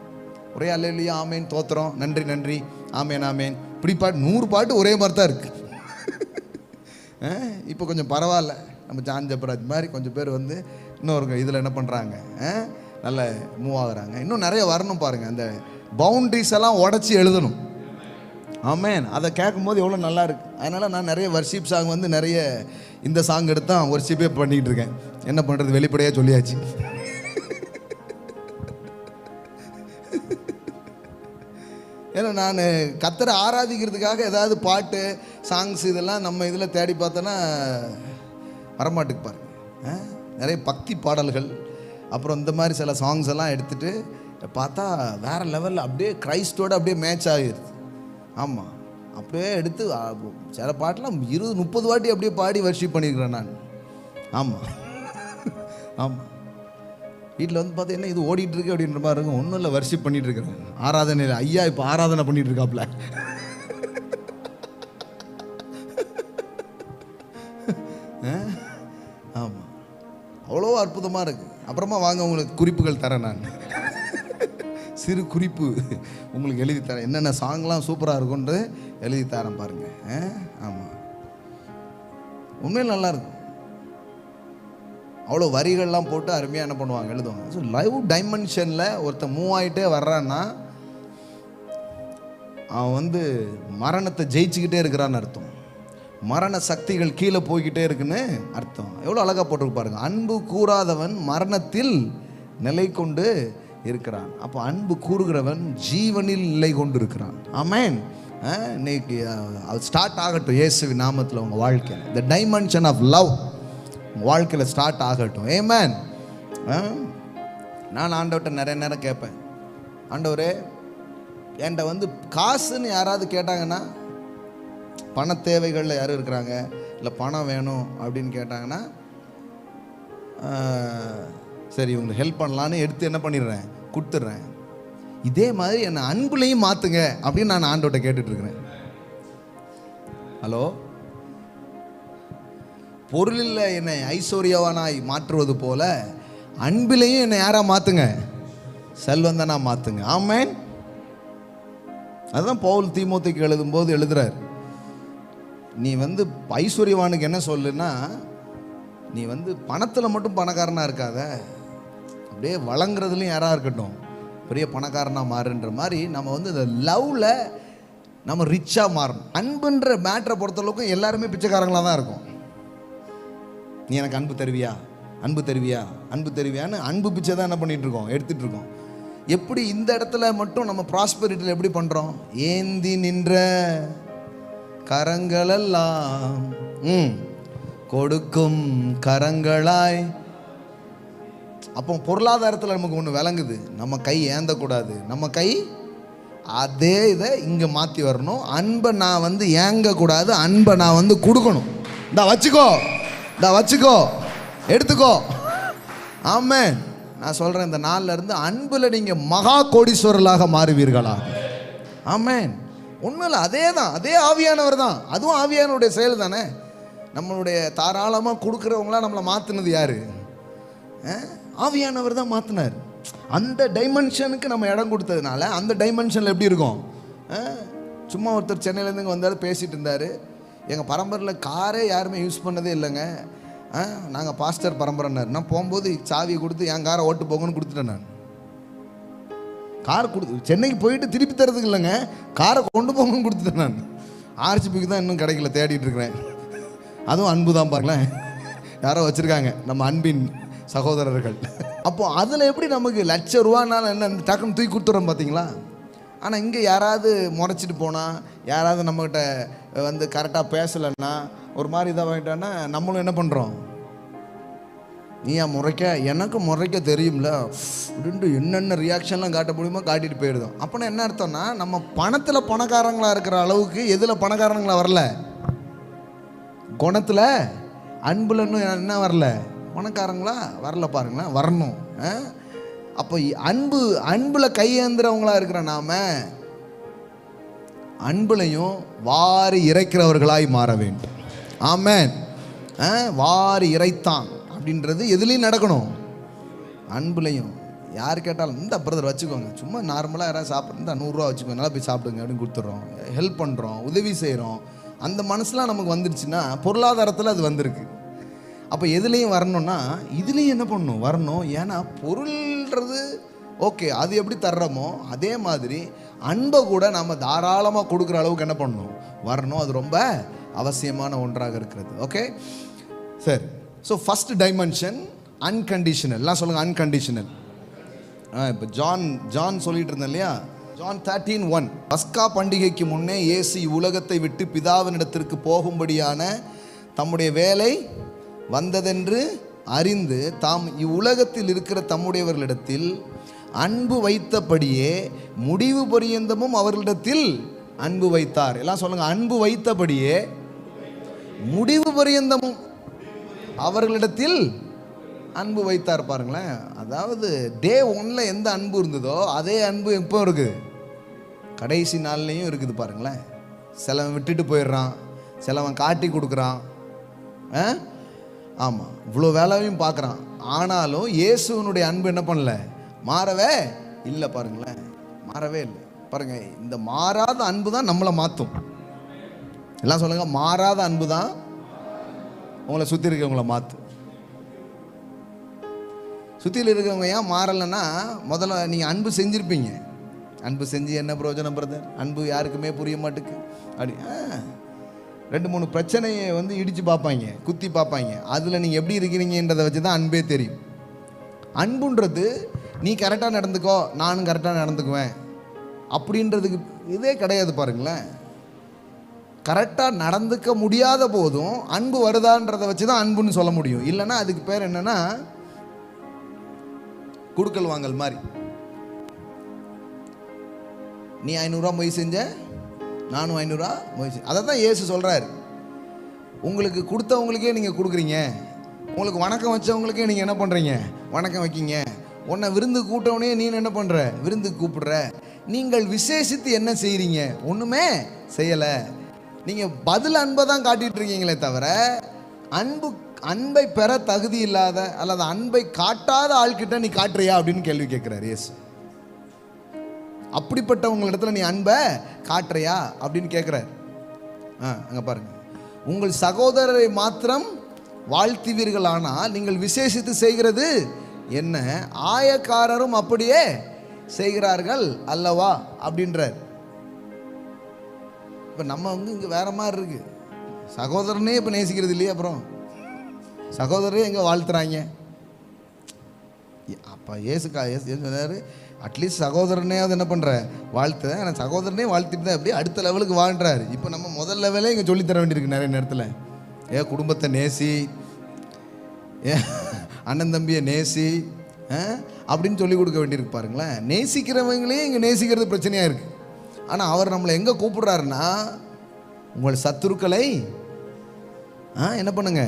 ஒரே அல்லேலூயா ஆமேன் தோத்திரம் நன்றி நன்றி ஆமேன் ஆமேன் இப்படி பாட்டு 100 பாட்டு ஒரே மாதிரி தான் இருக்குது. இப்போ கொஞ்சம் பரவாயில்ல, நம்ம ஜான் ஜெபராஜ் மாதிரி கொஞ்சம் பேர் இன்னொரு இதில் என்ன பண்ணுறாங்க, நல்ல மூவ் ஆகுறாங்க. இன்னும் நிறைய வரணும் பாருங்கள். அந்த பவுண்ட்ரிஸ் எல்லாம் உடச்சி எழுதணும். ஆமேன். அதை கேட்கும்போது எவ்வளோ நல்லா இருக்கு. அதனால் நான் நிறைய வர்ஷிப் சாங் நிறைய இந்த சாங் எடுத்து தான் வர்ஷிப்பே பண்ணிக்கிட்டு இருக்கேன். என்ன பண்ணுறது, வெளிப்படையாக சொல்லியாச்சு. ஏன்னா நான் கர்த்தரை ஆராதிக்கிறதுக்காக ஏதாவது பாட்டு சாங்ஸ் இதெல்லாம் நம்ம இதில் தேடி பார்த்தோன்னா வரமாட்டுக்கு பாருங்க. நிறைய பக்தி பாடல்கள் அப்புறம் இந்த மாதிரி சில சாங்ஸ் எல்லாம் எடுத்துகிட்டு பார்த்தா வேறு லெவலில் அப்படியே கிரைஸ்டோடு அப்படியே மேட்ச் ஆகிடுது. ஆமாம், அப்படியே எடுத்து சில பாட்டெலாம் 20-30 வாட்டி அப்படியே பாடி வர்ஷிப் பண்ணியிருக்கிறேன் நான். ஆமாம் ஆமாம், வீட்டில் பார்த்தா என்ன இது ஓடிட்டு இருக்கு அப்படின்ற மாதிரி இருக்கும். ஒன்றும் இல்லை, வர்ஷிப் பண்ணிட்டு இருக்கிறேன். ஆராதனையில் ஐயா இப்போ ஆராதனை பண்ணிட்டு இருக்காப்ல. ஆமாம், அவ்வளோ அற்புதமாக இருக்கு. அப்புறமா வாங்க உங்களுக்கு குறிப்புகள் தரேன் நான், சிறு குறிப்பு உங்களுக்கு எழுதி தரேன். என்னென்ன சாங்லாம் சூப்பராக இருக்கும்னு எழுதி தரேன் பாருங்க. ஆமாம், உண்மையில் நல்லாயிருக்கும். அவ்வளோ வரிகள்லாம் போட்டு அருமையாக என்ன பண்ணுவாங்க, எழுதுவாங்க. ஸோ லைவ் டைமென்ஷனில் ஒருத்தன் மூவ் ஆகிட்டே வர்றான்னா அவன் மரணத்தை ஜெயிச்சுக்கிட்டே இருக்கிறான்னு அர்த்தம். மரண சக்திகள் கீழே போய்கிட்டே இருக்குன்னு அர்த்தம். எவ்வளோ அழகாக போட்டிருக்கு பாருங்க. அன்பு கூறாதவன் மரணத்தில் நிலை கொண்டு இருக்கிறான். அப்போ அன்பு கூறுகிறவன் ஜீவனில் நிலை கொண்டு இருக்கிறான். ஆமென். இன்னைக்கு அது ஸ்டார்ட் ஆகட்டும் இயேசுவின் நாமத்தில் உங்கள் வாழ்க்கையில். த டைமென்ஷன் ஆஃப் லவ் உங்கள் வாழ்க்கையில் ஸ்டார்ட் ஆகட்டும். ஆமென். நான் ஆண்டவர்கிட்ட நிறைய நேரம் கேட்பேன், ஆண்டவரே என்கிட்ட காசுன்னு யாராவது கேட்டாங்கன்னா, பண தேவைகளில் யாரும் இருக்கிறாங்க, இல்லை பணம் வேணும் அப்படின்னு கேட்டாங்கன்னா, சரி இவங்களுக்கு ஹெல்ப் பண்ணலான்னு எடுத்து என்ன பண்ணிடுறேன், கொடுத்துட்றேன். இதே மாதிரி என்னை அன்புலையும் மாற்றுங்க அப்படின்னு நான் ஆண்டவர்கிட்ட கேட்டுட்ருக்கிறேன். ஹலோ, பொருளில் என்னை ஐஸ்வர்யவானாய் மாற்றுவது போல அன்பிலையும் என்னை யாரா மாற்றுங்க, செல்வந்தனா மாற்றுங்க. ஆமென். அதுதான் பவுல் தீமோத்தேயுக்கு எழுதும்போது எழுதுறார், நீ ஐஸ்வர்யவானுக்கு என்ன சொல்லுன்னா, நீ பணத்தில் மட்டும் பணக்காரனாக இருக்காத, அப்படியே வழங்குறதுலையும் யாராக இருக்கட்டும் பெரிய பணக்காரனாக மாறுன்ற மாதிரி நம்ம இந்த லவ்வில் நம்ம ரிச்சாக மாறணும். அன்புன்ற மேட்டரை பொறுத்தளவுக்கு எல்லாருமே பிச்சைக்காரங்களாக தான் இருக்கும். நீ எனக்கு அன்பு தருவியா, அன்பு தருவியா, அன்பு தருவியான்னு அன்பு பிச்சை தான் என்ன பண்ணிகிட்டு இருக்கோம், எடுத்துகிட்டு இருக்கோம். எப்படி இந்த இடத்துல மட்டும் நம்ம ப்ராஸ்பெரிட்டியில் எப்படி பண்ணுறோம், ஏந்தி நின்ற கரங்களெல்லாம் கொடுக்கும் கரங்களாய். அப்போ பொருளாதாரத்தில் நமக்கு ஒன்று விளங்குது, நம்ம கை ஏந்தக்கூடாது, நம்ம கை அதே இதை இங்கே மாற்றி வரணும். அன்பை நான் ஏங்கக்கூடாது, அன்பை நான் கொடுக்கணும். இந்தா வச்சுக்கோ, இந்தா வச்சுக்கோ, எடுத்துக்கோ. ஆமென். நான் சொல்கிறேன், இந்த நாளில் இருந்து அன்பில் நீங்கள் மகா கோடீஸ்வரர்களாக மாறுவீர்களா. ஆமென். ஒன்றும் இல்லை, அதே தான், அதே ஆவியானவர் தான். அதுவும் ஆவியானவருடைய செயல் தானே. நம்மளுடைய தாராளமாக கொடுக்குறவங்களாம் நம்மளை மாற்றினது யார்? ஆவியானவர் தான் மாற்றினார். அந்த டைமென்ஷனுக்கு நம்ம இடம் கொடுத்ததுனால அந்த டைமென்ஷனில் எப்படி இருக்கும். சும்மா ஒருத்தர் சென்னையிலேருந்து இங்கே வந்தார், பேசிகிட்டு இருந்தார், எங்கள் பரம்பரையில் காரே யாருமே யூஸ் பண்ணதே இல்லைங்க, நாங்கள் பாஸ்டர் பரம்பரைனார். நான் போகும்போது சாவியை கொடுத்து என் காரை ஓட்டு போங்கன்னு கொடுத்துட்டேன். நான் கார் கொடுத்து சென்னைக்கு போயிட்டு திருப்பி தரதுக்கு இல்லைங்க, காரை கொண்டு போங்கன்னு கொடுத்துட்டேன். நான் ஆர்சிபிக்கு தான் இன்னும் கிடைக்கல, தேடிட்டு இருக்கிறேன். அதுவும் அன்பு தான் பாருங்களேன், யாரோ வச்சுருக்காங்க நம்ம அன்பின் சகோதரர்கள். அப்போ அதில் எப்படி நமக்கு ₹1,00,000 என்ன டக்குன்னு தூக்கி கொடுத்துறோம் பார்த்தீங்களா. ஆனால் இங்கே யாராவது முறைச்சிட்டு போனால், யாராவது நம்மக்கிட்ட கரெக்டாக பேசலைன்னா, ஒரு மாதிரி இதாக வாங்கிட்டான்னா நம்மளும் என்ன பண்ணுறோம், நீயா முறைக்க, எனக்கு முறைக்க தெரியும்ல அப்படின்ட்டு என்னென்ன ரியாக்ஷன்லாம் காட்ட முடியுமோ காட்டிட்டு போயிடுதோம். அப்போனா என்ன அர்த்தம்னா, நம்ம பணத்தில் பணக்காரங்களாக இருக்கிற அளவுக்கு எதில் பணக்காரங்களாக வரல, குணத்தில் அன்புல இன்னும் என்ன வரல, பணக்காரங்களா வரல. பாருங்களேன், வரணும். அப்போ அன்பில் கையேந்திரவங்களா இருக்கிற நாம அன்புலையும் வாரி இறைக்கிறவர்களாய் மாற வேண்டும். ஆமென். வாரி இறைத்தான் அப்படின்றது எதுலேயும் நடக்கணும், அன்புலையும். யார் கேட்டாலும் இந்த பிரதர் வச்சுக்கோங்க, சும்மா நார்மலாக யாராவது சாப்பிட்றது இந்த ₹100 வச்சுக்கோங்க, நல்லா போய் சாப்பிடுங்க அப்படின்னு கொடுத்துட்றோம், ஹெல்ப் பண்ணுறோம், உதவி செய்கிறோம். அந்த மனசுலாம் நமக்கு வந்துடுச்சுன்னா பொருளாதாரத்தில் அது வந்திருக்கு. அப்போ எதுலேயும் வரணும்னா இதுலேயும் என்ன பண்ணணும், வரணும். ஏன்னா பொருள்ன்றது ஓகே, அது எப்படி தர்றோமோ அதே மாதிரி அன்பை கூட நம்ம தாராளமாக கொடுக்குற அளவுக்கு என்ன பண்ணணும், வரணும். அது ரொம்ப அவசியமான ஒன்றாக இருக்கிறது. ஓகே, சரி. So first dimension unconditional. எல்லாம் சொல்லுங்கள், அன்கண்டிஷனல். இப்போ ஜான் சொல்லிட்டு இருந்தேன் இல்லையா, ஜான் 13:1, பஸ்கா பண்டிகைக்கு முன்னே இயேசு உலகத்தை விட்டு பிதாவினிடத்திற்கு போகும்படியான தம்முடைய வேலை வந்ததென்று அறிந்து தாம் இவ்வுலகத்தில் இருக்கிற தம்முடையவர்களிடத்தில் அன்பு வைத்தபடியே முடிவு பரியந்தமும் அவர்களிடத்தில் அன்பு வைத்தார். எல்லாம் சொல்லுங்க, அன்பு வைத்தபடியே முடிவு பரியந்தமும் அவர்களிடத்தில் அன்பு வைத்தார். பாருங்களேன், அதாவது டே 1 எந்த அன்பு இருந்ததோ அதே அன்பு எப்போ இருக்குது, கடைசி நாள்லையும் இருக்குது. பாருங்களேன், சிலவன் விட்டுட்டு போயிடுறான், சிலவன் காட்டி கொடுக்குறான், ஆமாம் இவ்வளோ வேலையும் பார்க்குறான். ஆனாலும் இயேசுவனுடைய அன்பு என்ன பண்ணல, மாறவே இல்லை. பாருங்களேன், மாறவே இல்லை. பாருங்கள், இந்த மாறாத அன்பு தான் நம்மளை மாற்றும். எல்லாம் சொல்லுங்கள், மாறாத அன்பு தான் உங்களை சுற்றி இருக்கவங்களை மாற்றும். சுற்றியில் இருக்கிறவங்க ஏன் மாறலைன்னா, முதல்ல நீங்கள் அன்பு செஞ்சுருப்பீங்க. அன்பு செஞ்சு என்ன பிரயோஜனம் பிரதர், அன்பு யாருக்குமே புரிய மாட்டுக்கு அப்படி 2-3 பிரச்சனையை இடித்து பார்ப்பாங்க, குத்தி பார்ப்பாங்க. அதில் நீங்கள் எப்படி இருக்கிறீங்கன்றதை வச்சு தான் அன்பே தெரியும். அன்புன்றது நீ கரெக்டாக நடந்துக்கோ நானும் கரெக்டாக நடந்துக்குவேன் அப்படின்றதுக்கு இதே கிடையாது. பாருங்களேன், கரெக்டாக நடந்துக்க முடியாத போதும் அன்பு வருதான்றதை வச்சு தான் அன்புன்னு சொல்ல முடியும். இல்லைன்னா அதுக்கு பேர் என்னென்னா குடுக்கல் வாங்கல் மாதிரி. நீ 500 ரூபா மொய் செஞ்ச, நானும் 500 ரூபா மொய் செஞ்ச. அதை தான் இயேசு சொல்கிறாரு. உங்களுக்கு கொடுத்தவங்களுக்கே நீங்கள் கொடுக்குறீங்க, உங்களுக்கு வணக்கம் வச்சவங்களுக்கே நீங்கள் என்ன பண்ணுறீங்க, வணக்கம் வைக்கிங்க. உன்னை விருந்து கூட்டவனே நீ என்ன பண்ணுற? விருந்து கூப்பிடுற. நீங்கள் விசேஷித்து என்ன செய்கிறீங்க? ஒன்றுமே செய்யலை. நீங்கள் பதில் அன்பை தான் காட்டிகிட்டு இருக்கீங்களே தவிர அன்பை பெற தகுதி இல்லாத அல்லது அன்பை காட்டாத ஆள்கிட்ட நீ காட்டுறியா அப்படின்னு கேள்வி கேட்குறாரு இயேசு. அப்படிப்பட்டவங்களிடத்துல நீ அன்பை காட்டுறியா அப்படின்னு கேட்குறாரு. அங்கே பாருங்க, உங்கள் சகோதரரை மாத்திரம் வாழ்த்துவீர்களானால் நீங்கள் விசேஷித்து செய்கிறது என்ன? ஆயக்காரரும் அப்படியே செய்கிறார்கள் அல்லவா அப்படின்றார். இப்போ நம்ம இங்கே வேற மாதிரி இருக்கு. சகோதரனே இப்போ நேசிக்கிறது இல்லையே, அப்புறம் சகோதரரே எங்கே வாழ்த்துறாங்க? அப்போ ஏசு சொன்னார், அட்லீஸ்ட் சகோதரனே அது என்ன பண்ணுற வாழ்த்துறேன். ஆனால் சகோதரனே வாழ்த்திட்டு தான் அப்படியே அடுத்த லெவலுக்கு வாழ்கிறாரு. இப்போ நம்ம முதல் லெவலே இங்கே சொல்லித்தர வேண்டியிருக்கு நிறைய நேரத்தில். குடும்பத்தை நேசி, அண்ணன் தம்பியை நேசி அப்படின்னு சொல்லி கொடுக்க வேண்டியிருக்கு. பாருங்களேன், நேசிக்கிறவங்களே இங்கே நேசிக்கிறது பிரச்சனையாக இருக்குது. ஆனால் அவர் நம்மளை எங்கே கூப்பிடுறாருன்னா, உங்கள் சத்துருக்களை என்ன பண்ணுங்க,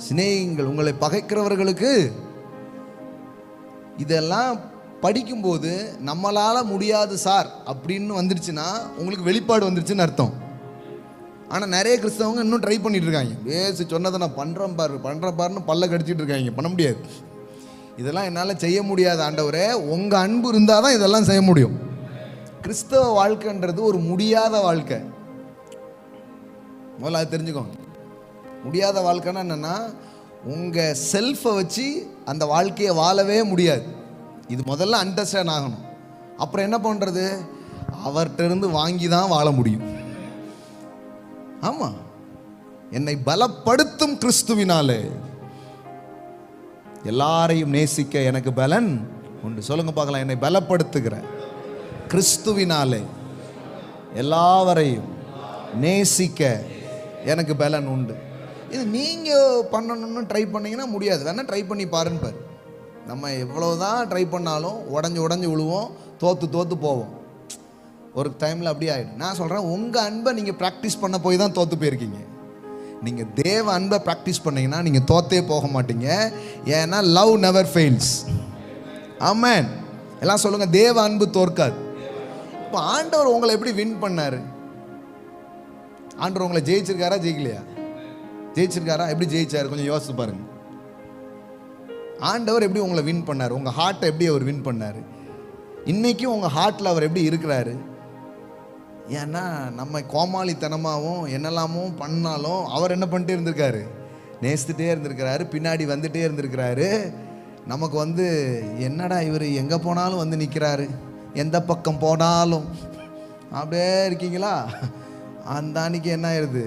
சிநேகிங்கள், உங்களை பகைக்கிறவர்களுக்கு. இதெல்லாம் படிக்கும்போது நம்மளால் முடியாது சார் அப்படின்னு வந்துடுச்சுன்னா உங்களுக்கு வெளிப்பாடு வந்துடுச்சுன்னு அர்த்தம். ஆனால் நிறைய கிறிஸ்தவங்க இன்னும் ட்ரை பண்ணிட்டு இருக்காங்க. பேசு சொன்னதை நான் பண்ணுறேன் பாருன்னு பல்ல கடிச்சிட்டு இருக்காங்க. பண்ண முடியாது, இதெல்லாம் என்னால் செய்ய முடியாது ஆண்டவரே, உங்கள் அன்பு இருந்தால் தான் இதெல்லாம் செய்ய முடியும். கிறிஸ்தவ வாழ்க்கைன்றது ஒரு முடியாத வாழ்க்கை. முதல்ல அது தெரிஞ்சுக்கோங்க. முடியாத வாழ்க்கைன்னா என்னென்னா, உங்கள் செல்ஃபை வச்சு அந்த வாழ்க்கையை வாழவே முடியாது. இது முதல்ல அண்டர்ஸ்டாண்ட் ஆகணும். அப்புறம் என்ன பண்ணுறது? அவர்கிட்ட இருந்து வாங்கி தான் வாழ முடியும். ஆமாம், என்னை பலப்படுத்தும் கிறிஸ்துவினாலே எல்லாரையும் நேசிக்க எனக்கு பலன் உண்டு. சொல்லுங்க பார்க்கலாம், என்னை பலப்படுத்துகிற கிறிஸ்துவினாலே எல்லாவரையும் நேசிக்க எனக்கு பலன் உண்டு. இது நீங்கள் பண்ணணும்னு ட்ரை பண்ணிங்கன்னா முடியாது. வேணால் ட்ரை பண்ணி பாருன்னு பாரு. நம்ம எவ்வளோதான் ட்ரை பண்ணாலும் உடஞ்சி விழுவோம், தோற்று போவோம். ஒரு டைமில் அப்படி ஆகிடும். நான் சொல்கிறேன், உங்கள் அன்பை நீங்கள் ப்ராக்டிஸ் பண்ண போய் தான் தோற்று போயிருக்கீங்க. நீங்கள் தேவ அன்பை ப்ராக்டிஸ் பண்ணிங்கன்னா நீங்கள் தோற்றே போக மாட்டீங்க. ஏன்னா லவ் நெவர் ஃபெயில்ஸ். ஆமென். எல்லாம் சொல்லுங்கள், தேவ அன்பு தோற்காது. இப்போ ஆண்டவர் உங்களை எப்படி வின் பண்ணார்? ஆண்டவர் உங்களை ஜெயிச்சிருக்காரா ஜெயிக்கலையா? ஜெயிச்சிருக்காரா? எப்படி ஜெயிச்சார்? கொஞ்சம் யோசிச்சு பாருங்க. ஆண்டவர் எப்படி உங்களை வின் பண்ணார்? உங்கள் ஹார்ட்டை எப்படி அவர் வின் பண்ணார்? இன்றைக்கும் உங்கள் ஹார்ட்டில் அவர் எப்படி இருக்கிறாரு? ஏன்னா நம்ம கோமாளித்தனமாகவும் என்னெல்லாமும் பண்ணாலும் அவர் என்ன பண்ணிட்டே இருந்திருக்காரு? நேசித்துட்டே இருந்திருக்கிறாரு, பின்னாடி வந்துட்டே இருந்திருக்கிறாரு. நமக்கு என்னடா இவர் எங்கே போனாலும் வந்து நிற்கிறாரு, எந்த பக்கம் போனாலும் அப்படியே இருக்கீங்களா? அந்த அன்னைக்கு என்ன ஆயிடுது?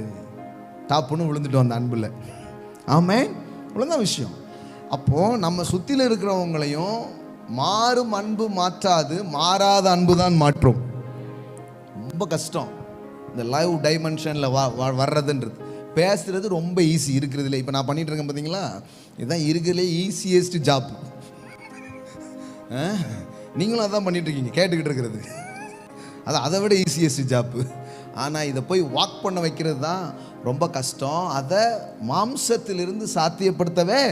டாப்புன்னு விழுந்துட்டோம் அந்த அன்பில். ஆமென். இவ்வளோதான் விஷயம். அப்போது நம்ம சுற்றில இருக்கிறவங்களையும் மாறும் அன்பு மாற்றாது, மாறாத அன்பு தான் மாற்றும். ரொம்ப கஷ்டம் இந்த லைவ் டைமென்ஷனில் வர்றதுன்றது. பேசுகிறது ரொம்ப ஈஸி இருக்கிறதுல. இப்போ நான் பண்ணிகிட்டு இருக்கேன் பார்த்தீங்களா, இதுதான் இருக்கிறதுலே ஈஸியஸ்ட் ஜாப். நீங்களும் அதான் பண்ணிகிட்ருக்கீங்க, கேட்டுக்கிட்டு இருக்கிறது. அதை விட ஈஸியஸ்ட் ஜாப்பு. ஆனால் இதை போய் வாக் பண்ண வைக்கிறது தான் ரொம்ப கஷ்டம். அதை மாம்சத்திலிருந்து சாத்தியப்படுத்தவே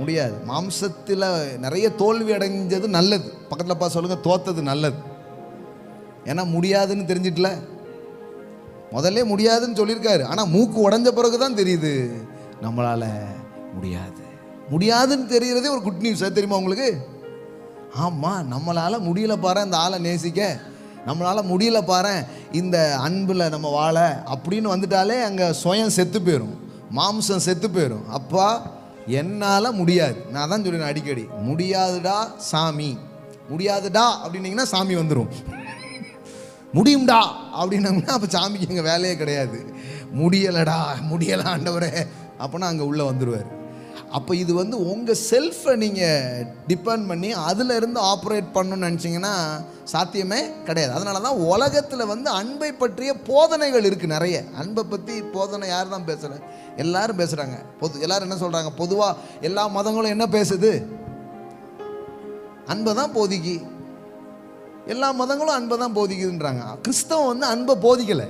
முடியாது. மாம்சத்தில் நிறைய தோல்வி அடைஞ்சது நல்லது. பக்கத்தில் பார்த்து சொல்லுங்கள், தோத்தது நல்லது. ஏன்னா முடியாதுன்னு தெரிஞ்சிட்டல. முதல்ல முடியாதுன்னு சொல்லியிருக்காரு. ஆனால் மூக்கு உடஞ்ச பிறகு தான் தெரியுது நம்மளால் முடியாதுன்னு தெரிகிறதே ஒரு குட் நியூஸ். தெரியுமா உங்களுக்கு? ஆமாம், நம்மளால் முடியல பாரு இந்த ஆளை நேசிக்க, நம்மளால் முடியல பாரு இந்த அன்பில் நம்ம வாழ அப்படின்னு வந்துட்டாலே அங்கே சுயம் செத்து போயிடும், மாம்சம் செத்து போயிடும். அப்பா என்னால் முடியாது. நான் தான் சொல்லுவேன் அடிக்கடி, முடியாதுடா சாமி, முடியாதுடா அப்படின்னீங்கன்னா சாமி வந்துடும். முடியும்டா அப்படின்னோம்னா அப்போ சாமிக்கு எங்கள் வேலையே கிடையாது. முடியலடா, முடியலை ஆண்டவரே அப்போனா அங்கே உள்ளே வந்துடுவார். அப்போ இது உங்கள் செல்ஃபை நீங்கள் டிபெண்ட் பண்ணி அதில் இருந்து ஆப்ரேட் பண்ணணும்னு நினச்சிங்கன்னா சாத்தியமே கிடையாது. அதனால தான் உலகத்தில் அன்பை பற்றிய போதனைகள் இருக்குது நிறைய. அன்பை பற்றி போதனை யார் தான் பேசுகிறேன்? எல்லாரும் பேசுகிறாங்க. எல்லாரும் என்ன சொல்கிறாங்க? பொதுவாக எல்லா மதங்களும் என்ன பேசுது? அன்பை தான் போதிக்கி. எல்லா மதங்களும் அன்பை தான் போதிக்குதுன்றாங்க. கிறிஸ்தவம் அன்பை போதிக்கலை.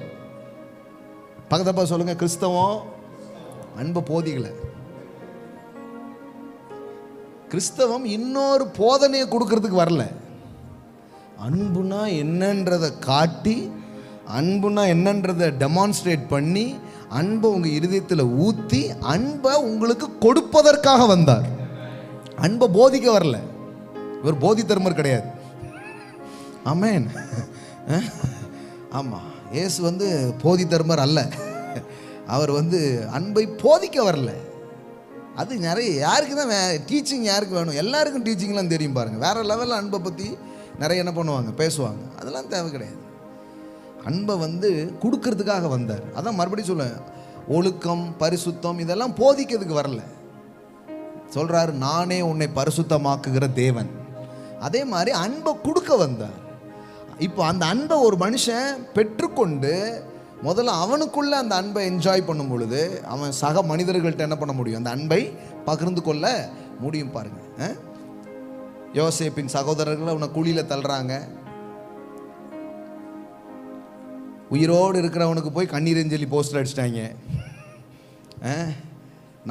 பக்கத்தப்பா சொல்லுங்கள், கிறிஸ்தவம் அன்பை போதிக்கலை. கிறிஸ்தவம் இன்னொரு போதனையை கொடுக்கறதுக்கு வரல. அன்புனா என்னன்றதை காட்டி, அன்புனா என்னன்றதை டெமான்ஸ்ட்ரேட் பண்ணி, அன்பை உங்கள் இருதயத்தில் ஊற்றி, அன்பை உங்களுக்கு கொடுப்பதற்காக வந்தார். அன்பை போதிக்க வரல. இவர் போதி தர்மர் கிடையாது. ஆமென். ஆமாம், இயேசு வந்து போதி தர்மர் அல்ல. அவர் வந்து அன்பை போதிக்க வரல. அது நிறைய யாருக்கு தான் டீச்சிங் யாருக்கு வேணும்? எல்லாருக்கும் டீச்சிங்லாம் தெரியும் பாருங்கள். வேறு லெவலில் அன்பை பற்றி நிறைய என்ன பண்ணுவாங்க, பேசுவாங்க. அதெல்லாம் தேவை கிடையாது. அன்பை வந்து கொடுக்கறதுக்காக வந்தார். அதான் மறுபடியும் சொல்லுவேன், ஒழுக்கம் பரிசுத்தம் இதெல்லாம் போதிக்கிறதுக்கு வரல. சொல்கிறாரு, நானே உன்னை பரிசுத்தமாக்குகிற தேவன். அதே மாதிரி அன்பை கொடுக்க வந்தார். இப்போ அந்த அன்பை ஒரு மனுஷன் பெற்றுக்கொண்டு முதல்ல அவனுக்குள்ள அந்த அன்பை என்ஜாய் பண்ணும் பொழுது அவன் சக மனிதர்கள்ட்ட என்ன பண்ண முடியும்? அந்த அன்பை பகிர்ந்து கொள்ள முடியும். பாருங்க, யோசேப்பின் சகோதரர்கள் அவனை குழியில் தள்ளுறாங்க. உயிரோடு இருக்கிறவனுக்கு போய் கண்ணீரஞ்சலி போஸ்டர் அடிச்சிட்டாங்க.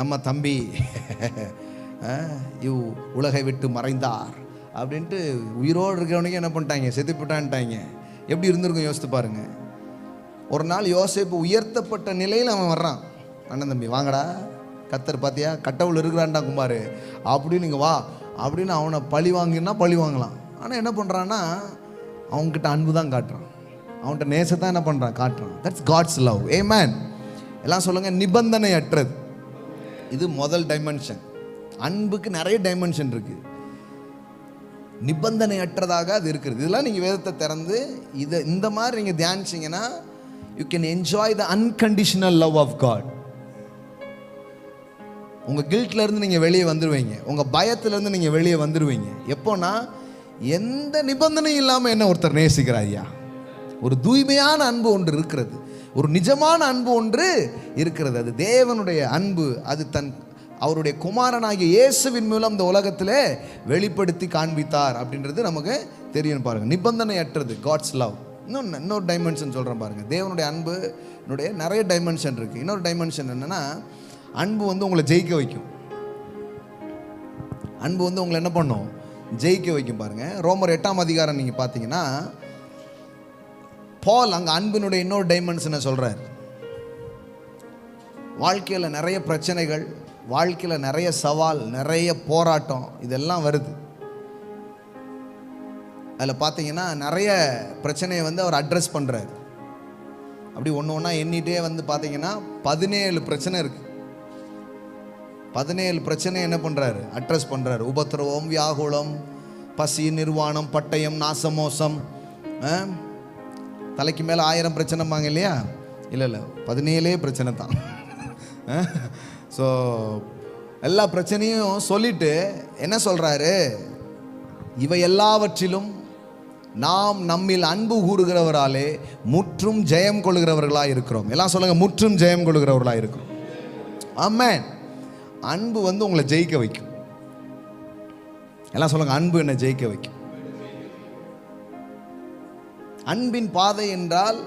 நம்ம தம்பி உலகை விட்டு மறைந்தார் அப்படின்ட்டு உயிரோடு இருக்கிறவனுக்கு என்ன பண்ணிட்டாங்க? செத்து போட்டான்ட்டாங்க. எப்படி இருந்திருக்கும் யோசித்து பாருங்க. ஒரு நாள் யோசேப்பு உயர்த்தப்பட்ட நிலையில் அவன் வர்றான். அண்ணன் தம்பி வாங்கடா, கத்தர் பார்த்தியா கட்டவுள் இருக்கிறான்டா குமார் அப்படின்னு, நீங்கள் வா அப்படின்னு அவனை பழி வாங்கினா பழி வாங்கலாம். ஆனால் என்ன பண்ணுறான்னா அவன்கிட்ட அன்பு தான் காட்டுறான், அவன்கிட்ட நேசத்தான் என்ன பண்ணுறான், காட்டுறான். That's God's love. ஆமென். எல்லாம் சொல்லுங்கள், நிபந்தனை அற்றது. இது முதல் டைமென்ஷன். அன்புக்கு நிறைய டைமென்ஷன் இருக்குது. நிபந்தனை அற்றதாக அது இருக்கிறது. இதெல்லாம் நீங்கள் வேதத்தை திறந்து இந்த மாதிரி நீங்கள் தியானிச்சிங்கன்னா you can enjoy the unconditional love of God. உங்கள் கில்ட்ல இருந்து நீங்கள் வெளியே வந்துடுவீங்க. உங்கள் பயத்திலேருந்து நீங்கள் வெளியே வந்துடுவீங்க. எப்போனா எந்த நிபந்தனையும் இல்லாமல் என்ன ஒருத்தர் நேசிக்கிறார். ஐயா, ஒரு தூய்மையான அன்பு ஒன்று இருக்கிறது, ஒரு நிஜமான அன்பு ஒன்று இருக்கிறது. அது தேவனுடைய அன்பு. அது அவருடைய குமாரனாகிய இயேசுவின் மூலம் இந்த உலகத்தில் வெளிப்படுத்தி காண்பித்தார் அப்படின்றது நமக்கு தெரியும். பாருங்க, நிபந்தனை அற்றது, காட்ஸ் லவ். இன்னொரு டைமென்ஷன் சொல்கிறேன் பாருங்கள். தேவனுடைய அன்பு நிறைய டைமென்ஷன் இருக்குது. இன்னொரு டைமென்ஷன் என்னென்னா, அன்பு வந்து உங்களை ஜெயிக்க வைக்கும். அன்பு வந்து உங்களை என்ன பண்ணும்? ஜெயிக்க வைக்கும். பாருங்கள், ரோமர் 8ஆம் அதிகாரம் நீங்கள் பார்த்தீங்கன்னா, பால் அங்கே அன்பினுடைய இன்னொரு டைமென்ஷனை சொல்கிறார். வாழ்க்கையில் நிறைய பிரச்சனைகள், வாழ்க்கையில் நிறைய சவால், நிறைய போராட்டம் இதெல்லாம் வருது. அதில் பார்த்தீங்கன்னா நிறைய பிரச்சனையை வந்து அவர் அட்ரஸ் பண்ணுறாரு. அப்படி ஒன்று ஒன்றா எண்ணிட்டே வந்து பார்த்தீங்கன்னா 17 பிரச்சனை இருக்குது. 17 பிரச்சனை என்ன பண்ணுறாரு? அட்ரஸ் பண்ணுறாரு. உபத்திரவம், வியாகுலம், பசி, நிர்வாணம், பட்டயம், நாசமோசம், தலைக்கு மேலே 1000 பிரச்சனைப்பாங்க இல்லையா? இல்லை 17 பிரச்சனை தான். ஸோ எல்லா பிரச்சனையும் சொல்லிட்டு என்ன சொல்கிறாரு? இவை எல்லாவற்றிலும் நாம் நம்மில் அன்பு கூறுகிறவராலே முற்றும் ஜெயம் கொள்கிறவர்களாக இருக்கிறோம். எல்லாம் சொல்லுங்க, முற்றும் ஜெயம் கொள்கிறவர்களாக இருக்கிறோம். ஆமென். அன்பு வந்து உங்களை ஜெயிக்க வைக்கும். எல்லாம் சொல்லுங்க, அன்பு என்ன ஜெயிக்க வைக்கும். அன்பின் பாதை என்றால்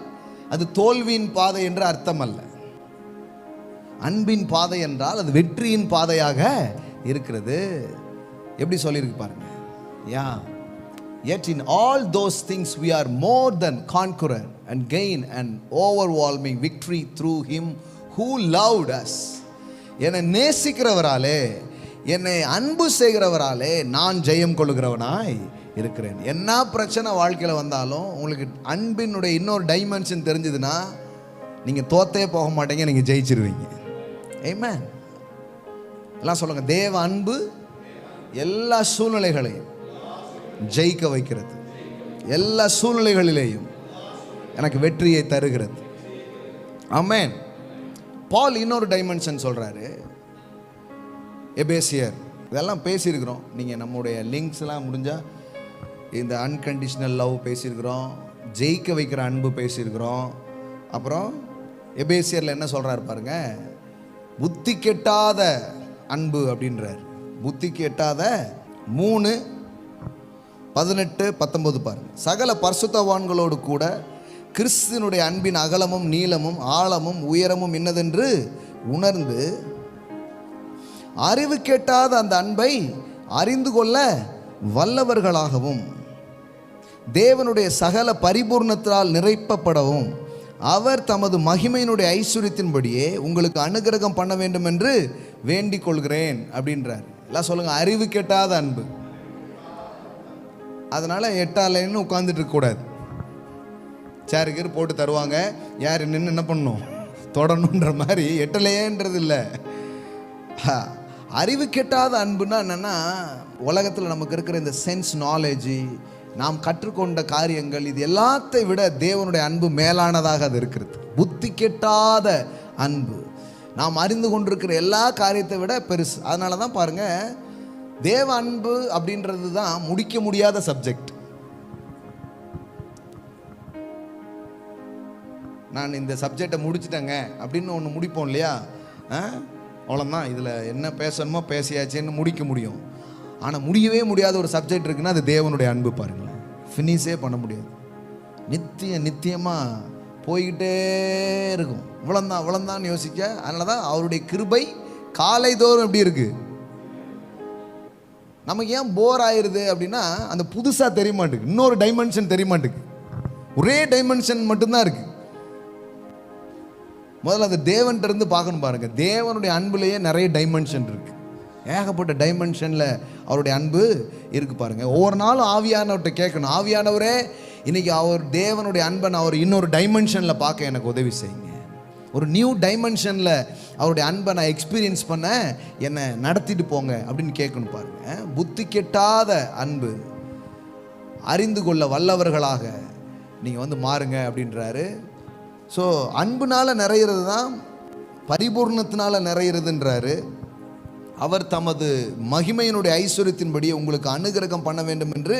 அது தோல்வியின் பாதை என்று அர்த்தம் அல்ல. அன்பின் பாதை என்றால் அது வெற்றியின் பாதையாக இருக்கிறது. எப்படி சொல்லியிருக்கு பாருங்க. Yet in all those things we are more than conqueror and gain an overwhelming victory through him who loved us. என்னை நேசிக்கிறவராலே, என்னை அன்பு செய்கிறவராலே நான் ஜெயம் கொள்கிறவனாய் இருக்கிறேன். என்ன பிரச்சனை வாழ்க்கையில் வந்தாலும் உங்களுக்கு அன்பினுடைய இன்னொரு டைமென்ஷன் தெரிஞ்சதுன்னா நீங்கள் தோத்தே போக மாட்டீங்க, நீங்கள் ஜெயிச்சிருவீங்க. ஆமென். எல்லாம் சொல்லுங்க, தேவ அன்பு எல்லா சூழ்நிலைகளையும் ஜெயிக்க வைக்கிறது. எல்லா சூழ்நிலைகளிலேயும் எனக்கு வெற்றியை தருகிறது. ஆமென். பால் இன்னொரு டைமென்ஷன் சொல்றாரு. எபேசியர் இதெல்லாம் பேசியிருக்கிறோம். நீங்கள் நம்முடைய லிங்க்ஸ்லாம் முடிஞ்சால் இந்த அன்கண்டிஷனல் லவ் பேசியிருக்கிறோம், ஜெயிக்க வைக்கிற அன்பு பேசியிருக்கிறோம். அப்புறம் எபேசியரில் என்ன சொல்கிறாரு பாருங்க, புத்தி கெட்டாத அன்பு அப்படின்றார். புத்தி கெட்டாத 3:18-19 பாருங்க. சகல பரிசுத்தவான்களோடு கூட கிறிஸ்துவினுடைய அன்பின் அகலமும் நீளமும் ஆழமும் உயரமும் இன்னதென்று உணர்ந்து அறிவு கெட்டாத அந்த அன்பை அறிந்து கொள்ள வல்லவர்களாகவும் தேவனுடைய சகல பரிபூர்ணத்தால் நிறைப்பப்படவும் அவர் தமது மகிமையினுடைய ஐஸ்வர்யத்தின்படியே உங்களுக்கு அனுக்கிரகம் பண்ண வேண்டும் என்று வேண்டிக் கொள்கிறேன் அப்படின்றார். எல்லாம் சொல்லுங்க, அறிவு கெட்டாத அன்பு. அதனால எட்டாலைன்னு உட்காந்துட்டு இருக்கக்கூடாது. சேருக்கு போட்டு தருவாங்க, யார் நின்று என்ன பண்ணணும், தொடரணுன்ற மாதிரி எட்டலையேன்றது இல்லை. அறிவு கெட்டாத அன்புன்னா என்னென்னா, உலகத்தில் நமக்கு இருக்கிற இந்த சென்ஸ் நாலேஜு, நாம் கற்றுக்கொண்ட காரியங்கள், இது எல்லாத்தை விட தேவனுடைய அன்பு மேலானதாக அது இருக்கிறது. புத்தி கெட்டாத அன்பு நாம் அறிந்து கொண்டிருக்கிற எல்லா காரியத்தை விட பெருசு. அதனால தான் பாருங்கள், தேவ அன்பு அப்படின்றது தான் முடிக்க முடியாத சப்ஜெக்ட். நான் இந்த சப்ஜெக்டை முடிச்சிட்டேங்க அப்படின்னு ஒன்று முடிப்போம் இல்லையா, அவ்வளோதான், இதில் என்ன பேசணுமோ பேசியாச்சேன்னு முடிக்க முடியும். ஆனால் முடியவே முடியாத ஒரு சப்ஜெக்ட் இருக்குன்னா அது தேவனுடைய அன்பு. பாருங்களேன், ஃபினிஷே பண்ண முடியாது. நித்தியமாக போய்கிட்டே இருக்கும். இவ்வளோந்தான் யோசிக்க. அதனால தான் அவருடைய கிருபை காலை தோறும் எப்படி இருக்குது. நமக்கு ஏன் போர் ஆயிடுது அப்படின்னா, அந்த புதுசாக தெரிய மாட்டேங்குது, இன்னொரு டைமென்ஷன் தெரிய மாட்டேங்குது. ஒரே டைமென்ஷன் மட்டும்தான் இருக்குது. முதல்ல அந்த தேவன்கிட்ட இருந்து பார்க்கணும். பாருங்க, தேவனுடைய அன்புலேயே நிறைய டைமென்ஷன் இருக்கு. ஏகப்பட்ட டைமென்ஷனில் அவருடைய அன்பு இருக்கு. பாருங்க, ஒவ்வொரு நாளும் ஆவியானவர்கிட்ட கேட்கணும், ஆவியானவரே இன்னைக்கு அவர் தேவனுடைய அன்பை நான் அவர் இன்னொரு டைமென்ஷனில் பார்க்க எனக்கு உதவி செய்யுங்க. ஒரு நியூ டைமென்ஷனில் அவருடைய அன்பை நான் எக்ஸ்பீரியன்ஸ் பண்ண என்னை நடத்திட்டு போங்க அப்படின்னு கேட்கணும். பாருங்க, புத்தி கெட்டாத அன்பு, அறிந்து கொள்ள வல்லவர்களாக நீங்கள் மாறுங்க அப்படின்றாரு. ஸோ அன்புனால நிறையிறது தான் பரிபூர்ணத்தினால நிறையிறதுன்றாரு. அவர் தமது மகிமையினுடைய ஐஸ்வர்யத்தின்படி உங்களுக்கு அனுக்கிரகம் பண்ண வேண்டும் என்று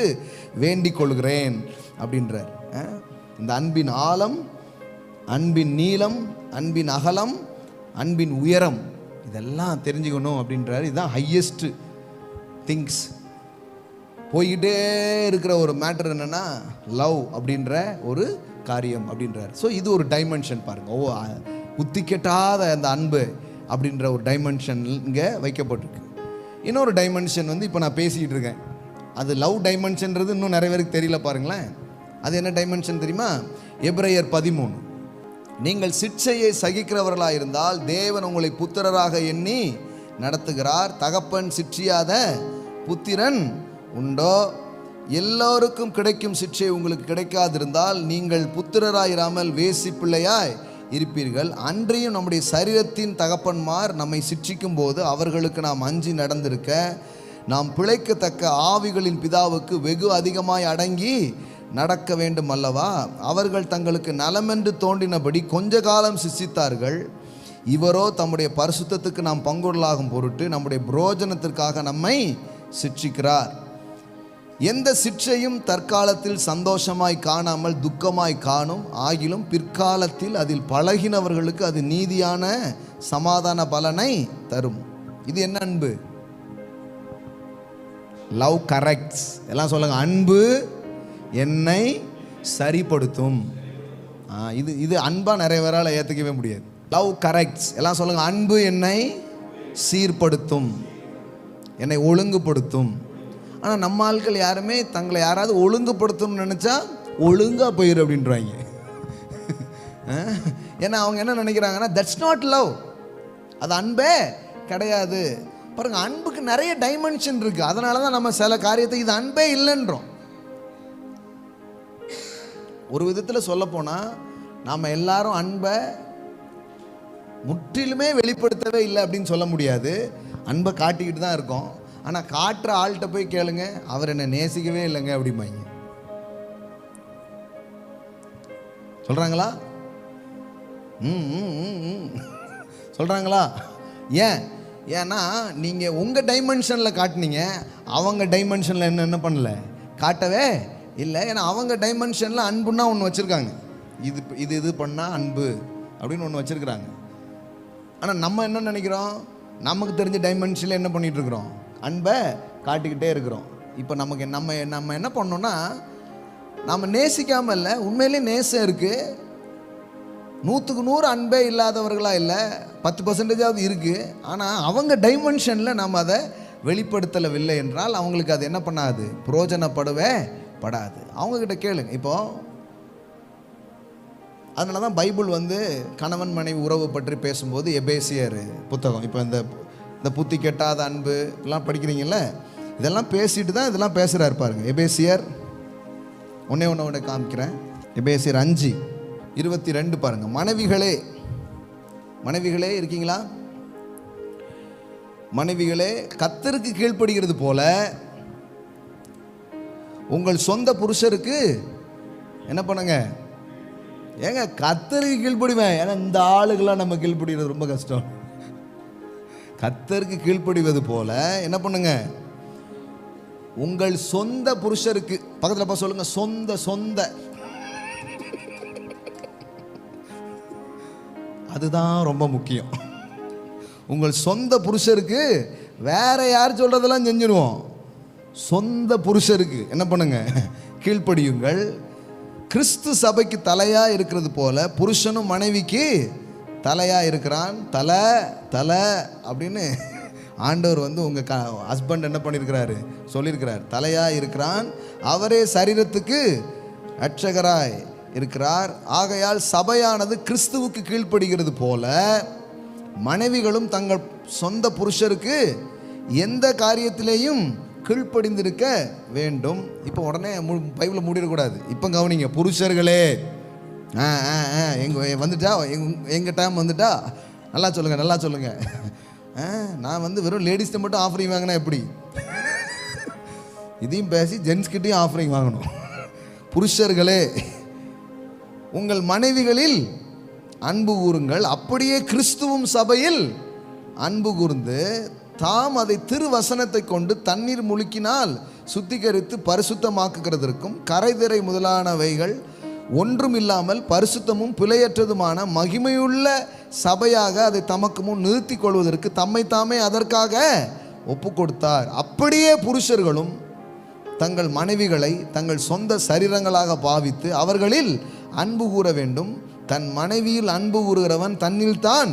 வேண்டிக் கொள்கிறேன் அப்படின்றார். இந்த அன்பின் ஆழம், அன்பின் நீளம், அன்பின் அகலம், அன்பின் உயரம், இதெல்லாம் தெரிஞ்சுக்கணும் அப்படின்றாரு. இதுதான் ஹையஸ்ட் திங்ஸ். போய்கிட்டே இருக்கிற ஒரு மேட்டர் என்னென்னா லவ் அப்படின்ற ஒரு காரியம் அப்படின்றார். ஸோ இது ஒரு டைமென்ஷன். பாருங்கள், புத்தி கெட்டாத அந்த அன்பு அப்படின்ற ஒரு டைமென்ஷன் இங்கே வைக்கப்பட்டிருக்கு. இன்னொரு டைமென்ஷன் இப்போ நான் பேசிக்கிட்டு இருக்கேன், அது லவ் டைமென்ஷன்றது இன்னும் நிறைய பேருக்கு தெரியல. பாருங்களேன், அது என்ன டைமென்ஷன் தெரியுமா? எபிரேயர் 13, நீங்கள் சிட்சையை சகிக்கிறவர்களாக இருந்தால் தேவன் உங்களை புத்திரராக எண்ணி நடத்துகிறார். தகப்பன் சிற்றியாத புத்திரன் உண்டோ? எல்லோருக்கும் கிடைக்கும் சிட்சை உங்களுக்கு கிடைக்காதிருந்தால் நீங்கள் புத்திரராயிராமல் வேசி பிள்ளையாய் இருப்பீர்கள். அன்றியும் நம்முடைய சரீரத்தின் தகப்பன்மார் நம்மை சிட்சிக்கும் போது அவர்களுக்கு நாம் அஞ்சி நடந்திருக்க நாம் பிழைக்கத்தக்க ஆவிகளின் பிதாவுக்கு வெகு அதிகமாய் அடங்கி நடக்க வேண்டும் அல்லவா? அவர்கள் தங்களுக்கு நலமென்று தோன்றினபடி கொஞ்ச காலம் சிசித்தார்கள். இவரோ தம்முடைய பரிசுத்தத்துக்கு நாம் பங்குள்ளாகும் பொருட்டு நம்முடைய புரோஜனத்திற்காக நம்மை சிட்சிக்கிறார். எந்த சிற்றையும் தற்காலத்தில் சந்தோஷமாய் காணாமல் துக்கமாய் காணும். ஆகிலும் பிற்காலத்தில் அதில் பழகினவர்களுக்கு அது நீதியான சமாதான பலனை தரும். இது என்ன அன்பு? Love corrects. எல்லாம் சொல்லுங்க, அன்பு என்னை சரிப்படுத்தும். இது அன்பா நிறைய பேரால் ஏற்றுக்கவே முடியாது. Love corrects. எல்லாம் சொல்லுங்க, அன்பு என்னை சீர்படுத்தும், என்னை ஒழுங்குபடுத்தும். ஆனால் நம்ம ஆட்கள் யாருமே தங்களை யாராவது ஒழுங்குபடுத்தணும்னு நினச்சா ஒழுங்காக போயிரு அப்படின்றாங்க. ஏன்னா அவங்க என்ன நினைக்கிறாங்கன்னா, தட்ஸ் நாட் லவ், அது அன்பே கிடையாது. பாருங்க, அன்புக்கு நிறைய டைமென்ஷன் இருக்கு. அதனால தான் நம்ம சில காரியத்தை இது அன்பே இல்லைன்றோம். ஒரு விதத்தில் சொல்ல போனால் நாம் எல்லாரும் அன்பை முற்றிலுமே வெளிப்படுத்தவே இல்லை அப்படின்னு சொல்ல முடியாது. அன்பை காட்டிக்கிட்டு தான் இருக்கோம். ஆனால் காட்டுற ஆள்கிட்ட போய் கேளுங்க, அவர் என்னை நேசிக்கவே இல்லைங்க அப்படிம்பாங்க. சொல்கிறாங்களா? சொல்கிறாங்களா? ஏன்னா நீங்கள் உங்கள் டைமென்ஷனில் காட்டினீங்க, அவங்க டைமென்ஷனில் என்ன பண்ணல, காட்டவே இல்லை. ஏன்னா அவங்க டைமென்ஷனில் அன்புன்னா ஒன்று வச்சுருக்காங்க. இது பண்ணால் அன்பு அப்படின்னு ஒன்று வச்சுருக்குறாங்க. ஆனால் நம்ம என்ன நினைக்கிறோம், நமக்கு தெரிஞ்ச டைமென்ஷனில் என்ன பண்ணிகிட்ருக்குறோம், அன்பை காட்டிக்கிட்டே இருக்கிறோம். இப்போ நம்ம என்ன பண்ணோன்னா, நம்ம நேசிக்காமல் இல்லை, உண்மையிலே நேசம் இருக்குது. 100க்கு 100 அன்பே இல்லாதவர்களாக இல்லை, 10% இருக்குது. ஆனால் அவங்க டைமென்ஷனில் நம்ம அதை வெளிப்படுத்தவில்லை என்றால் அவங்களுக்கு அது என்ன பண்ணாது, பிரயோஜனப்படவே படாது. அவங்கக்கிட்ட கேளுங்க. இப்போது அதனால தான் பைபிள் வந்து கணவன் மனைவி உறவு பற்றி பேசும்போது எபேசியர் புத்தகம், இப்போ இந்த புத்தி கெட்டாத அன்பு இதெல்லாம் படிக்கிறீங்கல்ல, இதெல்லாம் பேசிட்டு தான் இதெல்லாம் பேசுகிறாரு பாருங்க. எபேசியர் ஒன்று காமிக்கிறேன். எபேசியர் 5:22 பாருங்க. மனைவிகளே இருக்கீங்களா? மனைவிகளே கர்த்தருக்கு கீழ்ப்படுகிறது போல உங்கள் சொந்த புருஷருக்கு என்ன பண்ணுங்க. ஏங்க கர்த்தருக்கு கீழ்ப்படிவேன், ஏன்னா இந்த ஆளுகளாம் நம்ம கீழ்ப்படுகிறது ரொம்ப கஷ்டம். கர்த்தருக்கு கீழ்ப்படிவது போல என்ன பண்ணுங்க, உங்கள் சொந்த புருஷருக்கு. பக்கத்தில் சொல்லுங்க, சொந்த. அதுதான் ரொம்ப முக்கியம். உங்கள் சொந்த புருஷருக்கு, வேற யார் சொல்றதெல்லாம் செஞ்சிருவோம். சொந்த புருஷருக்கு என்ன பண்ணுங்க, கீழ்ப்படியுங்கள். கிறிஸ்து சபைக்கு தலையா இருக்கிறது போல புருஷனும் மனைவிக்கு தலையா இருக்கிறான். தலை அப்படின்னு ஆண்டவர் வந்து உங்கள் ஹஸ்பண்ட் என்ன பண்ணியிருக்கிறாரு, சொல்லியிருக்கிறார். தலையா இருக்கிறான், அவரே சரீரத்துக்கு ரட்சகராய் இருக்கிறார். ஆகையால் சபையானது கிறிஸ்துவுக்கு கீழ்ப்படுகிறது போல மனைவிகளும் தங்கள் சொந்த புருஷருக்கு எந்த காரியத்திலேயும் கீழ்ப்படிந்திருக்க வேண்டும். இப்போ உடனே பைபிளை மூடிடக்கூடாது. இப்போ கவனிங்க, புருஷர்களே வந்துட்டா, எங்கள் டைம் வந்துட்டா, நல்லா சொல்லுங்க. நான் வந்து வெறும் லேடிஸ்ட்டை மட்டும் ஆஃபரிங் வாங்கினா எப்படி, இதையும் பேசி ஜென்ஸ்கிட்டையும் ஆஃபரிங் வாங்கணும். புருஷர்களே உங்கள் மனைவிகளில் அன்பு கூறுங்கள், அப்படியே கிறிஸ்துவும் சபையில் அன்பு கூர்ந்து தாம் அதை திருவசனத்தை கொண்டு தண்ணீர் முழுக்கினால் சுத்திகரித்து பரிசுத்தமாக்குகிறதற்கும் கரைதிரை முதலானவைகள் ஒன்றும் இல்லாமல் பரிசுத்தமும் பிழையற்றதுமான மகிமையுள்ள சபையாக அதை தமக்கு முன் நிறுத்தி கொள்வதற்கு தம்மை தாமே அதற்காக ஒப்பு கொடுத்தார். அப்படியே புருஷர்களும் தங்கள் மனைவிகளை தங்கள் சொந்த சரீரங்களாக பாவித்து அவர்களில் அன்பு கூற வேண்டும். தன் மனைவியில் அன்பு கூறுகிறவன் தன்னில் தான்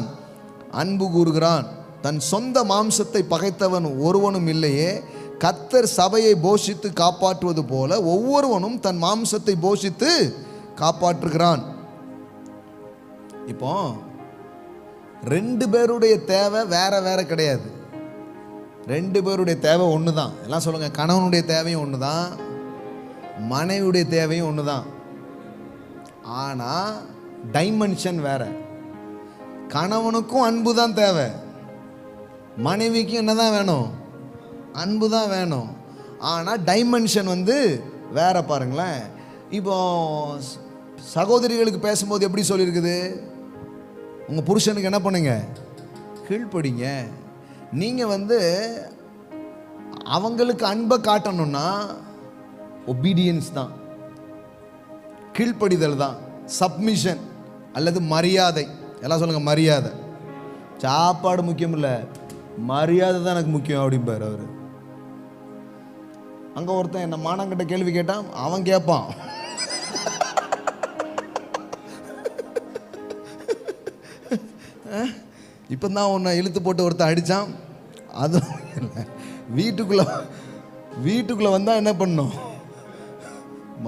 அன்பு கூறுகிறான். தன் சொந்த மாம்சத்தை பகைத்தவன் ஒருவனும் இல்லையே. கர்த்தர் சபையை போஷித்து காப்பாற்றுவது போல ஒவ்வொருவனும் தன் மாம்சத்தை போஷித்து காப்பாற்றுகிறான். இப்போ 2 பேருடைய தேவை வேற கிடையாது. 2 பேருடைய தேவை ஒன்று தான். எல்லாம் சொல்லுங்க, கணவனுடைய தேவையும் ஒன்று தான், மனைவியுடைய தேவையும் ஒன்று தான். ஆனால் டைமென்ஷன் வேற. கணவனுக்கும் அன்பு தான் தேவை, மனைவிக்கும் என்ன தான் வேணும், அன்பு தான் வேணும். ஆனால் டைமென்ஷன் வந்து வேற. பாருங்களேன், இப்போ சகோதரிகளுக்கு பேசும்போது எப்படி சொல்லியிருக்குது, உங்கள் புருஷனுக்கு என்ன பண்ணுங்க, கீழ்ப்படிங்க. நீங்கள் வந்து அவங்களுக்கு அன்பை காட்டணும்னா ஒபீடியன்ஸ் தான், கீழ்ப்படிதல் தான், சப்மிஷன் அல்லது மரியாதை. எல்லாம் சொல்லுங்க, மரியாதை. சாப்பாடு முக்கியம் இல்லை, மரியாதை தான் எனக்கு முக்கியம் அப்படிம்பார் அவர். அங்கே ஒருத்தன் என்ன மானங்கிட்ட கேள்வி கேட்டான், அவன் கேட்பான், இப்போ தான் உன்னை இழுத்து போட்டு ஒருத்தன் அடித்தான். அதுவும் இல்லை, வீட்டுக்குள்ளே வந்தால் என்ன பண்ணும்,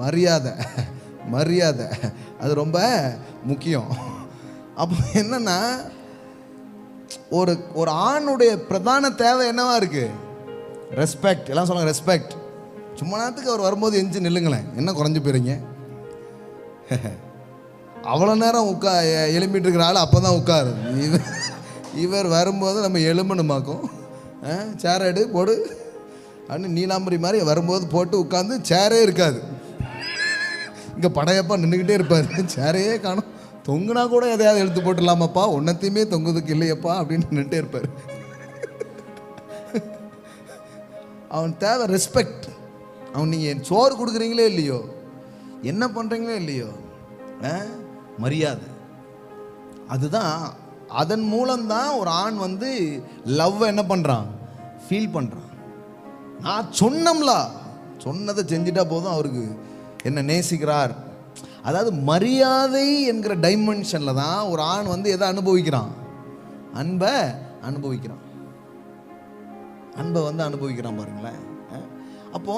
மரியாதை அது ரொம்ப முக்கியம். அப்போ என்னன்னா, ஒரு ஆணுடைய பிரதான தேவை என்னவா இருக்கு, ரெஸ்பெக்ட். எல்லாம் சொல்லுங்க, ரெஸ்பெக்ட். சும்மா நேரத்துக்கு அவர் வரும்போது எஞ்சி நில்லுங்களேன், என்ன குறைஞ்சி போயிருங்க. அவ்வளோ நேரம் எழும்பிட்டு இருக்கிற ஆள் அப்போ தான் உட்காரு. இவர் வரும்போது நம்ம எலும்பணுமாக்கும், சேர் எடு போடு அப்படின்னு நீலாம்பரி மாதிரி வரும்போது போட்டு உட்காந்து சேரே இருக்காது. இங்கே படையப்பா நின்றுக்கிட்டே இருப்பார், சேரையே காணும். தொங்குனா கூட எதையாவது எடுத்து போட்டுடலாமாப்பா, ஒன்றத்தையுமே தொங்குறதுக்கு இல்லையப்பா அப்படின்னு நின்றுட்டே இருப்பார். அவன் தேவை ரெஸ்பெக்ட். அவன் நீங்கள் சோறு கொடுக்குறீங்களே இல்லையோ, என்ன பண்ணுறீங்களோ இல்லையோ, மரியாதை. அதுதான், அதன் மூலம்தான் ஒரு ஆண் வந்து லவ் என்ன பண்ணுறான், ஃபீல் பண்ணுறான். நான் சொன்னதை செஞ்சிட்டா போதும், அவருக்கு என்ன நேசிக்கிறார். அதாவது மரியாதை என்கிற டைமென்ஷனில் தான் ஒரு ஆண் வந்து எதை அனுபவிக்கிறான், அன்பை அனுபவிக்கிறான். அன்பை வந்து அனுபவிக்கிறான் பாருங்களேன். அப்போ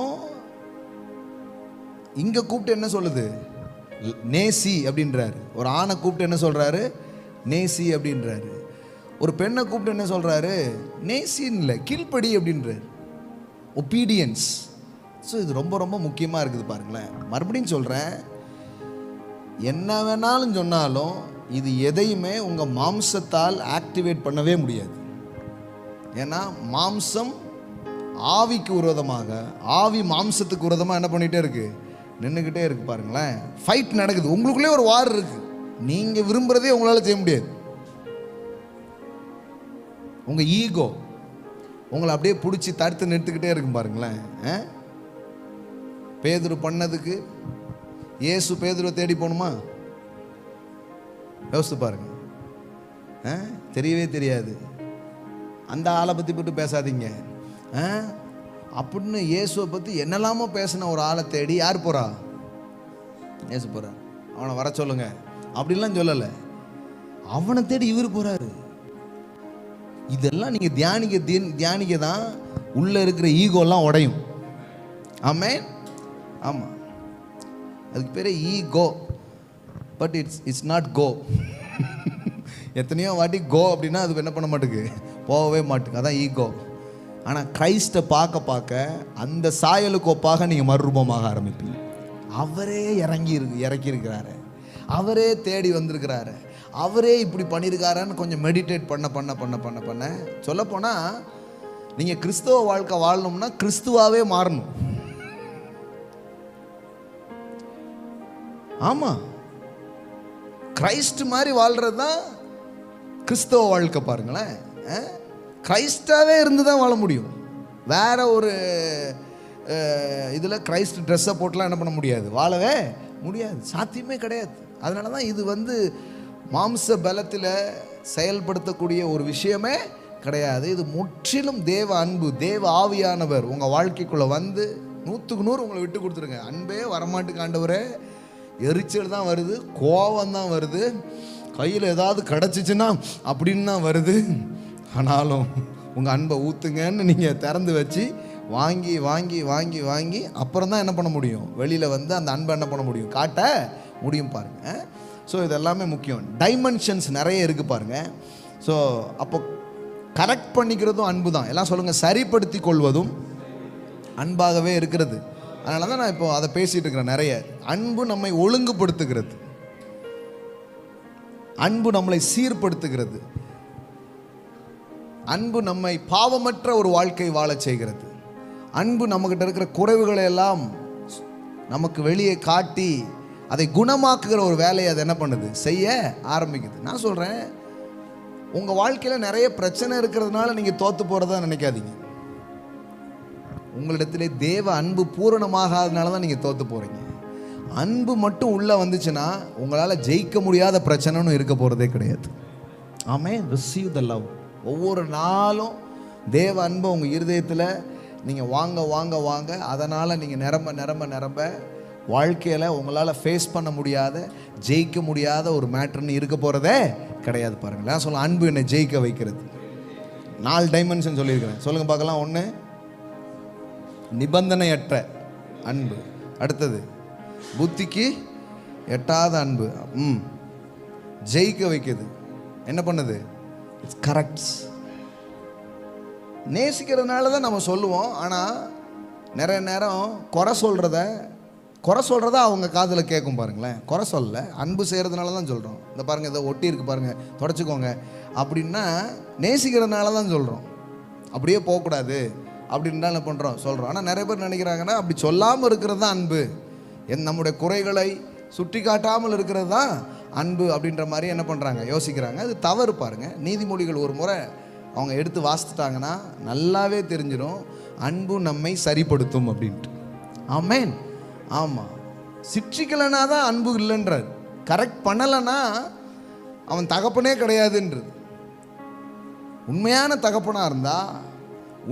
இங்க கூப்பிட்டு என்ன சொல்லுது? நேசி அப்படின்றாரு. ஒரு ஆணை கூப்பிட்டு என்ன சொல்றாரு? நேசி அப்படின்றாரு. ஒரு பெண்ணை கூப்பிட்டு என்ன சொல்றாரு? நேசின்னு இல்லை, கீழ்ப்படி அப்படின்றாரு. ஒபீடியன்ஸ். ஸோ இது ரொம்ப ரொம்ப முக்கியமாக இருக்குது பாருங்களேன். மறுபடியும் சொல்கிறேன், என்ன வேணாலும் சொன்னாலும் இது எதையுமே உங்கள் மாம்சத்தால் ஆக்டிவேட் பண்ணவே முடியாது. ஏன்னா மாம்சம் ஆவிக்கு விரோதமாக, ஆவி மாம்சத்துக்கு விரோதமாக என்ன பண்ணிகிட்டே இருக்குது? நின்றுக்கிட்டே இருக்குது பாருங்களேன். ஃபைட் நடக்குது, உங்களுக்குள்ளே ஒரு வார் இருக்குது. நீங்கள் விரும்புகிறதே உங்களால் செய்ய முடியாது. உங்கள் ஈகோ உங்களை அப்படியே பிடிச்சி தடுத்து நிறுத்திக்கிட்டே இருக்கும் பாருங்களேன். பேதுரு பண்ணதுக்கு இயேசு பேதுருவை தேடி போகணுமா? யோசித்து பாருங்க. தெரியவே தெரியாது. அந்த ஆளை பற்றி போட்டு பேசாதீங்க அப்படின்னு இயேசுவை பற்றி என்னெல்லாமோ பேசின ஒரு ஆளை தேடி யார் போகிறா? இயேசு போகிறார். அவனை வர சொல்லுங்க அப்படின்லாம் சொல்லலை, அவனை தேடி இவர் போகிறாரு. இதெல்லாம் நீங்கள் தியானிக்க தான் உள்ளே இருக்கிற ஈகோலாம் உடையும். ஆமென். ஆமாம், அதுக்கு பேர் ego. But it's not go. எத்தனையோ வாட்டி கோ அப்படின்னா அது என்ன பண்ண மாட்டேங்குது, போகவே மாட்டேங்குது. அதான் ஈகோ. ஆனால் கிரைஸ்ட்டை பார்க்க பார்க்க அந்த சாயலுக்கு ஒப்பாக நீங்கள் மறுரூபமாக ஆரம்பிப்பீங்க. அவரே இறக்கியிருக்கிறாரு, அவரே தேடி வந்திருக்கிறாரு, அவரே இப்படி பண்ணியிருக்காருன்னு கொஞ்சம் மெடிடேட் பண்ண சொல்லப்போனால் நீங்கள் கிறிஸ்தவ வாழ்க்கை வாழணும்னா கிறிஸ்துவாகவே மாறணும். ஆமாம், கிரைஸ்ட் மாதிரி வாழ்கிறது தான் கிறிஸ்தவ வாழ்க்கை. பாருங்களேன், கிரைஸ்டாகவே இருந்து தான் வாழ முடியும். வேற ஒரு இதில் கிரைஸ்ட் ட்ரெஸ்ஸை போட்டுலாம் என்ன பண்ண முடியாது, வாழவே முடியாது, சாத்தியமே கிடையாது. அதனால தான் இது வந்து மாம்ச பலத்தில் செயல்படுத்தக்கூடிய ஒரு விஷயமே கிடையாது. இது முற்றிலும் தேவ அன்பு, தேவ ஆவியானவர் உங்கள் வாழ்க்கைக்குள்ளே வந்து 100க்கு 100 உங்களை விட்டு கொடுத்துருங்க. அன்பே வரமாட்டுக்கு ஆண்டவரே, எரிச்சல் தான் வருது, கோபம் தான் வருது, கையில் ஏதாவது கிடச்சிச்சின்னா அப்படின்னு தான் வருது. ஆனாலும் உங்கள் அன்பை ஊற்றுங்கன்னு நீங்கள் திறந்து வச்சு வாங்கி வாங்கி வாங்கி வாங்கி அப்புறம் தான் என்ன பண்ண முடியும், வெளியில் வந்து அந்த அன்பை என்ன பண்ண முடியும், காட்ட முடியும் பாருங்கள். ஸோ இதெல்லாமே முக்கியம். டைமென்ஷன்ஸ் நிறைய இருக்குது பாருங்கள். ஸோ அப்போ கரெக்ட் பண்ணிக்கிறதும் அன்பு தான். எல்லாம் சொல்லுங்கள், சரிப்படுத்தி கொள்வதும் அன்பாகவே இருக்கிறது. அதனால தான் நான் இப்போ அதை பேசிகிட்டு இருக்கிறேன் நிறைய. அன்பு நம்மை ஒழுங்குபடுத்துகிறது, அன்பு நம்மளை சீர்படுத்துகிறது, அன்பு நம்மை பாவமற்ற ஒரு வாழ்க்கை வாழச் செய்கிறது. அன்பு நம்மகிட்ட இருக்கிற குறைவுகளை எல்லாம் நமக்கு வெளியே காட்டி அதை குணமாக்குகிற ஒரு வேலையை அதை என்ன பண்ணுது, செய்ய ஆரம்பிக்குது. நான் சொல்கிறேன், உங்கள் வாழ்க்கையில் நிறைய பிரச்சனை இருக்கிறதுனால நீங்கள் தோற்று போகிறதா நினைக்காதீங்க. உங்களிடத்திலே தேவ அன்பு பூரணமாகாதனால தான் நீங்கள் தோற்று போகிறீங்க. அன்பு மட்டும் உள்ளே வந்துச்சுன்னா உங்களால் ஜெயிக்க முடியாத பிரச்சனைன்னு இருக்க போகிறதே கிடையாது. ஆமென். Receive the love. ஒவ்வொரு நாளும் தேவ அன்பை உங்கள் இருதயத்தில் நீங்கள் வாங்க வாங்க வாங்க. அதனால் நீங்கள் நிரம்ப நிரம்ப நிரம்ப வாழ்க்கையில் உங்களால் ஃபேஸ் பண்ண முடியாத, ஜெயிக்க முடியாத ஒரு மேட்டர்னு இருக்க போகிறதே கிடையாது. பாருங்களேன், சொல்ல அன்பு என்னை ஜெயிக்க வைக்கிறது. 4 டைமென்ஷன் சொல்லியிருக்கிறேன், சொல்லுங்கள் பார்க்கலாம். 1, நிபந்தனையற்ற அன்பு. அடுத்தது, புத்திக்கு எட்டாத அன்பு. ஜெயிக்க வைக்குது. என்ன பண்ணுது? It's corrects. நேசிக்கிறதுனால தான் நம்ம சொல்லுவோம். ஆனால் நிறைய நேரம் குறை சொல்கிறத அவங்க காதில் கேட்கும் பாருங்களேன். குறை சொல்ல, அன்பு செய்கிறதுனால தான் சொல்கிறோம். இந்த பாருங்கள், இதை ஒட்டி இருக்கு பாருங்கள், தொடச்சிக்கோங்க அப்படின்னா நேசிக்கிறதுனால தான் சொல்கிறோம். அப்படியே போகக்கூடாது அப்படின்னா என்ன பண்ணுறோம், சொல்கிறோம். ஆனால் நிறைய பேர் நினைக்கிறாங்கன்னா அப்படி சொல்லாமல் இருக்கிறது தான் அன்பு, நம்முடைய குறைகளை சுட்டி காட்டாமல் இருக்கிறது தான் அன்பு அப்படின்ற மாதிரி என்ன பண்ணுறாங்க, யோசிக்கிறாங்க. அது தவறு. பாருங்கள், நீதிமொழிகள் ஒரு முறை அவங்க எடுத்து வாசித்துட்டாங்கன்னா நல்லாவே தெரிஞ்சிடும், அன்பு நம்மை சரிப்படுத்தும் அப்படின்ட்டு. ஆமென். ஆமாம், சிக்ஷிக்கலைன்னா தான் அன்பு இல்லைன்றார். கரெக்ட் பண்ணலைன்னா அவன் தகப்பனே கிடையாதுன்றது. உண்மையான தகப்பனாக இருந்தால்,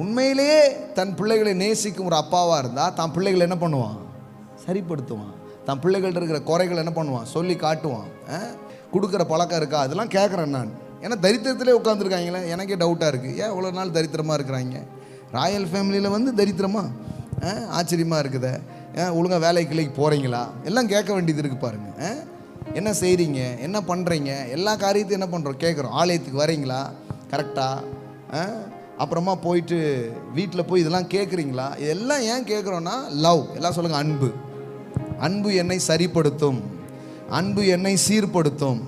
உண்மையிலேயே தன் பிள்ளைகளை நேசிக்கும் ஒரு அப்பாவாக இருந்தால், தான் பிள்ளைகளை என்ன பண்ணுவான், சரிப்படுத்துவான். தன் பிள்ளைகள்ட்ட இருக்கிற குறைகள் என்ன பண்ணுவான், சொல்லி காட்டுவான். கொடுக்குற பழக்கம் இருக்கா, அதெல்லாம் கேட்குறேன் நான். ஏன்னா தரித்திரத்திலே உட்காந்துருக்காங்களே, எனக்கே டவுட்டாக இருக்குது. ஏன் இவ்வளோ நாள் தரித்திரமாக இருக்கிறாங்க? ராயல் ஃபேமிலியில் வந்து தரித்திரமா? ஆச்சரியமாக இருக்குதே. ஒழுங்காக வேலைக்கு போகிறீங்களா எல்லாம் கேட்க வேண்டியது இருக்குது பாருங்கள். என்ன செய்கிறீங்க, என்ன பண்ணுறீங்க, எல்லா காரியத்தையும் என்ன பண்ணுறோம் கேட்குறோம். ஆலயத்துக்கு வரீங்களா கரெக்டாக? அப்புறமா போயிட்டு வீட்டில் போய் இதெல்லாம் கேட்குறீங்களா? இதெல்லாம் ஏன் கேட்குறோன்னா லவ். எல்லாம் சொல்லுங்கள், அன்பு. அன்பு என்னை சரிப்படுத்தும், அன்பு என்னை சீர்படுத்தும்.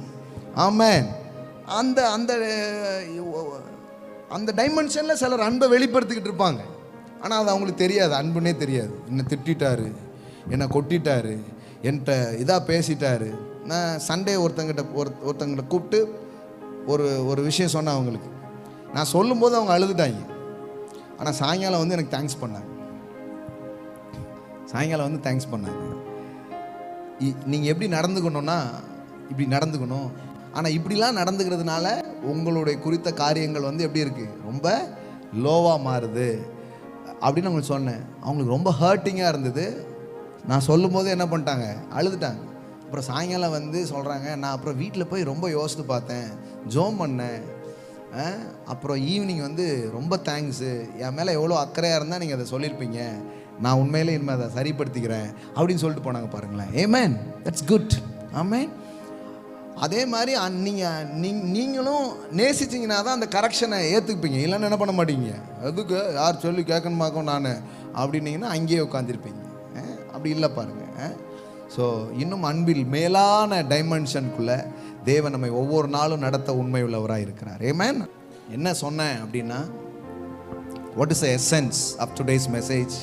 ஆமென். அந்த அந்த அந்த டைமென்ஷனில் சிலர் அன்பை வெளிப்படுத்திக்கிட்டு இருப்பாங்க. ஆனால் அது அவங்களுக்கு தெரியாது, அன்புன்னே தெரியாது. என்னை திட்டாரு, என்னை கொட்டிட்டாரு, என்கிட்ட இதாக பேசிட்டாரு. நான் சண்டே ஒருத்தங்கிட்ட கூப்பிட்டு ஒரு விஷயம் சொன்னேன் அவங்களுக்கு. நான் சொல்லும்போது அவங்க அழுதுட்டாங்க. ஆனால் சாயங்காலம் வந்து எனக்கு தேங்க்ஸ் பண்ணாங்க. சாயங்காலம் வந்து தேங்க்ஸ் பண்ணாங்க. நீங்கள் எப்படி நடந்துக்கணும்னா இப்படி நடந்துக்கணும், ஆனால் இப்படிலாம் நடந்துக்கிறதுனால உங்களுடைய குறித்த காரியங்கள் வந்து எப்படி இருக்குது, ரொம்ப லோவாக மாறுது அப்படின்னு அவங்களுக்கு சொன்னேன். அவங்களுக்கு ரொம்ப ஹர்ட்டிங்காக இருந்தது. நான் சொல்லும் போது என்ன பண்ணிட்டாங்க, அழுதுட்டாங்க. அப்புறம் சாயங்காலம் வந்து சொல்கிறாங்க, நான் அப்புறம் வீட்டில் போய் ரொம்ப யோசித்து பார்த்தேன், ஜோம் பண்ணேன். அப்புறம் ஈவினிங் வந்து ரொம்ப தேங்க்ஸு, என் மேலே எவ்வளோ அக்கறையாக இருந்தால் நீங்கள் அதை சொல்லியிருப்பீங்க, நான் உண்மையிலே இனிமேல் அதை சரிப்படுத்திக்கிறேன் அப்படின்னு சொல்லிட்டு போனாங்க பாருங்களேன். ஆமென், தட்ஸ் குட். ஆமென். அதே மாதிரி நீங்களும் நேசிச்சிங்கன்னா தான் அந்த கரெக்ஷனை ஏற்றுக்குப்பீங்க. இல்லைன்னு என்ன பண்ண மாட்டீங்க, அதுக்கு யார் சொல்லி கேட்கணுமாக்கும் நான் அப்படின்னீங்கன்னா அங்கேயே உட்காந்துருப்பீங்க. அப்படி இல்லை பாருங்கள். ஸோ இன்னும் அன்பில் மேலான டைமென்ஷனுக்குள்ளே தேவன் நம்மை ஒவ்வொரு நாளும் நடத்த உண்மை உள்ளவராக இருக்கிறார். ஆமென். என்ன சொன்னேன் அப்படின்னா, what is the essence of today's message?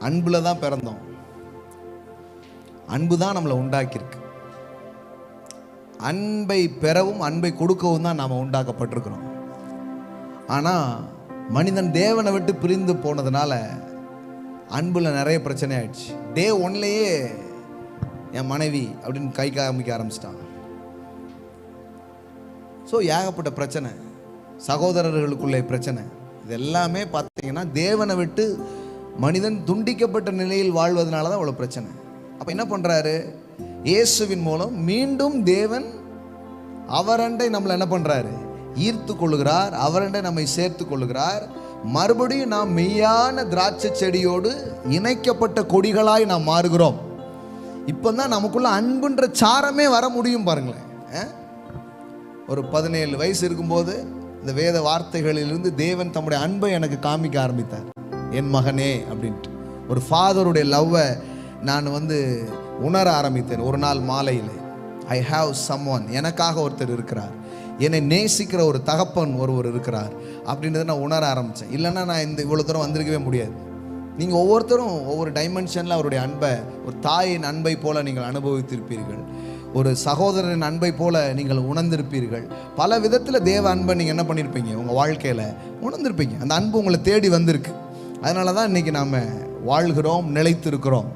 அன்பில் தான் பிறந்தோம். அன்பு தான் நம்மளை உண்டாக்கியிருக்கு. அன்பை பெறவும் அன்பை கொடுக்கவும் தான் நாம் உண்டாக்கப்பட்டிருக்கிறோம். ஆனால் மனிதன் தேவனை விட்டு பிரிந்து போனதுனால அன்பில் நிறைய பிரச்சனை ஆயிடுச்சு. டே ஒன்லேயே என் மனைவி அப்படின்னு கை காமிக்க ஆரம்பிச்சிட்டாங்க. ஸோ ஏகப்பட்ட பிரச்சனை, சகோதரர்களுக்குள்ளே பிரச்சனை. இது எல்லாமே பார்த்தீங்கன்னா தேவனை விட்டு மனிதன் துண்டிக்கப்பட்ட நிலையில் வாழ்வதனால தான் அவ்வளோ பிரச்சனை. அப்போ என்ன பண்ணுறாரு, இயேசுவின் மூலம் மீண்டும் தேவன் அவரண்டை நம்மளை என்ன பண்ணுறாரு, ஈர்த்து கொள்ளுகிறார். அவரண்டை நம்மை சேர்த்து கொள்ளுகிறார். மறுபடியும் நாம் மெய்யான திராட்சை செடியோடு இணைக்கப்பட்ட கொடிகளாய் நாம் மாறுகிறோம். இப்போ தான் நமக்குள்ள அன்புன்ற சாரமே வர முடியும் பாருங்களேன். ஒரு 17 வயசு இருக்கும்போது இந்த வேத வார்த்தைகளிலிருந்து தேவன் தம்முடைய அன்பை எனக்கு காமிக்க ஆரம்பித்தார். என் மகனே அப்படின்ட்டு ஒரு ஃபாதருடைய லவ்வை நான் வந்து உணர ஆரம்பித்தேன். ஒரு நாள் மாலையில் ஐ ஹாவ் சம்ஒன், எனக்காக ஒருத்தர் இருக்கிறார், என்னை நேசிக்கிற ஒரு தகப்பன் ஒருவர் இருக்கிறார் அப்படின்றத நான் உணர ஆரம்பித்தேன். இல்லைன்னா நான் இவ்வளோ தூரம் வந்திருக்கவே முடியாது. நீங்கள் ஒவ்வொருத்தரும் ஒவ்வொரு டைமென்ஷனில் அவருடைய அன்பை, ஒரு தாயின் அன்பை போல நீங்கள் அனுபவித்திருப்பீர்கள், ஒரு சகோதரனின் அன்பை போல நீங்கள் உணர்ந்திருப்பீர்கள். பல விதத்தில் தேவ அன்பை நீங்கள் என்ன பண்ணியிருப்பீங்க, உங்கள் வாழ்க்கையில் உணர்ந்திருப்பீங்க. அந்த அன்பு உங்களை தேடி வந்திருக்கு. அதனால தான் இன்றைக்கி நாம் வாழ்கிறோம், நிலைத்திருக்கிறோம்.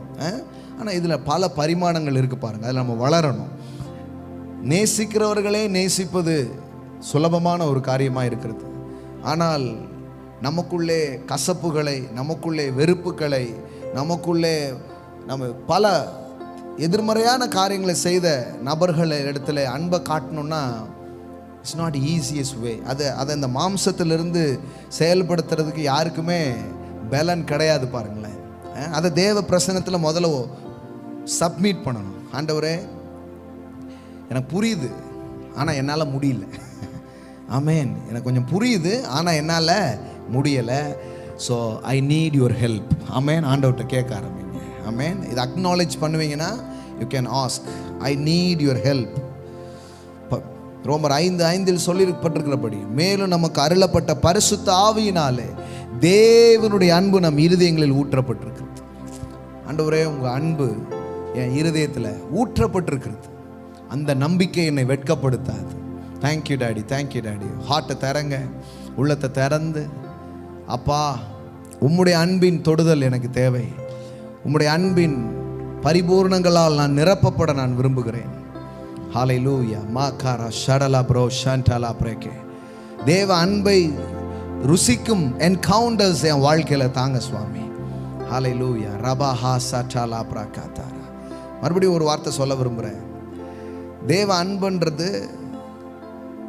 ஆனால் இதில் பல பரிமாணங்கள் இருக்குது பாருங்கள். அதில் நம்ம வளரணும். நேசிக்கிறவர்களே நேசிப்பது சுலபமான ஒரு காரியமாக இருக்கிறது. ஆனால் நமக்குள்ளே கசப்புகளை, நமக்குள்ளே வெறுப்புகளை, நமக்குள்ளே நம்ம பல எதிர்மறையான காரியங்களை செய்த நபர்கள் இடத்துல அன்பை காட்டணும்னா இட்ஸ் நாட் ஈஸியஸ்ட் வே. அதை இந்த மாம்சத்திலிருந்து செயல்படுத்துறதுக்கு யாருக்குமே பலன் கிடையாது பாருங்களேன். அதை தேவ பிரசன்னத்தில் முதல்ல சப்மிட் பண்ணணும். ஆண்டவரே, எனக்கு புரியுது ஆனால் என்னால் முடியல. ஆமென். எனக்கு கொஞ்சம் புரியுது ஆனால் என்னால் முடியலை. So I need your help. ஆமென். ஆண்டவர்கிட்ட கேட்க ஆரம்பிங்க. ஆமென். இதை அக்னாலேஜ் பண்ணுவீங்கன்னா you can ask, I need your help. ரோமர் 5:5 சொல்லியிருப்பட்டிருக்கிறபடி மேலும் நமக்கு அருளப்பட்ட பரிசுத்த ஆவியினாலே தேவனுடைய அன்பு நம் இருதயங்களில் ஊற்றப்பட்டிருக்கிறது. ஆண்டவரே, உங்கள் அன்பு என் இருதயத்தில் ஊற்றப்பட்டிருக்கிறது. அந்த நம்பிக்கை என்னை வெட்கப்படுத்தாது. Thank you daddy, thank you daddy. ஹார்ட்டை திறங்க, உள்ளத்தை திறந்து, அப்பா உம்முடைய அன்பின் தொடுதல் எனக்கு தேவை, உம்முடைய அன்பின் பரிபூர்ணங்களால் நான் நிரப்பப்பட நான் விரும்புகிறேன். ஹல்லேலூயா. மாகாரா ஷடலா ப்ரோ ஷாண்டலா பிரேக்கே. தேவ அன்பை ருசிக்கும் என்கவுண்டர்ஸ் என் வாழ்க்கையில் தாங்க சுவாமி. ஹல்லேலூயா. ரபா ஹா சட்டலா பிரகாதாரா. மறுபடியும் ஒரு வார்த்தை சொல்ல விரும்புகிறேன். தேவ அன்புன்றது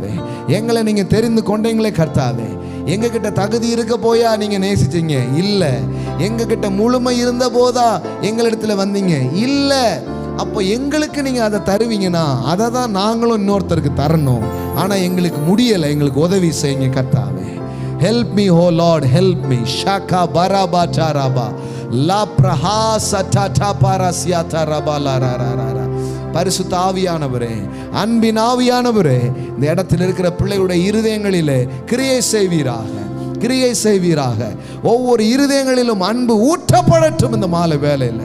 கர்த்தாவே. எங்களை நீங்கள் தெரிந்து கொண்டீங்களே கர்த்தாவே. எங்ககிட்ட தகுதி இருக்க போயா நீங்கள் நேசிச்சீங்க? இல்லை. எங்ககிட்ட முழுமை இருந்த போதா எங்களிடத்துல வந்தீங்க? இல்லை. அப்போ எங்களுக்கு நீங்க அதை தருவீங்கன்னா அதை தான் நாங்களும் இன்னொருத்தருக்கு தரணும். ஆனா எங்களுக்கு முடியலை, எங்களுக்கு உதவி செய்யுங்க கர்த்தாவே. ஹெல்ப் மீ ஓ லார்ட், ஹெல்ப் மீ. ஷாகா பராபா சாராபா லா பிரஹாச டாடா பாரஸ்யா தரபா லரரரர. பரிசுத்த ஆவியானவரே, அன்பின் ஆவியானவரே, இந்த இடத்தில் இருக்கிற பிள்ளைகளுடைய இருதயங்களிலே கிரியை செய்வீராக, கிரியை செய்வீராக. ஒவ்வொரு இருதயங்களிலும் அன்பு ஊற்றப்படட்டும் இந்த மாலை வேளையில்.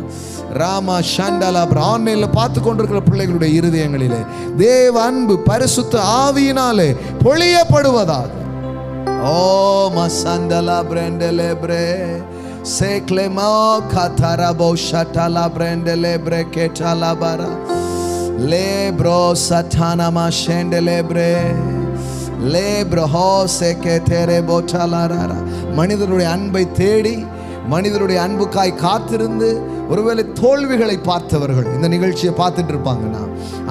ராமா ஷண்டலா ஆன்லைன்ல பார்த்து கொண்டிருக்கிற பிள்ளைகளுடைய இருதயங்களிலே தேவ அன்பு பரிசுத்த ஆவியினாலே பொழியப்படுவதாக. ஓ மசண்டலா பிரண்டலே பிரே சேக்லேமா கதரபோ ஷட்டலா பிரண்டலே பிரே கேட்டலா பாரா லேப்ரோ சட்டானமா ஷெண்டலே பிரே லேப்ரோ சேகேதேரே போட்டலாரா. மனிதனுடைய அன்பை தேடி, மனிதனுடைய அன்புக்காய் காத்திருந்து ஒருவேளை தோல்விகளை பார்த்தவர்கள் இந்த நிகழ்ச்சியை பார்த்துட்டு இருப்பாங்கன்னா,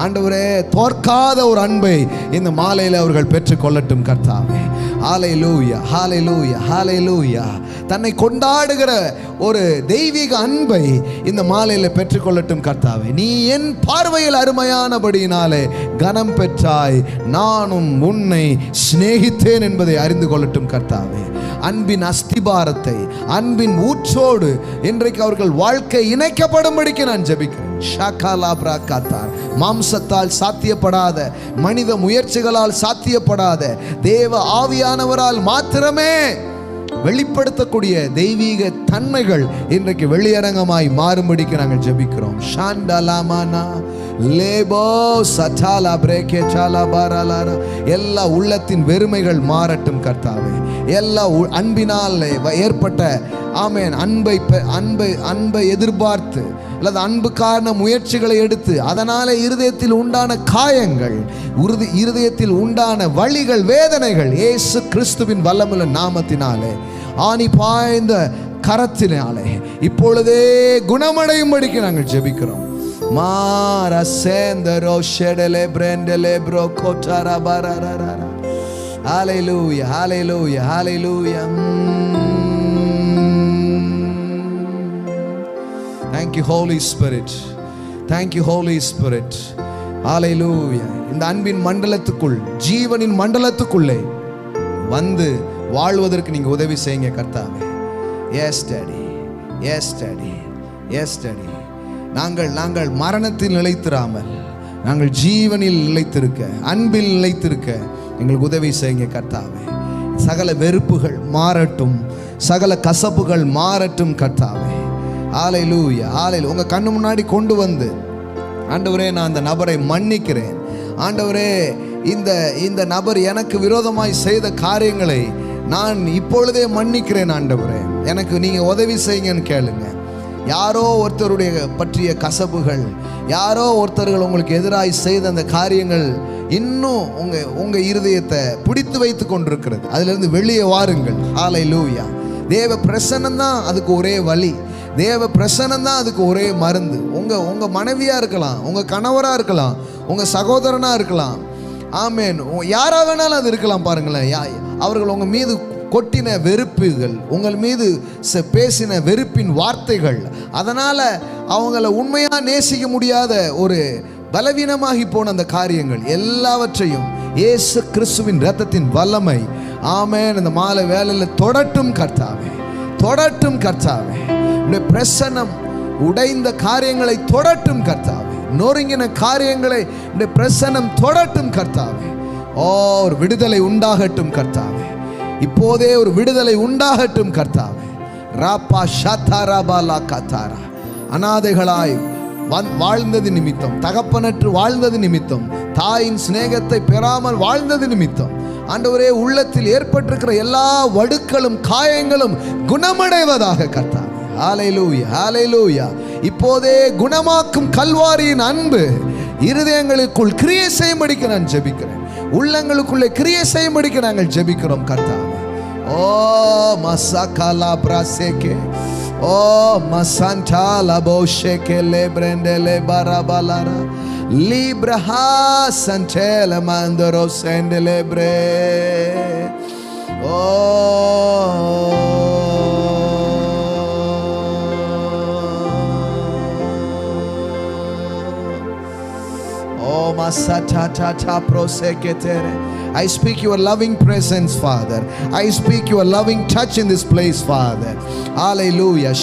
ஆண்டவரே தோற்காத ஒரு அன்பை இந்த மாலையில் அவர்கள் பெற்றுக்கொள்ளட்டும் கர்த்தாவே. ஹல்லேலூயா, ஹல்லேலூயா, ஹல்லேலூயா. தன்னை கொண்டாடுகிற ஒரு தெய்வீக அன்பை இந்த மாலையில் பெற்றுக்கொள்ளட்டும் கர்த்தாவே. நீ என் பார்வையில் அருமையானபடியினாலே கனம் பெற்றாய், நானும் உன்னை சிநேகித்தேன் என்பதை அறிந்து கொள்ளட்டும் கர்த்தாவே. அன்பின் அஸ்திபாரத்தை, அன்பின் ஊற்றோடு இன்றைக்கு அவர்கள் வாழ்க்கை இணைக்கப்படும்படிக்கு நான் ஜெபிக்கிறேன். மாம்சத்தால் சாத்தியப்படாத, மனித முயற்சிகளால் சாத்தியப்படாத, தேவ ஆவியானவரால் மாத்திரமே வெளிப்படுத்தக்கூடிய தெய்வீக தன்மைகள் இன்றைக்கு வெளியரங்கமாய் மாறும்படிக்கு நாங்கள் ஜெபிக்கிறோம். ஷாண்டலாமானா லேபோ சட்டாலா பிரேகே சாலா பாராலாரா. எல்லா உள்ளத்தின் வெறுமைகள் மாறட்டும் கர்த்தாவே. எல்லா அன்பினால் ஏற்பட்ட ஆமென் அன்பை எதிர்பார்த்து அல்லது அன்புக்கான முயற்சிகளை எடுத்து அதனால இருதயத்தில் உண்டான காயங்கள், இருதயத்தில் உண்டான வலிகள், வேதனைகள் இயேசு கிறிஸ்துவின் வல்லமுள்ள நாமத்தினாலே, ஆணி பாய்ந்த கரத்தினாலே இப்பொழுதே குணமடையும்படிக்கு நாங்கள் ஜெபிக்கிறோம். மாரா சேந்தரோ ஷெடலே பிரண்டலே ப்ரோ கோட்டாரா பாராரா. ஹல்லேலூயா, ஹல்லேலூயா, ஹல்லேலூயா. Thank you Holy Spirit. Thank you Holy Spirit. Hallelujah. இந்த அன்பின் மண்டலத்துக்குள், ஜீவனின் மண்டலத்துக்குள்ளே வந்து வாழ்வதற்கு நீங்க உதவி செய்யுங்க கர்த்தாவே. Yes daddy, yes daddy, yes daddy. நாங்கள் மரணத்தில் நிலைத்திராமல் நாங்கள் ஜீவனில் நிலைத்திருக்க, அன்பில் நிலைத்திருக்க எங்களுக்கு உதவி செய்யுங்க கர்த்தாவே. சகல வெறுப்புகள் மாறட்டும், சகல கசப்புகள் மாறட்டும் கர்த்தாவே. ஹல்லேலூயா, ஹல்லேலூயா. உங்க கண்ணு முன்னாடி கொண்டு வந்து, ஆண்டவரே நான் அந்த நபரை மன்னிக்கிறேன், ஆண்டவரே இந்த நபர் எனக்கு விரோதமாய் செய்த காரியங்களை நான் இப்பொழுதே மன்னிக்கிறேன், ஆண்டவரே எனக்கு நீங்க உதவி செய்யுங்கன்னு கேளுங்க. யாரோ ஒருத்தருடைய பற்றிய கசப்புகள், யாரோ ஒருத்தர்கள் உங்களுக்கு எதிராய் செய்த அந்த காரியங்கள் இன்னும் உங்க இருதயத்தை பிடித்து வைத்து கொண்டிருக்கிறது. அதிலிருந்து வெளியே வாருங்கள். ஹல்லேலூயா. தேவ பிரசன்னம் தான் அதுக்கு ஒரே வழி, தேவ பிரசன்னம் தான் அதுக்கு ஒரே மருந்து. உங்க மனைவியா இருக்கலாம், உங்க கணவரா இருக்கலாம், உங்க சகோதரனா இருக்கலாம், ஆமேன், யாரா வேணாலும் அது இருக்கலாம். பாருங்களேன், அவர்கள் உங்க மீது கொட்டின வெறுப்புகள், உங்கள் மீது பேசின வெறுப்பின் வார்த்தைகள், அதனால அவங்கள உண்மையா நேசிக்க முடியாத ஒரு பலவீனமாகி போன அந்த காரியங்கள் எல்லாவற்றையும் இயேசு கிறிஸ்துவின் இரத்தத்தின் வல்லமை, ஆமென், இந்த மாலை வேளையில் தொடட்டும் கர்த்தாவே, தொடட்டும் கர்த்தாவே. உடைய பிரசன்னம் உடைந்த காரியங்களை தொடட்டும் கர்த்தாவே, நொறுங்கின காரியங்களை உடைய பிரசன்னம் தொடட்டும் கர்த்தாவே. ஒரு விடுதலை உண்டாகட்டும் கர்த்தாவே, இப்போதே ஒரு விடுதலை உண்டாகட்டும் கர்த்தாவே. ராப்பா ஷாத்தாராபாலா காத்தாரா. அநாதைகளாய் வாழ்ந்தது நிமித்தம், தகப்பனற்று வாழ்ந்தது நிமித்தம், தாயின் சிநேகத்தை பெறாமல் வாழ்ந்தது நிமித்தம், ஆண்டவரே உள்ளத்தில் ஏற்பட்டிருக்கிற எல்லா வடுக்களும் காயங்களும் குணமடைவதாக கர்த்தாவே. ஹல்லேலூயா, ஹல்லேலூயா. இப்போதே குணமாக்கும் கல்வாரியின் அன்பு இருதயங்களுக்குள் கிரியை செய்யும்படிக்கு நான் ஜெபிக்கிறேன். உள்ளங்களுக்குள்ளே கிரியை செய்யும்படிக்கு நாங்கள் ஜெபிக்கிறோம் கர்த்தாவே. ஓ மசகலா பிரசேகே, ஓ மசண்டா லபோஷேகே லேப்ரெண்டலே பரபலாரா லிப்ரஹா சண்டேல மந்தரோ செண்டலேப்ரே. ஓ I speak your loving presence, Father. I speak your loving touch in this place, Father. Hallelujah.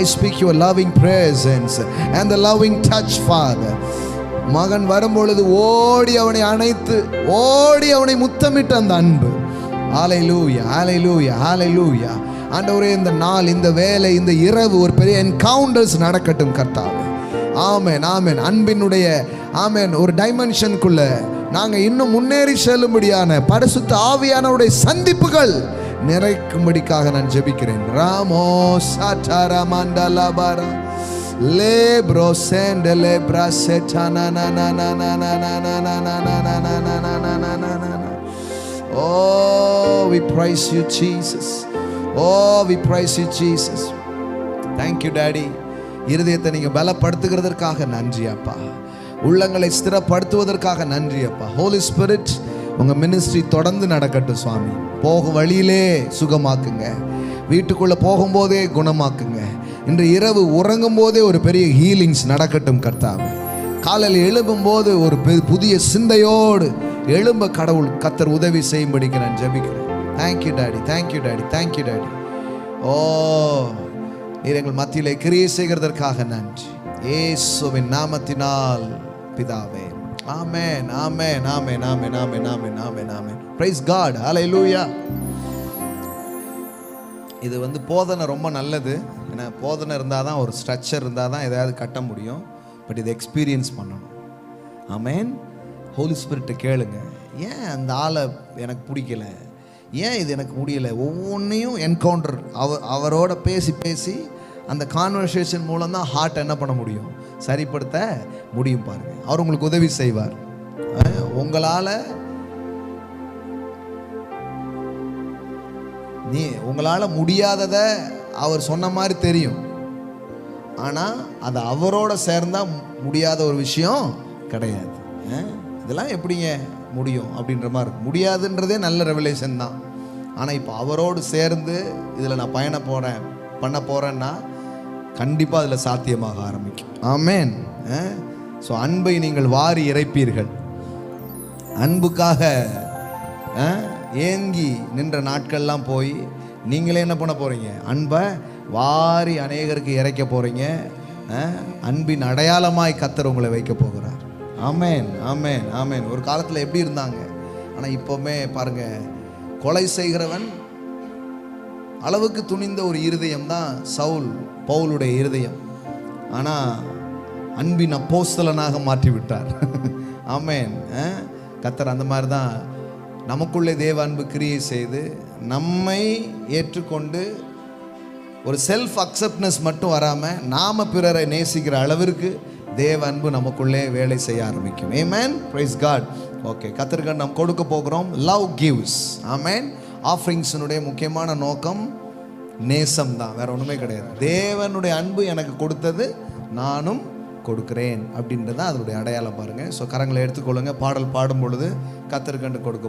I speak your loving presence and the loving touch, Father. மகன் வரும்பொழுது ஓடி அவனை அணைத்து ஓடி அவனை முத்தமிட்ட அந்த அன்பு. ஹalleluya, ஹalleluya, ஹalleluya. ஆண்டவரே, இந்த நாள், இந்த வேலை, இந்த இரவு ஒரு பெரிய என்கவுண்டர்ஸ் நடக்கட்டும் கர்த்தாவே. ஆமென், ஆமென். அன்பினுடைய ஆமென் ஒரு டைமென்ஷனுக்குள்ள நாங்கள் இன்னும் முன்னேறி செல்லும்படியான பரிசுத்த ஆவியானவருடைய சந்திப்புகள் நிறைக்கும்படிக்காக நான் ஜெபிக்கிறேன். ராமோ சாட்டாரா மண்டலபாரா லேப்ரோ செண்டலே பிரசெட்டானா na na na na na na na na na na na na na na na na. Oh, we praise you, Jesus. Oh, we praise you, Jesus. Thank you, Daddy. இருதயத்தை நீங்க பலப்படுத்துகிறதற்காக நன்றி அப்பா. உள்ளங்களை ஸ்திரப்படுத்துவதற்காக நன்றி அப்பா. ஹோலி ஸ்பிரிட், உங்க மினிஸ்ட்ரி தொடர்ந்து நடக்கட்டும் சுவாமி. போகும் வழியிலே சுகமாக்குங்க, வீட்டுக்குள்ள போகும்போதே குணமாக்குங்க. இன்று இரவு உறங்கும் போதே ஒரு பெரிய ஹீலிங்ஸ் நடக்கட்டும் கர்த்தாவே. காலையில் எழும்பும் போது ஒரு புதிய சிந்தையோடு எழும்ப கடவுள் கர்த்தர் உதவி செய்யும்படிக்கு நான் ஜெபிக்கிறேன். Thank you daddy, thank you daddy, thank you daddy. ஓ, நீர் எங்கள் மத்தியிலே கிரியை செய்கிறதற்காக நன்றி. இயேசுவின் நாமத்தினால் பிதாவே. ஆமென், ஆமென், ஆமென், ஆமென், ஆமென், ஆமென், ஆமென், ஆமென். Praise God. ஹல்லேலூயா. இது போதனை ரொம்ப நல்லது. ஏன்னா போதனை இருந்தால் தான், ஒரு ஸ்ட்ரக்சர் இருந்தால் தான் எதாவது கட்ட முடியும். பட் இதை எக்ஸ்பீரியன்ஸ் பண்ணணும். ஆமென். ஹோலி ஸ்பிரிட்டை கேளுங்க. ஏன் அந்த ஆளை எனக்கு பிடிக்கல, ஏன் இது எனக்கு முடியல, ஒவ்வொன்றையும் என்கவுண்டர் அவரோட பேசி பேசி அந்த கான்வர்சேஷன் மூலம் தான் ஹார்ட் என்ன பண்ண முடியும், சரிப்படுத்த முடியும். பாருங்க, அவர் உங்களுக்கு உதவி செய்வார். உங்களால் முடியாததை அவர் சொன்ன மாதிரி தெரியும். ஆனால் அது அவரோட சேர்ந்தா முடியாத ஒரு விஷயம் கிடையாது. இதெல்லாம் எப்படிங்க முடியும் அப்படின்ற மாதிரி இருக்கும். முடியாதுன்றதே நல்ல ரெவலேஷன் தான். ஆனால் இப்போ அவரோடு சேர்ந்து இதில் நான் பண்ண போகிறேன்னா கண்டிப்பாக அதில் சாத்தியமாக ஆரம்பிக்கும். ஆமென். ஸோ அன்பை நீங்கள் வாரி இறைப்பீர்கள். அன்புக்காக ஏங்கி நின்ற நாட்கள்லாம் போய் நீங்களே என்ன பண்ண போகிறீங்க, அன்பை வாரி அநேகருக்கு இறைக்க போகிறீங்க. அன்பின் அடையாளமாய் கர்த்தர் உங்களை வைக்க போகிறார். ஆமென், ஆமென், ஆமென். ஒரு காலத்தில் எப்படி இருந்தாங்க, ஆனால் இப்போவுமே பாருங்க, கொலை செய்கிறவன் அளவுக்கு துணிந்த ஒரு இருதயம் தான் பவுலுடைய இருதயம். ஆனால் அன்பின் அப்போஸ்தலனாக மாற்றி விட்டார். ஆமென். கர்த்தர் அந்த மாதிரி தான் நமக்குள்ளே தேவ அன்பு கிரியை செய்து நம்மை ஏற்றுக்கொண்டு ஒரு செல்ஃப் அக்செப்ட்னஸ் மட்டும் வராமல் நாம பிறரை நேசிக்கிற அளவிற்கு தேவ அன்பு நமக்குள்ளே வேலை செய்ய ஆரம்பிக்கும். ஆமென். Praise God. ஓகே, கர்த்தருக்கு நாம் கொடுக்க போகிறோம். Love gives. ஆமென். ஆஃபரிங்ஸினுடைய முக்கியமான நோக்கம் நேசம் தான், வேற ஒன்றுமே கிடையாது. தேவனுடைய அன்பு எனக்கு கொடுத்தது நானும் கொடுக்கிறேன் அப்படின்றது தான் அதனுடைய அடையாளம். பாருங்கள். ஸோ கரங்களை எடுத்துக்கொள்ளுங்க. பாடல் பாடும் பொழுது கர்த்தருக்கு கொடுக்க